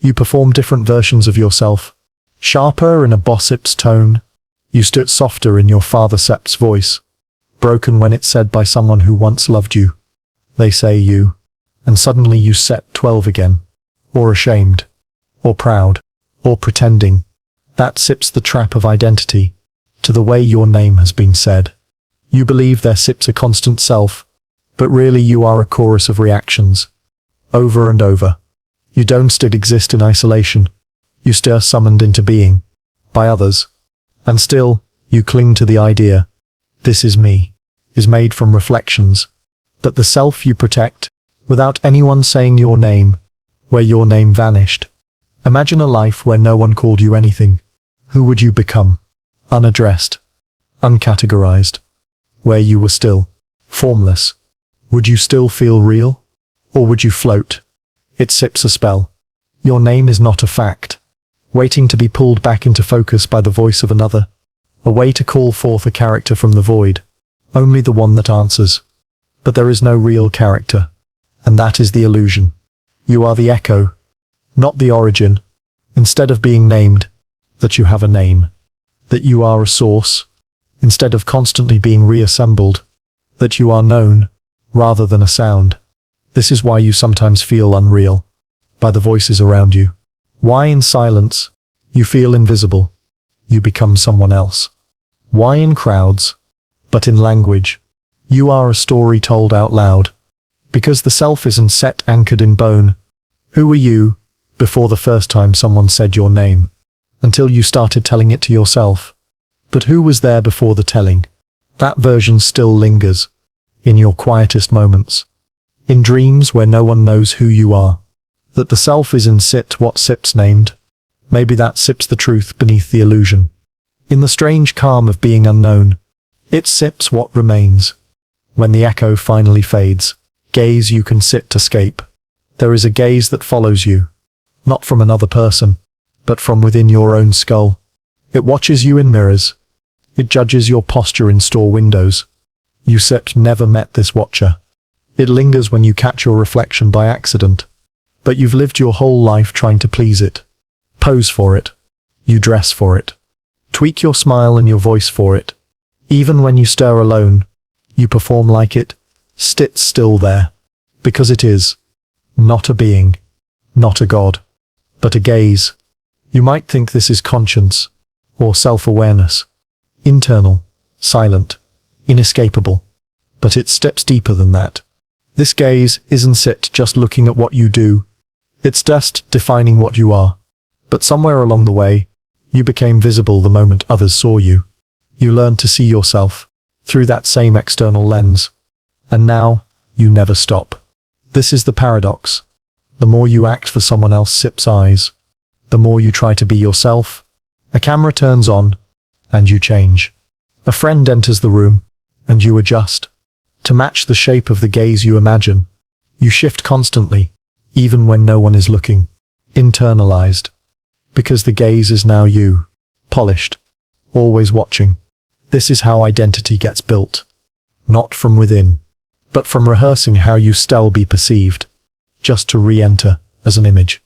You perform different versions of yourself. Sharper in a bossip's tone. You stood softer in your father Sep's voice. broken when it's said by someone who once loved you. They say you, and suddenly you set 12 again, or ashamed, or proud, or pretending. That sips the trap of identity, to the way your name has been said. You believe there sips a constant self, but really you are a chorus of reactions, over and over. You don't still exist in isolation. You stir summoned into being, by others. And still, you cling to the idea, this is me, is made from reflections, that the self you protect, without anyone saying your name, where your name vanished. Imagine a life where no one called you anything. Who would you become? Unaddressed, uncategorized, where you were still, formless. Would you still feel real? Or would you float? It sips a spell. Your name is not a fact, waiting to be pulled back into focus by the voice of another, a way to call forth a character from the void, only the one that answers. But there is no real character, and that is the illusion. You are the echo, not the origin. Instead of being named, that you have a name, that you are a source, instead of constantly being reassembled, that you are known, rather than a sound. This is why you sometimes feel unreal, by the voices around you. Why in silence, you feel invisible, you become someone else. Why in crowds, but in language, you are a story told out loud. Because the self isn't set anchored in bone. Who were you, before the first time someone said your name? Until you started telling it to yourself. But who was there before the telling? That version still lingers, in your quietest moments. In dreams where no one knows who you are. That the self is in sit what sips named. Maybe that sips the truth beneath the illusion. In the strange calm of being unknown, it sips what remains. When the echo finally fades, gaze you can sit to scape. There is a gaze that follows you, not from another person, but from within your own skull. It watches you in mirrors. It judges your posture in store windows. You never met this watcher. It lingers when you catch your reflection by accident. But you've lived your whole life trying to please it. Pose for it. You dress for it. Tweak your smile and your voice for it. Even when you stir alone, you perform like it. Sits still there. Because it is. Not a being. Not a god. But a gaze. You might think this is conscience. Or self-awareness. Internal. Silent. Inescapable. But it steps deeper than that. This gaze isn't it just looking at what you do. It's just defining what you are. But somewhere along the way, you became visible the moment others saw you. You learned to see yourself through that same external lens. And now, you never stop. This is the paradox. The more you act for someone else's eyes, the more you try to be yourself. A camera turns on, and you change. A friend enters the room, and you adjust. To match the shape of the gaze you imagine. You shift constantly, even when no one is looking. Internalized. Because the gaze is now you. Polished. Always watching. This is how identity gets built. Not from within, but from rehearsing how you still be perceived. Just to re-enter as an image.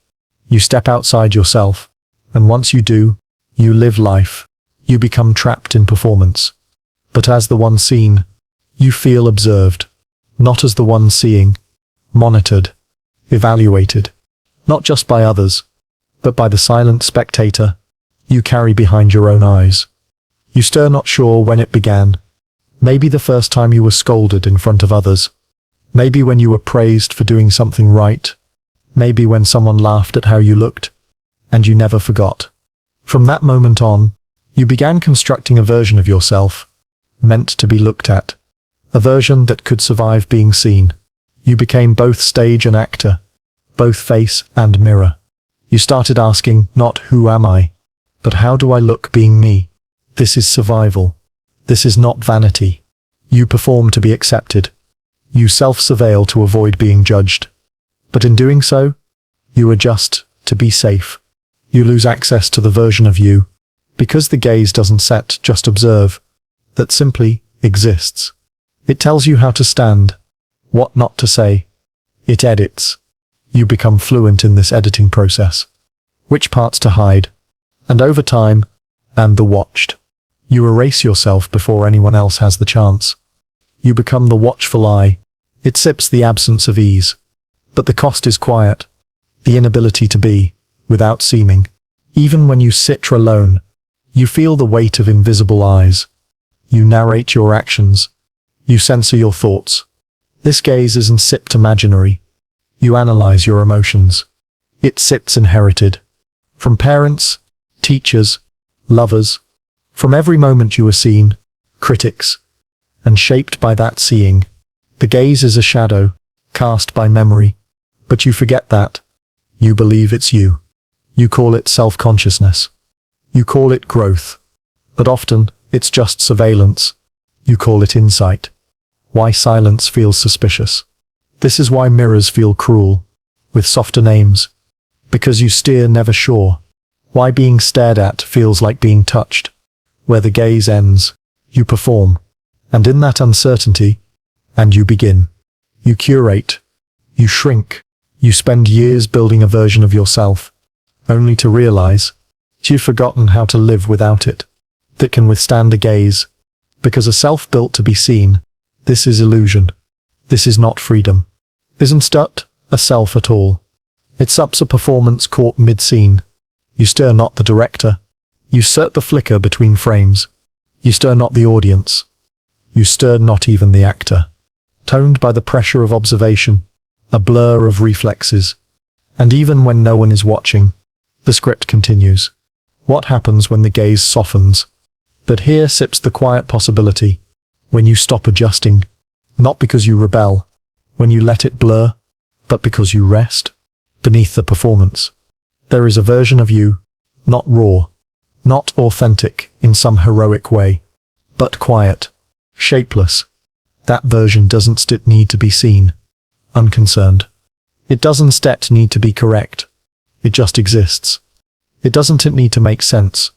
You step outside yourself, and once you do, you live life. You become trapped in performance. But as the one seen, you feel observed, not as the one seeing, monitored, evaluated, not just by others, but by the silent spectator you carry behind your own eyes. You stir not sure when it began. Maybe the first time you were scolded in front of others. Maybe when you were praised for doing something right. Maybe when someone laughed at how you looked, and you never forgot. From that moment on, you began constructing a version of yourself, meant to be looked at. A version that could survive being seen. You became both stage and actor, both face and mirror. You started asking, not who am I, but how do I look being me? This is survival. This is not vanity. You perform to be accepted. You self-surveil to avoid being judged. But in doing so, you adjust to be safe. You lose access to the version of you, because the gaze doesn't set, just observe, that simply exists. It tells you how to stand, what not to say. It edits. You become fluent in this editing process. Which parts to hide. And over time, and the watched. You erase yourself before anyone else has the chance. You become the watchful eye. It sips the absence of ease. But the cost is quiet. The inability to be, without seeming. Even when you sit alone, you feel the weight of invisible eyes. You narrate your actions. You censor your thoughts. This gaze isn't sipped imaginary. You analyze your emotions. It sits inherited. From parents, teachers, lovers, from every moment you were seen, critics, and shaped by that seeing. The gaze is a shadow, cast by memory. But you forget that. You believe it's you. You call it self-consciousness. You call it growth. But often, it's just surveillance. You call it insight. Why silence feels suspicious. This is why mirrors feel cruel, with softer names. Because you steer never sure. Why being stared at feels like being touched. Where the gaze ends, you perform. And in that uncertainty, and you begin. You curate. You shrink. You spend years building a version of yourself, only to realize you've forgotten how to live without it, that can withstand a gaze. Because a self built to be seen, this is illusion. This is not freedom. Isn't stut a self at all. It's ups a performance caught mid-scene. You stir not the director. You stir the flicker between frames. You stir not the audience. You stir not even the actor. Toned by the pressure of observation, a blur of reflexes. And even when no one is watching, the script continues. What happens when the gaze softens? But here sips the quiet possibility. When you stop adjusting, not because you rebel, when you let it blur, but because you rest. Beneath the performance, there is a version of you, not raw, not authentic in some heroic way, but quiet, shapeless. That version doesn't need to be seen, unconcerned. It doesn't need to be correct. It just exists. It doesn't need to make sense.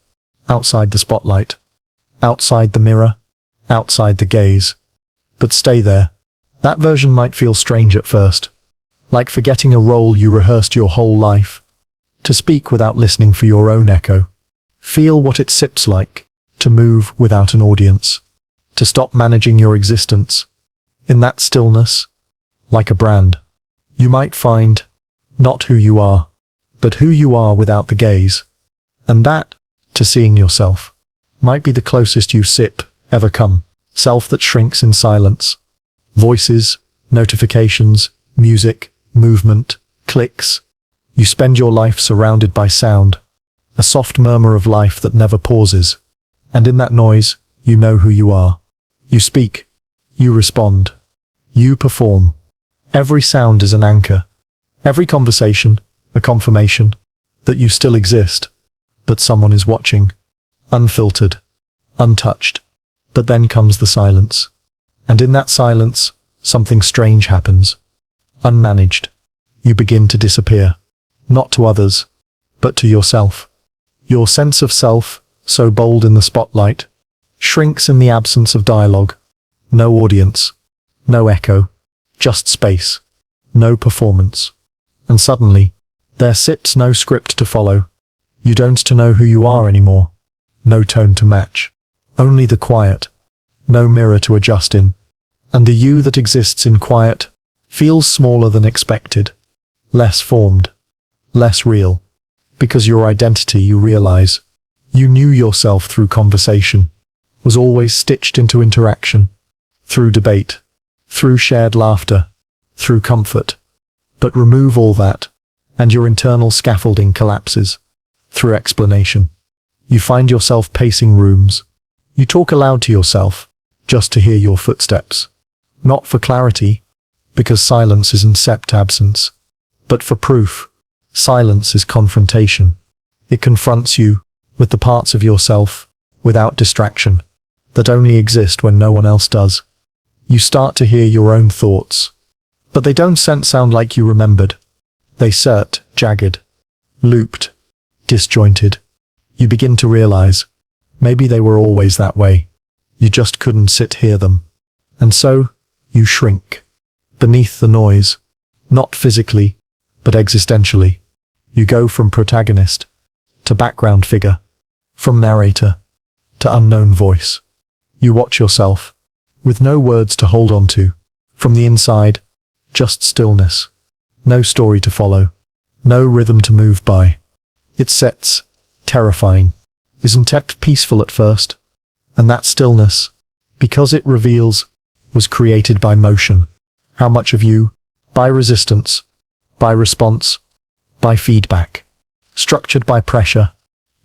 Outside the spotlight, outside the mirror, outside the gaze. But stay there. That version might feel strange at first. Like forgetting a role you rehearsed your whole life. To speak without listening for your own echo. Feel what it sips like. To move without an audience. To stop managing your existence. In that stillness, like a brand, you might find not who you are, but who you are without the gaze. And that, to seeing yourself, might be the closest you sip ever come. Self that shrinks in silence. Voices, notifications, music, movement, clicks. You spend your life surrounded by sound, a soft murmur of life that never pauses. And in that noise, you know who you are. You speak. You respond. You perform. Every sound is an anchor. Every conversation, a confirmation that you still exist, but someone is watching. Unfiltered. Untouched. But then comes the silence. And in that silence, something strange happens. Unmanaged. You begin to disappear. Not to others, but to yourself. Your sense of self, so bold in the spotlight, shrinks in the absence of dialogue. No audience. No echo. Just space. No performance. And suddenly, there sits no script to follow. You don't know who you are anymore. No tone to match. Only the quiet. No mirror to adjust in. And the you that exists in quiet feels smaller than expected. Less formed. Less real. Because your identity, you realize, you knew yourself through conversation, was always stitched into interaction, through debate, through shared laughter, through comfort. But remove all that, and your internal scaffolding collapses. Through explanation. You find yourself pacing rooms. You talk aloud to yourself, just to hear your footsteps. Not for clarity, because silence isn't sept absence. But for proof. Silence is confrontation. It confronts you with the parts of yourself, without distraction, that only exist when no one else does. You start to hear your own thoughts. But they don't sound like you remembered. They cert, jagged, looped, disjointed. You begin to realize, maybe they were always that way. You just couldn't hear them. And so, you shrink. Beneath the noise. Not physically, but existentially. You go from protagonist to background figure, from narrator to unknown voice. You watch yourself, with no words to hold on to. From the inside, just stillness. No story to follow. No rhythm to move by. It sets, terrifying. Isn't it peaceful at first? And that stillness, because it reveals, was created by motion. How much of you? By resistance, by response, by feedback. Structured by pressure.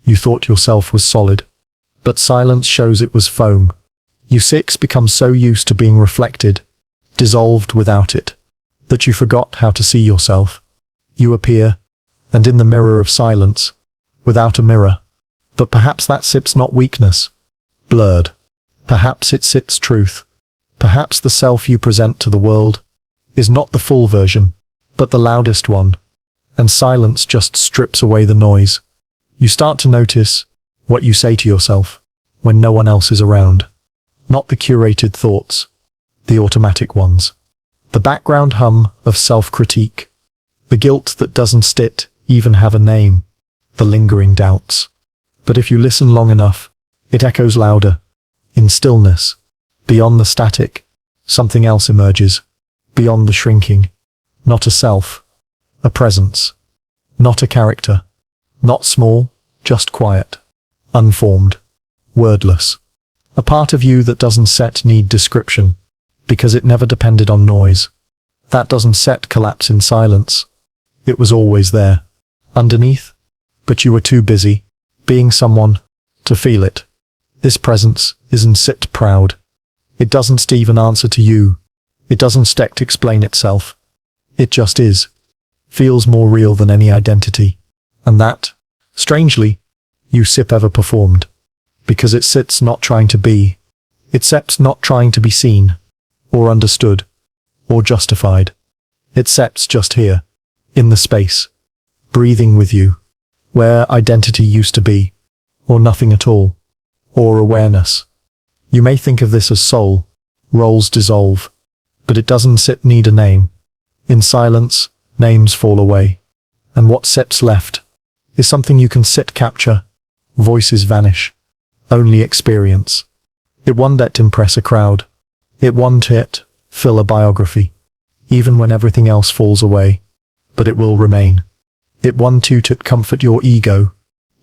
You thought yourself was solid. But silence shows it was foam. You six become so used to being reflected, dissolved without it, that you forgot how to see yourself. You appear, and in the mirror of silence, without a mirror. But perhaps that sits not weakness, blurred. Perhaps it sits truth. Perhaps the self you present to the world is not the full version, but the loudest one. And silence just strips away the noise. You start to notice what you say to yourself when no one else is around. Not the curated thoughts, the automatic ones. The background hum of self-critique. The guilt that doesn't even have a name. The lingering doubts. But if you listen long enough, it echoes louder. In stillness, beyond the static, something else emerges. Beyond the shrinking. Not a self. A presence. Not a character. Not small, just quiet. Unformed. Wordless. A part of you that doesn't need description, because it never depended on noise. That doesn't collapse in silence. It was always there. Underneath. But you were too busy, being someone, to feel it. This presence isn't proud. It doesn't even answer to you. It doesn't explain itself. It just is. Feels more real than any identity. And that, strangely, you ever performed. Because it sits not trying to be. It sits not trying to be seen, or understood, or justified. It sits just here, in the space, breathing with you, where identity used to be, or nothing at all, or awareness. You may think of this as soul, roles dissolve, but it doesn't need a name. In silence, names fall away, and what sits left is something you can capture. Voices vanish. Only experience. It won't impress a crowd. It won't fill a biography, even when everything else falls away. But it will remain. It won't comfort your ego,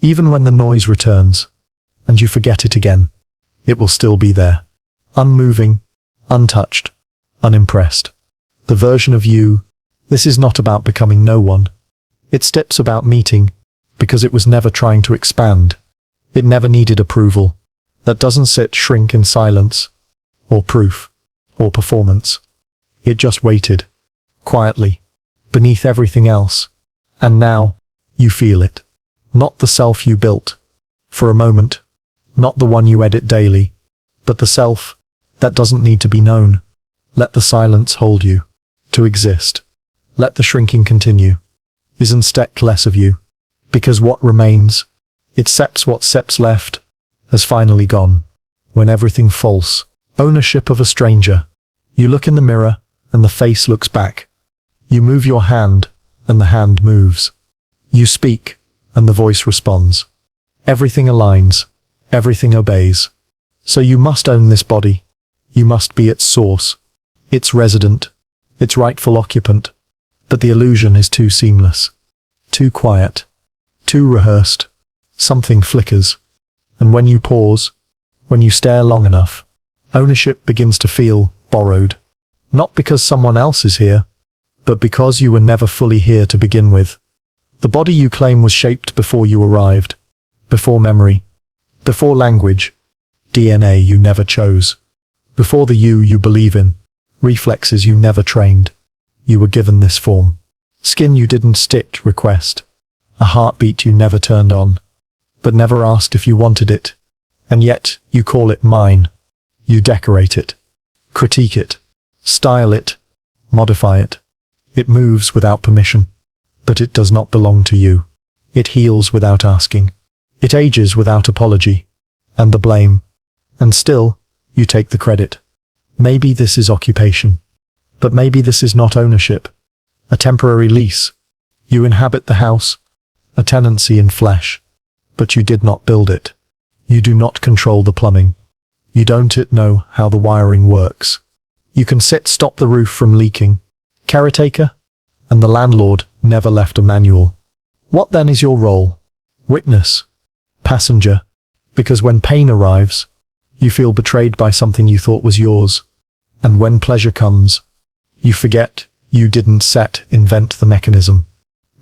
even when the noise returns, and you forget it again. It will still be there. Unmoving, untouched, unimpressed. The version of you. This is not about becoming no one. It's about meeting, because it was never trying to expand. It never needed approval. That doesn't shrink in silence, or proof, or performance. It just waited, quietly, beneath everything else. And now, you feel it. Not the self you built, for a moment. Not the one you edit daily, but the self that doesn't need to be known. Let the silence hold you. To exist. Let the shrinking continue. Isn't less of you. Because what remains, what's left, has finally gone. When everything false, ownership of a stranger. You look in the mirror, and the face looks back. You move your hand, and the hand moves. You speak, and the voice responds. Everything aligns. Everything obeys. So you must own this body. You must be its source. Its resident. Its rightful occupant. But the illusion is too seamless. Too quiet. Too rehearsed. Something flickers. And when you pause, when you stare long enough, ownership begins to feel borrowed. Not because someone else is here, but because you were never fully here to begin with. The body you claim was shaped before you arrived. Before memory. Before language. DNA you never chose. Before the you believe in. Reflexes you never trained. You were given this form. Skin you didn't request. A heartbeat you never turned on. But never asked if you wanted it. And yet, you call it mine. You decorate it. Critique it. Style it. Modify it. It moves without permission. But it does not belong to you. It heals without asking. It ages without apology. And the blame. And still, you take the credit. Maybe this is occupation. But maybe this is not ownership. A temporary lease. You inhabit the house. A tenancy in flesh. But you did not build it. You do not control the plumbing. You don't yet know how the wiring works. You can stop the roof from leaking. Caretaker? And the landlord never left a manual. What then is your role? Witness. Passenger. Because when pain arrives, you feel betrayed by something you thought was yours. And when pleasure comes, you forget you didn't invent the mechanism.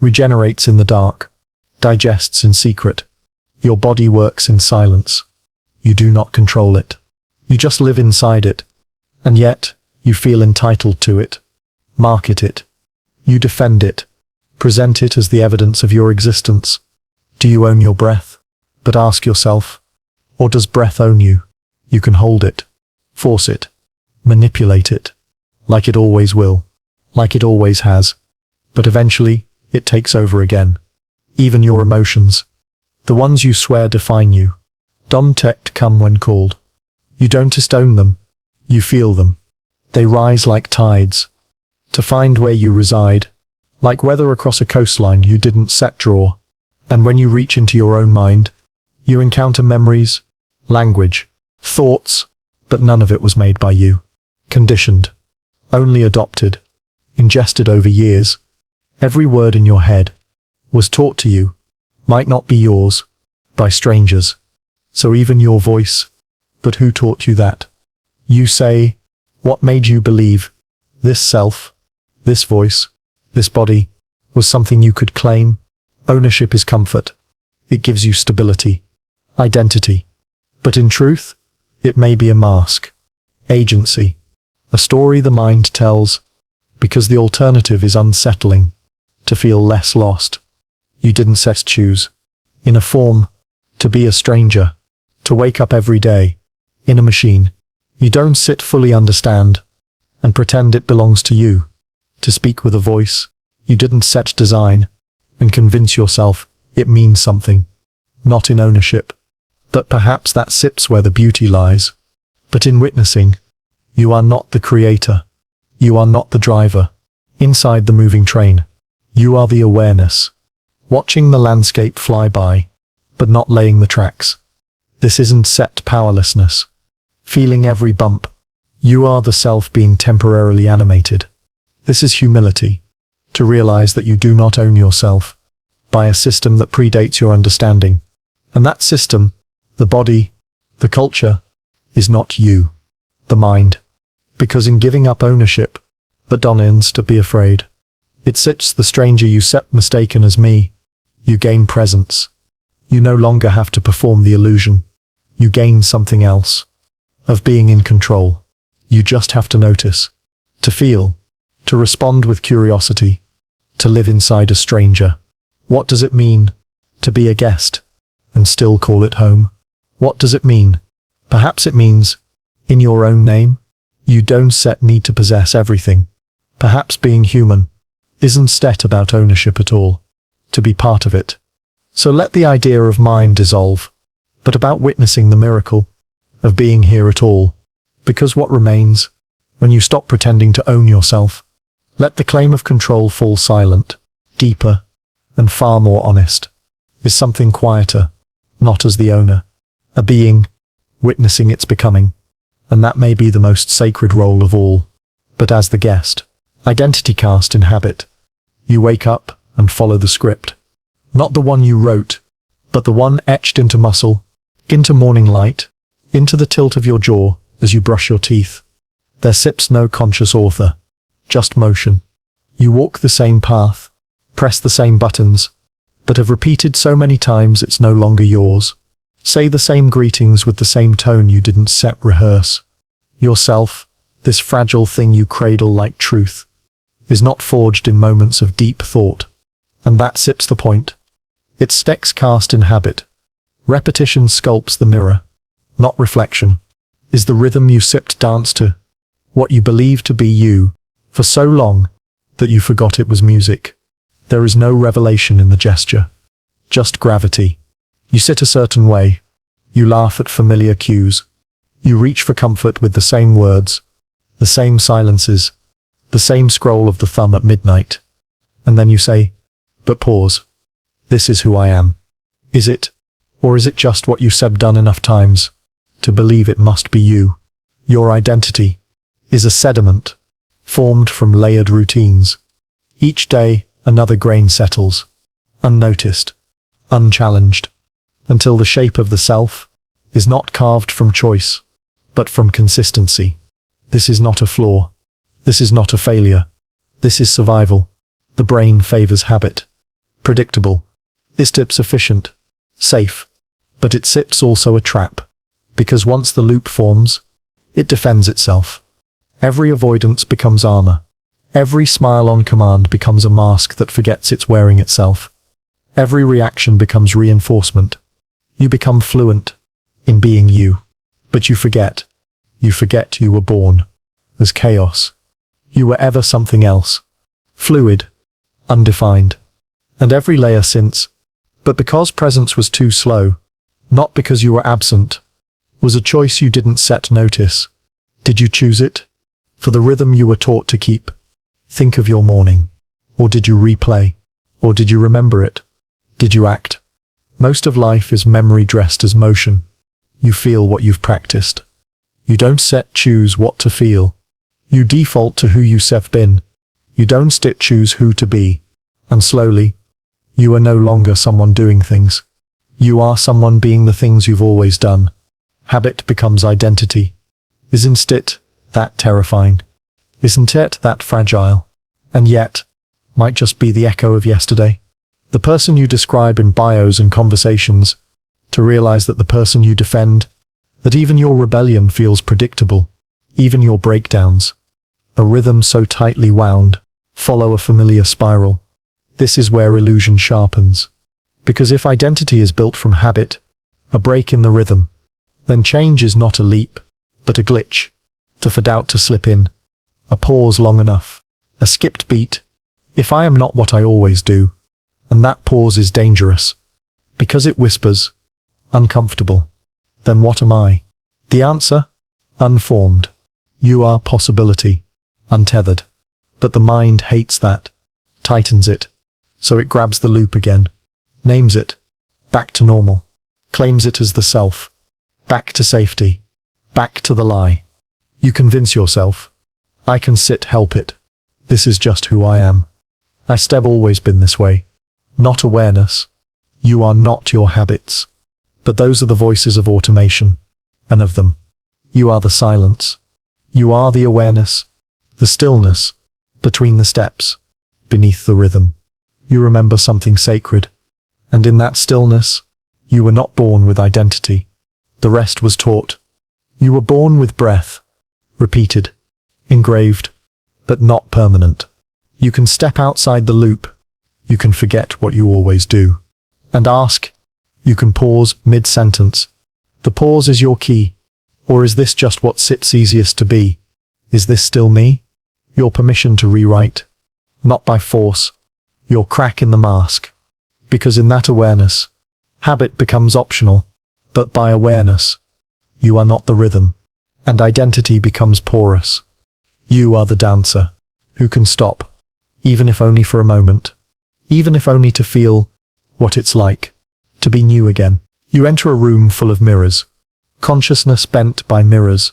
Regenerates in the dark. Digests in secret. Your body works in silence. You do not control it. You just live inside it. And yet, you feel entitled to it. Market it. You defend it. Present it as the evidence of your existence. Do you own your breath? But ask yourself, or does breath own you? You can hold it, force it, manipulate it, like it always will, like it always has. But eventually, it takes over again. Even your emotions, the ones you swear define you, don't come when called. You don't just own them, you feel them. They rise like tides, to find where you reside, like weather across a coastline you didn't draw. And when you reach into your own mind, you encounter memories, language, thoughts, but none of it was made by you. Conditioned, only adopted, ingested over years. Every word in your head was taught to you, might not be yours, by strangers. So even your voice, but who taught you that? You say, what made you believe this self, this voice, this body, was something you could claim? Ownership is comfort. It gives you stability, identity. But in truth, it may be a mask. Agency. A story the mind tells, because the alternative is unsettling. To feel less lost. You didn't choose. In a form, to be a stranger. To wake up every day. In a machine. You don't fully understand. And pretend it belongs to you. To speak with a voice. You didn't design. And convince yourself it means something. Not in ownership. But perhaps that sits where the beauty lies. But in witnessing, you are not the creator. You are not the driver. Inside the moving train, you are the awareness. Watching the landscape fly by, but not laying the tracks. This isn't powerlessness. Feeling every bump. You are the self being temporarily animated. This is humility. To realize that you do not own yourself by a system that predates your understanding. And that system, the body, the culture, is not you, the mind. Because in giving up ownership, but don't to be afraid. It sits the stranger you mistaken as me. You gain presence. You no longer have to perform the illusion. You gain something else. Of being in control. You just have to notice. To feel. To respond with curiosity. To live inside a stranger. What does it mean to be a guest and still call it home? What does it mean? Perhaps it means, in your own name, you don't need to possess everything. Perhaps being human isn't about ownership at all. To be part of it. So let the idea of mind dissolve, but about witnessing the miracle of being here at all. Because what remains, when you stop pretending to own yourself, let the claim of control fall silent, deeper, and far more honest, is something quieter, not as the owner, a being, witnessing its becoming. And that may be the most sacred role of all. But as the guest, identity cast in habit, you wake up and follow the script. Not the one you wrote, but the one etched into muscle, into morning light, into the tilt of your jaw as you brush your teeth. There sips no conscious author, just motion. You walk the same path, press the same buttons, but have repeated so many times it's no longer yours. Say the same greetings with the same tone you didn't rehearse. Yourself, this fragile thing you cradle like truth, is not forged in moments of deep thought. And that sips the point. It sticks cast in habit. Repetition sculpts the mirror. Not reflection. Is the rhythm you dance to. What you believe to be you, for so long, that you forgot it was music. There is no revelation in the gesture. Just gravity. You sit a certain way. You laugh at familiar cues. You reach for comfort with the same words, the same silences, the same scroll of the thumb at midnight. And then you say, but pause. This is who I am. Is it? Or is it just what you said done enough times to believe it must be you. Your identity is a sediment, formed from layered routines. Each day, another grain settles, unnoticed, unchallenged, until the shape of the self is not carved from choice, but from consistency. This is not a flaw. This is not a failure. This is survival. The brain favors habit. Predictable. Is tip sufficient. Safe. But it sits also a trap. Because once the loop forms, it defends itself. Every avoidance becomes armor. Every smile on command becomes a mask that forgets it's wearing itself. Every reaction becomes reinforcement. You become fluent in being you. But you forget. You forget you were born as chaos. You were ever something else. Fluid. Undefined. And every layer since. But because presence was too slow, not because you were absent, was a choice you didn't set notice. Did you choose it? For the rhythm you were taught to keep. Think of your morning. Or did you replay? Or did you remember it? Did you act? Most of life is memory dressed as motion. You feel what you've practiced. You don't choose what to feel. You default to who you've been. You don't choose who to be. And slowly, you are no longer someone doing things. You are someone being the things you've always done. Habit becomes identity. Isn't it that terrifying? Isn't it that fragile? And yet, might just be the echo of yesterday. The person you describe in bios and conversations, to realize that the person you defend, that even your rebellion feels predictable, even your breakdowns, a rhythm so tightly wound, follow a familiar spiral. This is where illusion sharpens. Because if identity is built from habit, a break in the rhythm, then change is not a leap, but a glitch, for doubt to slip in, a pause long enough, a skipped beat. If I am not what I always do, and that pause is dangerous, because it whispers, uncomfortable, then what am I? The answer? Unformed. You are possibility, untethered. But the mind hates that, tightens it, so it grabs the loop again, names it, back to normal, claims it as the self, back to safety, back to the lie. You convince yourself, I can help it. This is just who I am. I've always been this way. Not awareness. You are not your habits. But those are the voices of automation. And of them, you are the silence. You are the awareness, the stillness, between the steps, beneath the rhythm. You remember something sacred. And in that stillness, you were not born with identity. The rest was taught. You were born with breath, repeated, engraved, but not permanent. You can step outside the loop. You can forget what you always do. And ask. You can pause mid-sentence. The pause is your key. Or is this just what sits easiest to be? Is this still me? Your permission to rewrite. Not by force. Your crack in the mask. Because in that awareness, habit becomes optional. But by awareness, you are not the rhythm. And identity becomes porous. You are the dancer, who can stop, even if only for a moment, even if only to feel what it's like to be new again. You enter a room full of mirrors, consciousness bent by mirrors,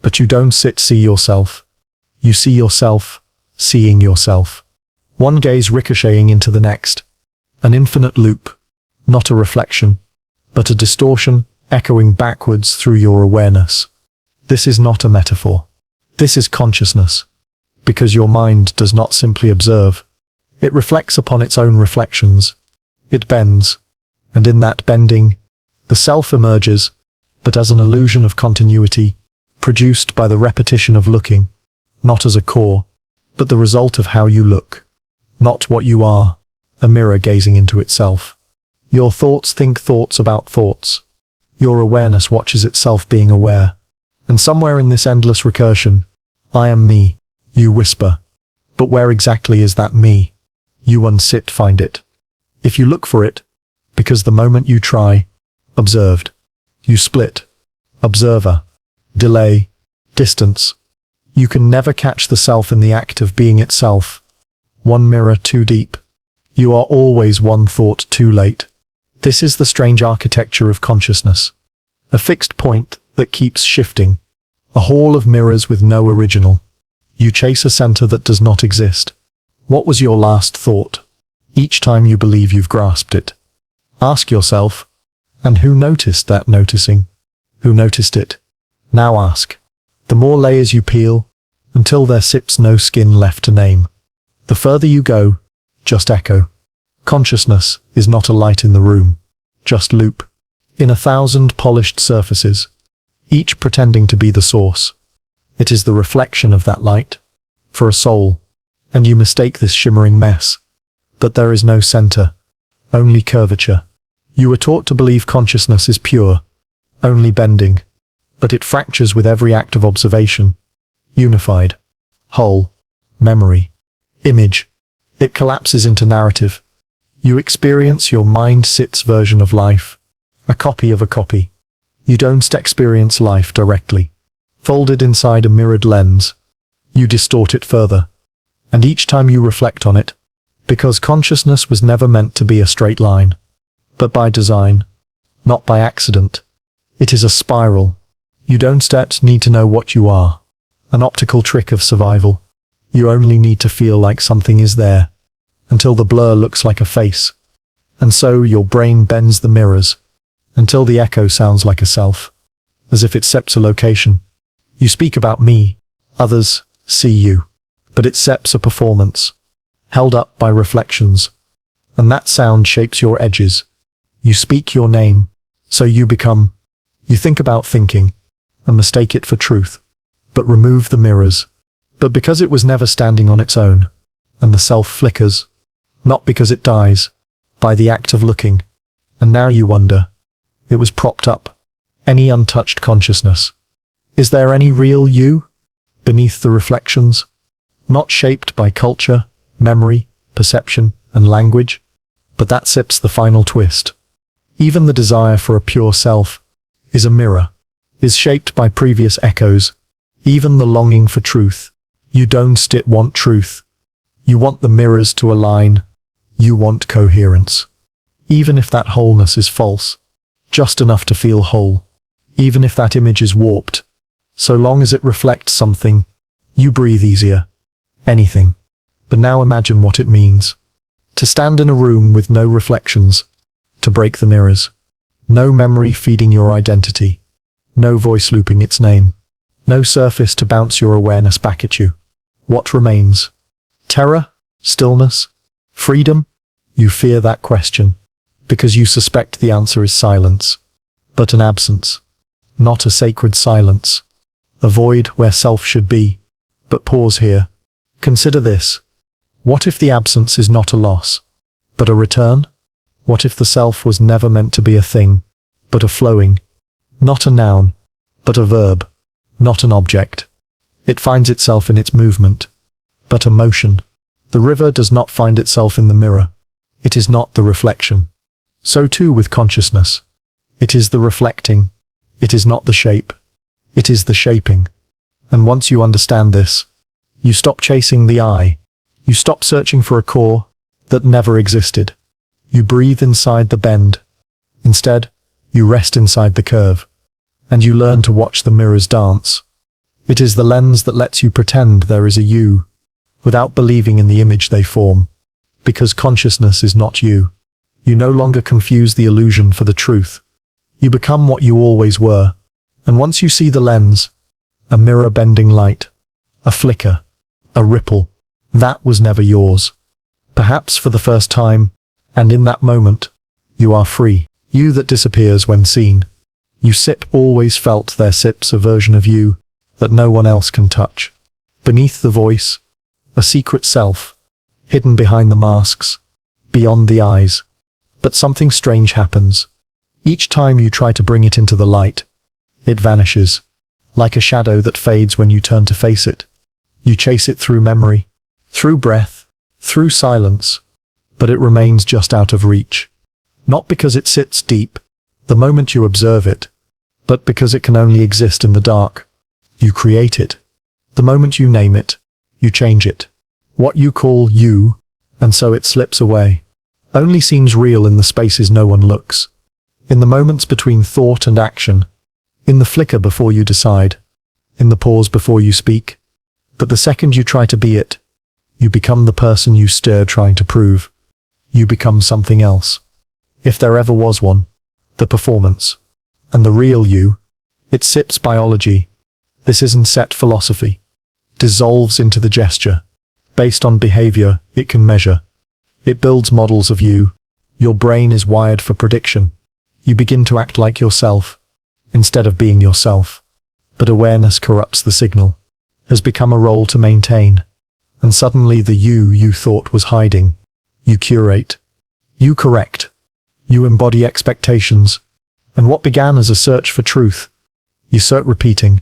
but you don't see yourself. You see yourself, seeing yourself. One gaze ricocheting into the next, an infinite loop, not a reflection, but a distortion echoing backwards through your awareness. This is not a metaphor. This is consciousness. Because your mind does not simply observe. It reflects upon its own reflections. It bends. And in that bending, the self emerges, but as an illusion of continuity, produced by the repetition of looking, not as a core, but the result of how you look. Not what you are, a mirror gazing into itself. Your thoughts think thoughts about thoughts. Your awareness watches itself being aware. And somewhere in this endless recursion, I am me, you whisper. But where exactly is that me? You find it. If you look for it, because the moment you try, observed, you split, observer, delay, distance. You can never catch the self in the act of being itself. One mirror too deep. You are always one thought too late. This is the strange architecture of consciousness. A fixed point that keeps shifting. A hall of mirrors with no original. You chase a center that does not exist. What was your last thought? Each time you believe you've grasped it. Ask yourself, and who noticed that noticing? Who noticed it? Now ask. The more layers you peel, until there sits no skin left to name. The further you go, just echo. Consciousness is not a light in the room, just loop. In 1,000 polished surfaces, each pretending to be the source. It is the reflection of that light, for a soul, and you mistake this shimmering mess. But there is no center, only curvature. You were taught to believe consciousness is pure, only bending, but it fractures with every act of observation. Unified, whole, memory, image. It collapses into narrative. You experience your mind-sits version of life, a copy of a copy. You don't experience life directly. Folded inside a mirrored lens, you distort it further. And each time you reflect on it, because consciousness was never meant to be a straight line, but by design, not by accident. It is a spiral. You don't need to know what you are. An optical trick of survival. You only need to feel like something is there, until the blur looks like a face. And so your brain bends the mirrors, until the echo sounds like a self, as if it sets a location. You speak about me, others see you, but it sets a performance, held up by reflections, and that sound shapes your edges. You speak your name, so you become. You think about thinking, and mistake it for truth, but remove the mirrors. But because it was never standing on its own, and the self flickers, not because it dies, by the act of looking, and now you wonder, it was propped up, any untouched consciousness. Is there any real you, beneath the reflections, not shaped by culture, memory, perception, and language? But that sips the final twist. Even the desire for a pure self is a mirror, is shaped by previous echoes. Even the longing for truth. You don't want truth. You want the mirrors to align. You want coherence. Even if that wholeness is false, just enough to feel whole. Even if that image is warped, so long as it reflects something, you breathe easier. Anything. But now imagine what it means. To stand in a room with no reflections. To break the mirrors. No memory feeding your identity. No voice looping its name. No surface to bounce your awareness back at you. What remains? Terror? Stillness? Freedom? You fear that question, because you suspect the answer is silence. But an absence. Not a sacred silence. A void where self should be. But pause here. Consider this. What if the absence is not a loss, but a return? What if the self was never meant to be a thing, but a flowing? Not a noun, but a verb. Not an object. It finds itself in its movement, but a motion. The river does not find itself in the mirror. It is not the reflection. So too with consciousness. It is the reflecting. It is not the shape. It is the shaping. And once you understand this, you stop chasing the eye. You stop searching for a core that never existed. You breathe inside the bend. Instead, you rest inside the curve. And you learn to watch the mirrors dance. It is the lens that lets you pretend there is a you, without believing in the image they form. Because consciousness is not you. You no longer confuse the illusion for the truth. You become what you always were. And once you see the lens, a mirror bending light, a flicker, a ripple, that was never yours. Perhaps for the first time, and in that moment, you are free. You that disappears when seen. You sip always felt there sips a version of you that no one else can touch. Beneath the voice, a secret self, hidden behind the masks, beyond the eyes. But something strange happens. Each time you try to bring it into the light, it vanishes, like a shadow that fades when you turn to face it. You chase it through memory, through breath, through silence, but it remains just out of reach. Not because it sits deep, the moment you observe it, but because it can only exist in the dark. You create it. The moment you name it, you change it. What you call you, and so it slips away, only seems real in the spaces no one looks. In the moments between thought and action, in the flicker before you decide, in the pause before you speak. But the second you try to be it, you become the person you stir trying to prove. You become something else. If there ever was one, the performance. And the real you, it sips biology. This isn't set philosophy. Dissolves into the gesture. Based on behavior, it can measure. It builds models of you. Your brain is wired for prediction. You begin to act like yourself, instead of being yourself. But awareness corrupts the signal. Has become a role to maintain. And suddenly the you thought was hiding. You curate. You correct. You embody expectations. And what began as a search for truth, you start repeating,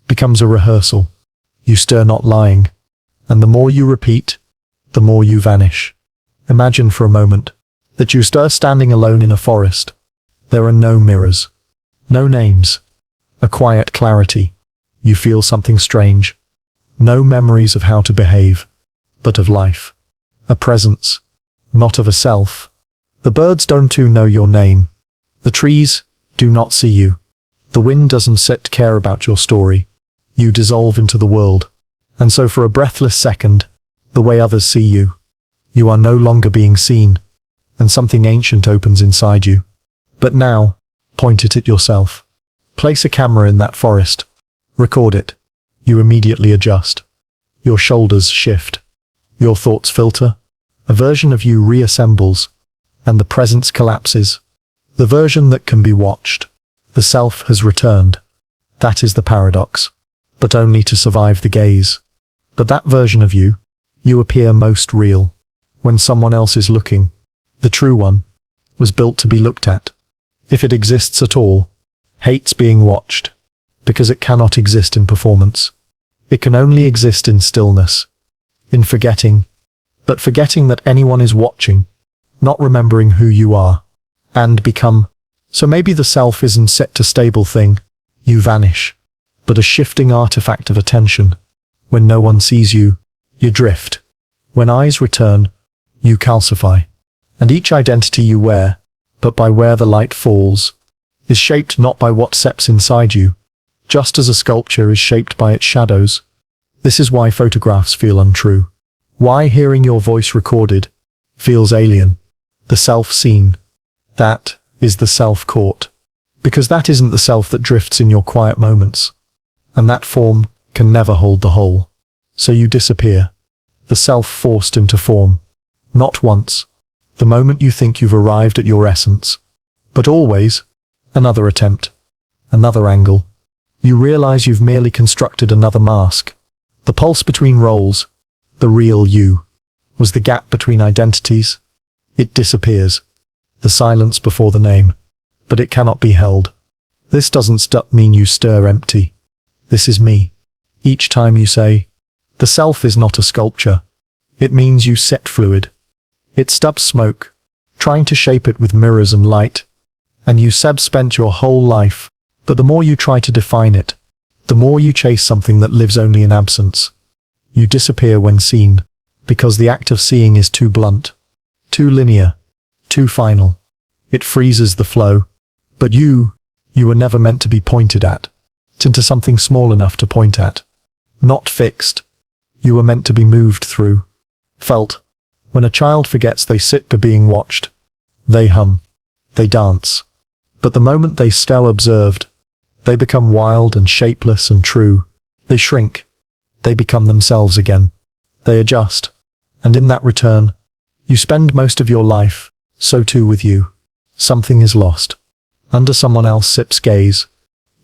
becomes a rehearsal. You stir not lying. And the more you repeat, the more you vanish. Imagine for a moment that you stir standing alone in a forest. There are no mirrors. No names. A quiet clarity. You feel something strange. No memories of how to behave, but of life. A presence, not of a self. The birds don't know your name. The trees do not see you. The wind doesn't care about your story. You dissolve into the world. And so for a breathless second, the way others see you, you are no longer being seen, and something ancient opens inside you. But now, point it at yourself. Place a camera in that forest. Record it. You immediately adjust. Your shoulders shift. Your thoughts filter. A version of you reassembles, and the presence collapses. The version that can be watched. The self has returned. That is the paradox. But only to survive the gaze. But that version of you appear most real. When someone else is looking. The true one was built to be looked at. If it exists at all, hates being watched. Because it cannot exist in performance. It can only exist in stillness. In forgetting. But forgetting that anyone is watching. Not remembering who you are. And become. So maybe the self isn't set to stable thing. You vanish. But a shifting artifact of attention. When no one sees you, you drift. When eyes return, you calcify. And each identity you wear, but by where the light falls, is shaped not by what steps inside you, just as a sculpture is shaped by its shadows. This is why photographs feel untrue. Why hearing your voice recorded feels alien. The self seen. That is the self caught. Because that isn't the self that drifts in your quiet moments. And that form can never hold the whole. So you disappear. The self forced into form. Not once. The moment you think you've arrived at your essence. But always. Another attempt. Another angle. You realize you've merely constructed another mask. The pulse between roles. The real you. Was the gap between identities. It disappears. The silence before the name. But it cannot be held. This doesn't mean you stir empty. This is me. Each time you say, the self is not a sculpture. It means you set fluid. It stubs smoke, trying to shape it with mirrors and light. And you spent your whole life, but the more you try to define it, the more you chase something that lives only in absence. You disappear when seen, because the act of seeing is too blunt, too linear, too final. It freezes the flow. But you were never meant to be pointed at. Into something small enough to point at. Not fixed. You were meant to be moved through. Felt. When a child forgets they sit by being watched. They hum. They dance. But the moment they still observed, they become wild and shapeless and true. They shrink. They become themselves again. They adjust. And in that return, you spend most of your life, so too with you. Something is lost. Under someone else's gaze.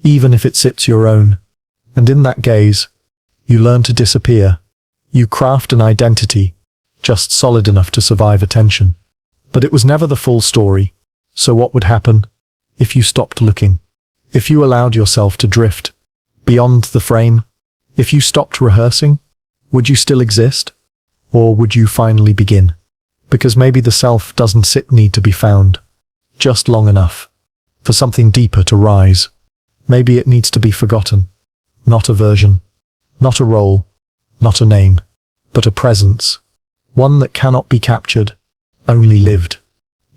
Even if it sips your own. And in that gaze, you learn to disappear. You craft an identity, just solid enough to survive attention. But it was never the full story. So what would happen if you stopped looking? If you allowed yourself to drift beyond the frame? If you stopped rehearsing? Would you still exist? Or would you finally begin? Because maybe the self doesn't need to be found. Just long enough for something deeper to rise. Maybe it needs to be forgotten. Not a version. Not a role. Not a name. But a presence. One that cannot be captured. Only lived.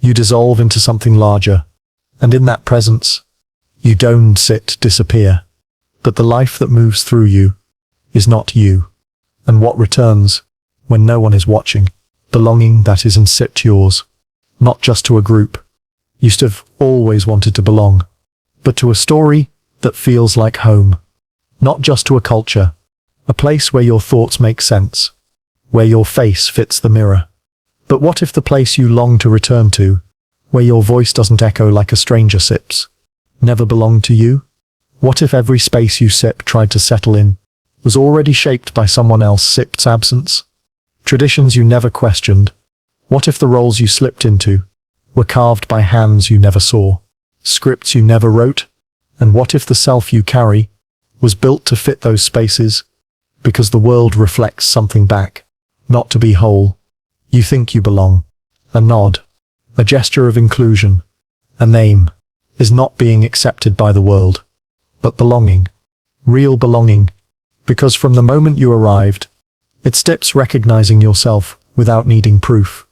You dissolve into something larger. And in that presence, You don't sit, disappear. But the life that moves through you is not you. And what returns, when no one is watching, belonging that isn't sit yours, not just to a group. You have always wanted to belong, but to a story that feels like home. Not just to a culture, a place where your thoughts make sense, where your face fits the mirror. But what if the place you long to return to, where your voice doesn't echo like a stranger sips, never belonged to you? What if every space you sip tried to settle in was already shaped by someone else sip's absence? Traditions you never questioned. What if the roles you slipped into were carved by hands you never saw, scripts you never wrote? And what if the self you carry was built to fit those spaces, because the world reflects something back, not to be whole? You think you belong. A nod, a gesture of inclusion, a name, is not being accepted by the world. But belonging, real belonging, because from the moment you arrived, it steps recognizing yourself without needing proof.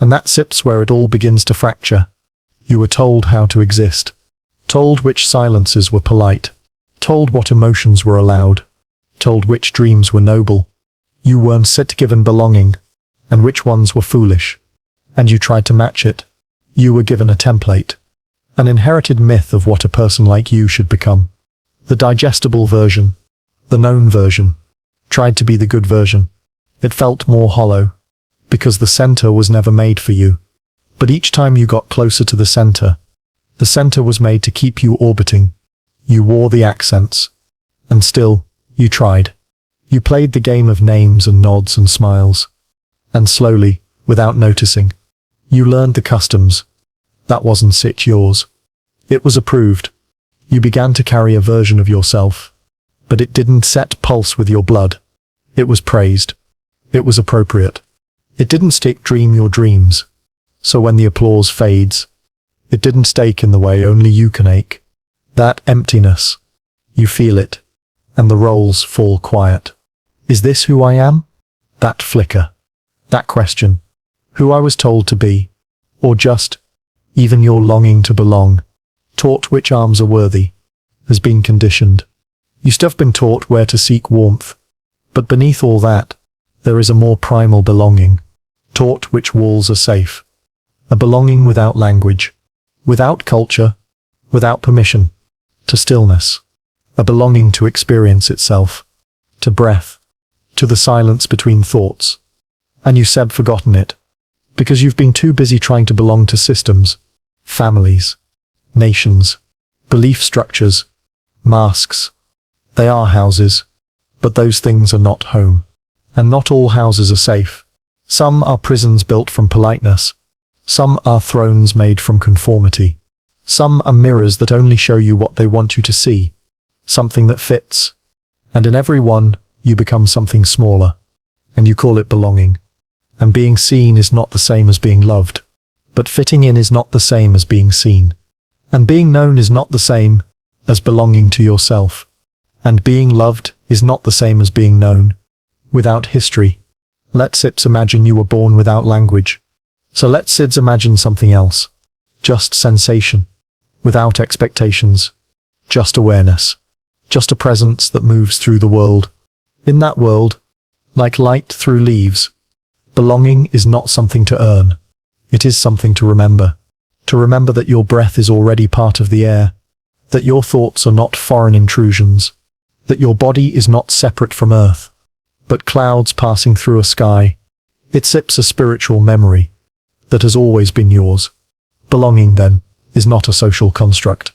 And that sips where it all begins to fracture. You were told how to exist, told which silences were polite, told what emotions were allowed, told which dreams were noble. You weren't set given belonging, and which ones were foolish. And you tried to match it. You were given a template, an inherited myth of what a person like you should become. The digestible version, the known version, tried to be the good version. It felt more hollow, because the center was never made for you. But each time you got closer to the center was made to keep you orbiting. You wore the accents. And still, you tried. You played the game of names and nods and smiles. And slowly, without noticing, you learned the customs. That wasn't sit yours. It was approved. You began to carry a version of yourself. But it didn't set pulse with your blood. It was praised. It was appropriate. It didn't stick dream your dreams. So when the applause fades, it didn't stake in the way only you can ache. That emptiness. You feel it. And the roles fall quiet. Is this who I am? That flicker. That question. Who I was told to be. Or just, even your longing to belong, taught which arms are worthy, has been conditioned. You still have been taught where to seek warmth. But beneath all that, there is a more primal belonging. Taught which walls are safe. A belonging without language, without culture, without permission, to stillness. A belonging to experience itself, to breath, to the silence between thoughts. And you said forgotten it, because you've been too busy trying to belong to systems, families, nations, belief structures, masks. They are houses, but those things are not home. And not all houses are safe. Some are prisons built from politeness. Some are thrones made from conformity. Some are mirrors that only show you what they want you to see, something that fits. And in every one, you become something smaller, and you call it belonging. And being seen is not the same as being loved. But fitting in is not the same as being seen. And being known is not the same as belonging to yourself. And being loved is not the same as being known. Without history. Let's imagine you were born without language. So let's imagine something else. Just sensation. Without expectations. Just awareness. Just a presence that moves through the world. In that world, like light through leaves, belonging is not something to earn. It is something to remember. To remember that your breath is already part of the air. That your thoughts are not foreign intrusions. That your body is not separate from earth, but clouds passing through a sky. It sips a spiritual memory that has always been yours. Belonging, then, is not a social construct.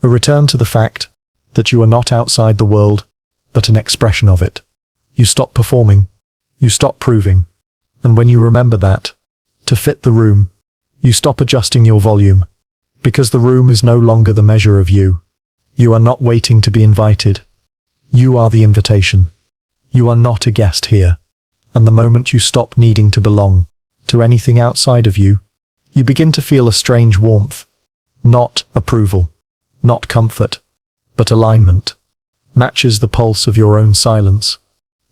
A return to the fact that you are not outside the world, but an expression of it. You stop performing. You stop proving. And when you remember that, to fit the room, you stop adjusting your volume, because the room is no longer the measure of you. You are not waiting to be invited. You are the invitation. You are not a guest here. And the moment you stop needing to belong to anything outside of you, you begin to feel a strange warmth. Not approval, not comfort, but alignment. Matches the pulse of your own silence.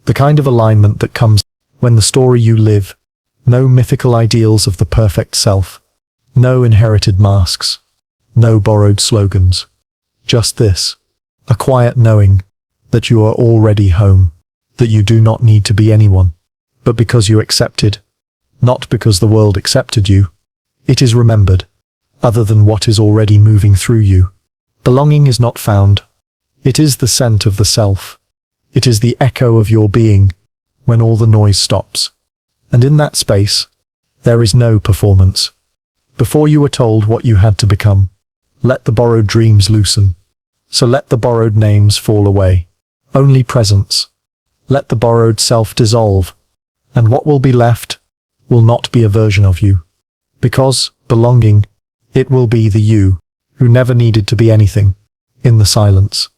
The kind of alignment that comes when the story you live, no mythical ideals of the perfect self, no inherited masks, no borrowed slogans. Just this. A quiet knowing that you are already home, that you do not need to be anyone, but because you accepted, not because the world accepted you. It is remembered, other than what is already moving through you. Belonging is not found. It is the scent of the self. It is the echo of your being when all the noise stops. And in that space, there is no performance. Before you were told what you had to become, let the borrowed dreams loosen. So let the borrowed names fall away. Only presence. Let the borrowed self dissolve. And what will be left will not be a version of you. Because, belonging, it will be the you who never needed to be anything, in the silence,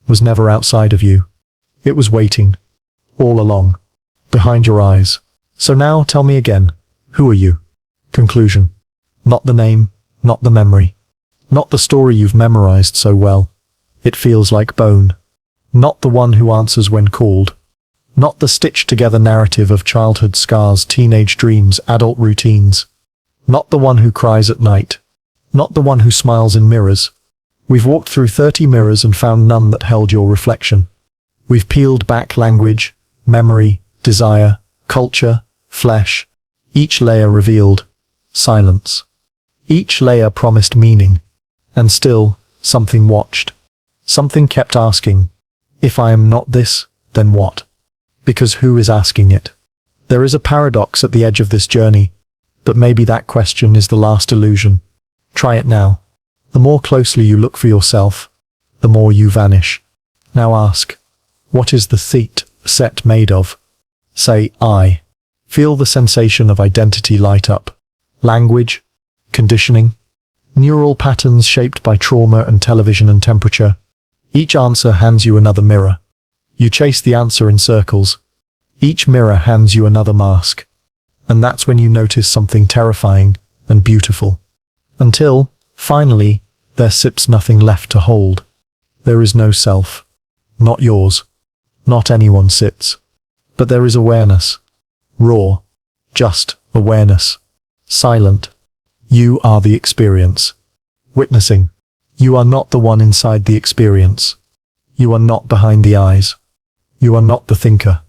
was never outside of you. It was waiting, all along, behind your eyes. So now tell me again, who are you? Conclusion. Not the name, not the memory, not the story you've memorized so well. It feels like bone. Not the one who answers when called. Not the stitched-together narrative of childhood scars, teenage dreams, adult routines. Not the one who cries at night. Not the one who smiles in mirrors. We've walked through 30 mirrors and found none that held your reflection. We've peeled back language, memory, desire, culture, flesh. Each layer revealed silence. Each layer promised meaning. And still, something watched. Something kept asking, if I am not this, then what? Because who is asking it? There is a paradox at the edge of this journey, but maybe that question is the last illusion. Try it now. The more closely you look for yourself, the more you vanish. Now ask, what is the set made of? Say, I. Feel the sensation of identity light up. Language, conditioning, neural patterns shaped by trauma and television and temperature. Each answer hands you another mirror. You chase the answer in circles. Each mirror hands you another mask. And that's when you notice something terrifying and beautiful. Until, finally, there sits nothing left to hold. There is no self. Not yours. Not anyone sits. But there is awareness. Raw. Just awareness. Silent. You are the experience. Witnessing. You are not the one inside the experience. You are not behind the eyes. You are not the thinker.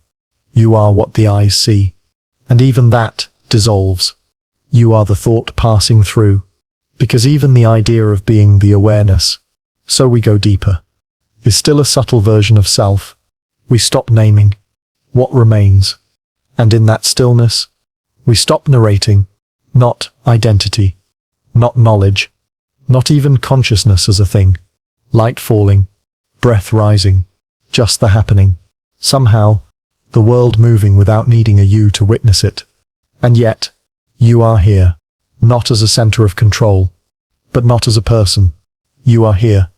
You are what the eyes see. And even that dissolves. You are the thought passing through. Because even the idea of being the awareness, so we go deeper, is still a subtle version of self. We stop naming what remains. And in that stillness, we stop narrating, not identity, not knowledge, not even consciousness as a thing. Light falling, breath rising, just the happening. Somehow, the world moving without needing a you to witness it. And yet, you are here, not as a center of control, but not as a person. You are here,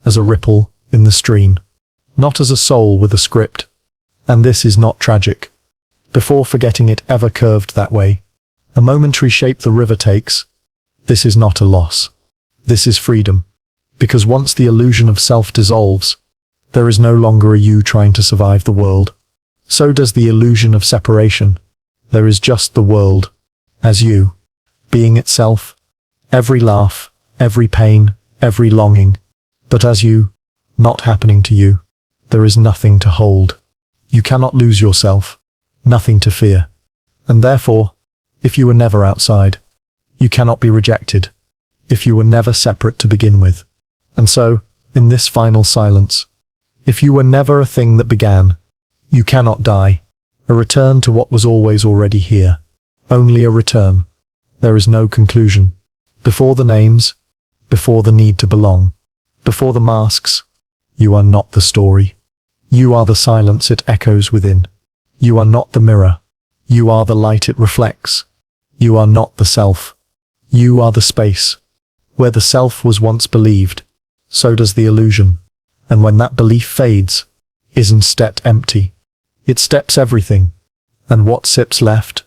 as a ripple in the stream, not as a soul with a script. And this is not tragic. Before forgetting it ever curved that way, a momentary shape the river takes, this is not a loss. This is freedom. Because once the illusion of self dissolves, there is no longer a you trying to survive the world. So does the illusion of separation. There is just the world, as you, being itself, every laugh, every pain, every longing. But as you, not happening to you, there is nothing to hold. You cannot lose yourself, nothing to fear. And therefore, if you were never outside, you cannot be rejected. If you were never separate to begin with. And so, in this final silence, if you were never a thing that began, you cannot die. A return to what was always already here. Only a return. There is no conclusion. Before the names, before the need to belong, before the masks, you are not the story. You are the silence it echoes within. You are not the mirror. You are the light it reflects. You are not the self. You are the space. Where the self was once believed, so does the illusion. And when that belief fades, is instead empty. It steps everything. And what sits left?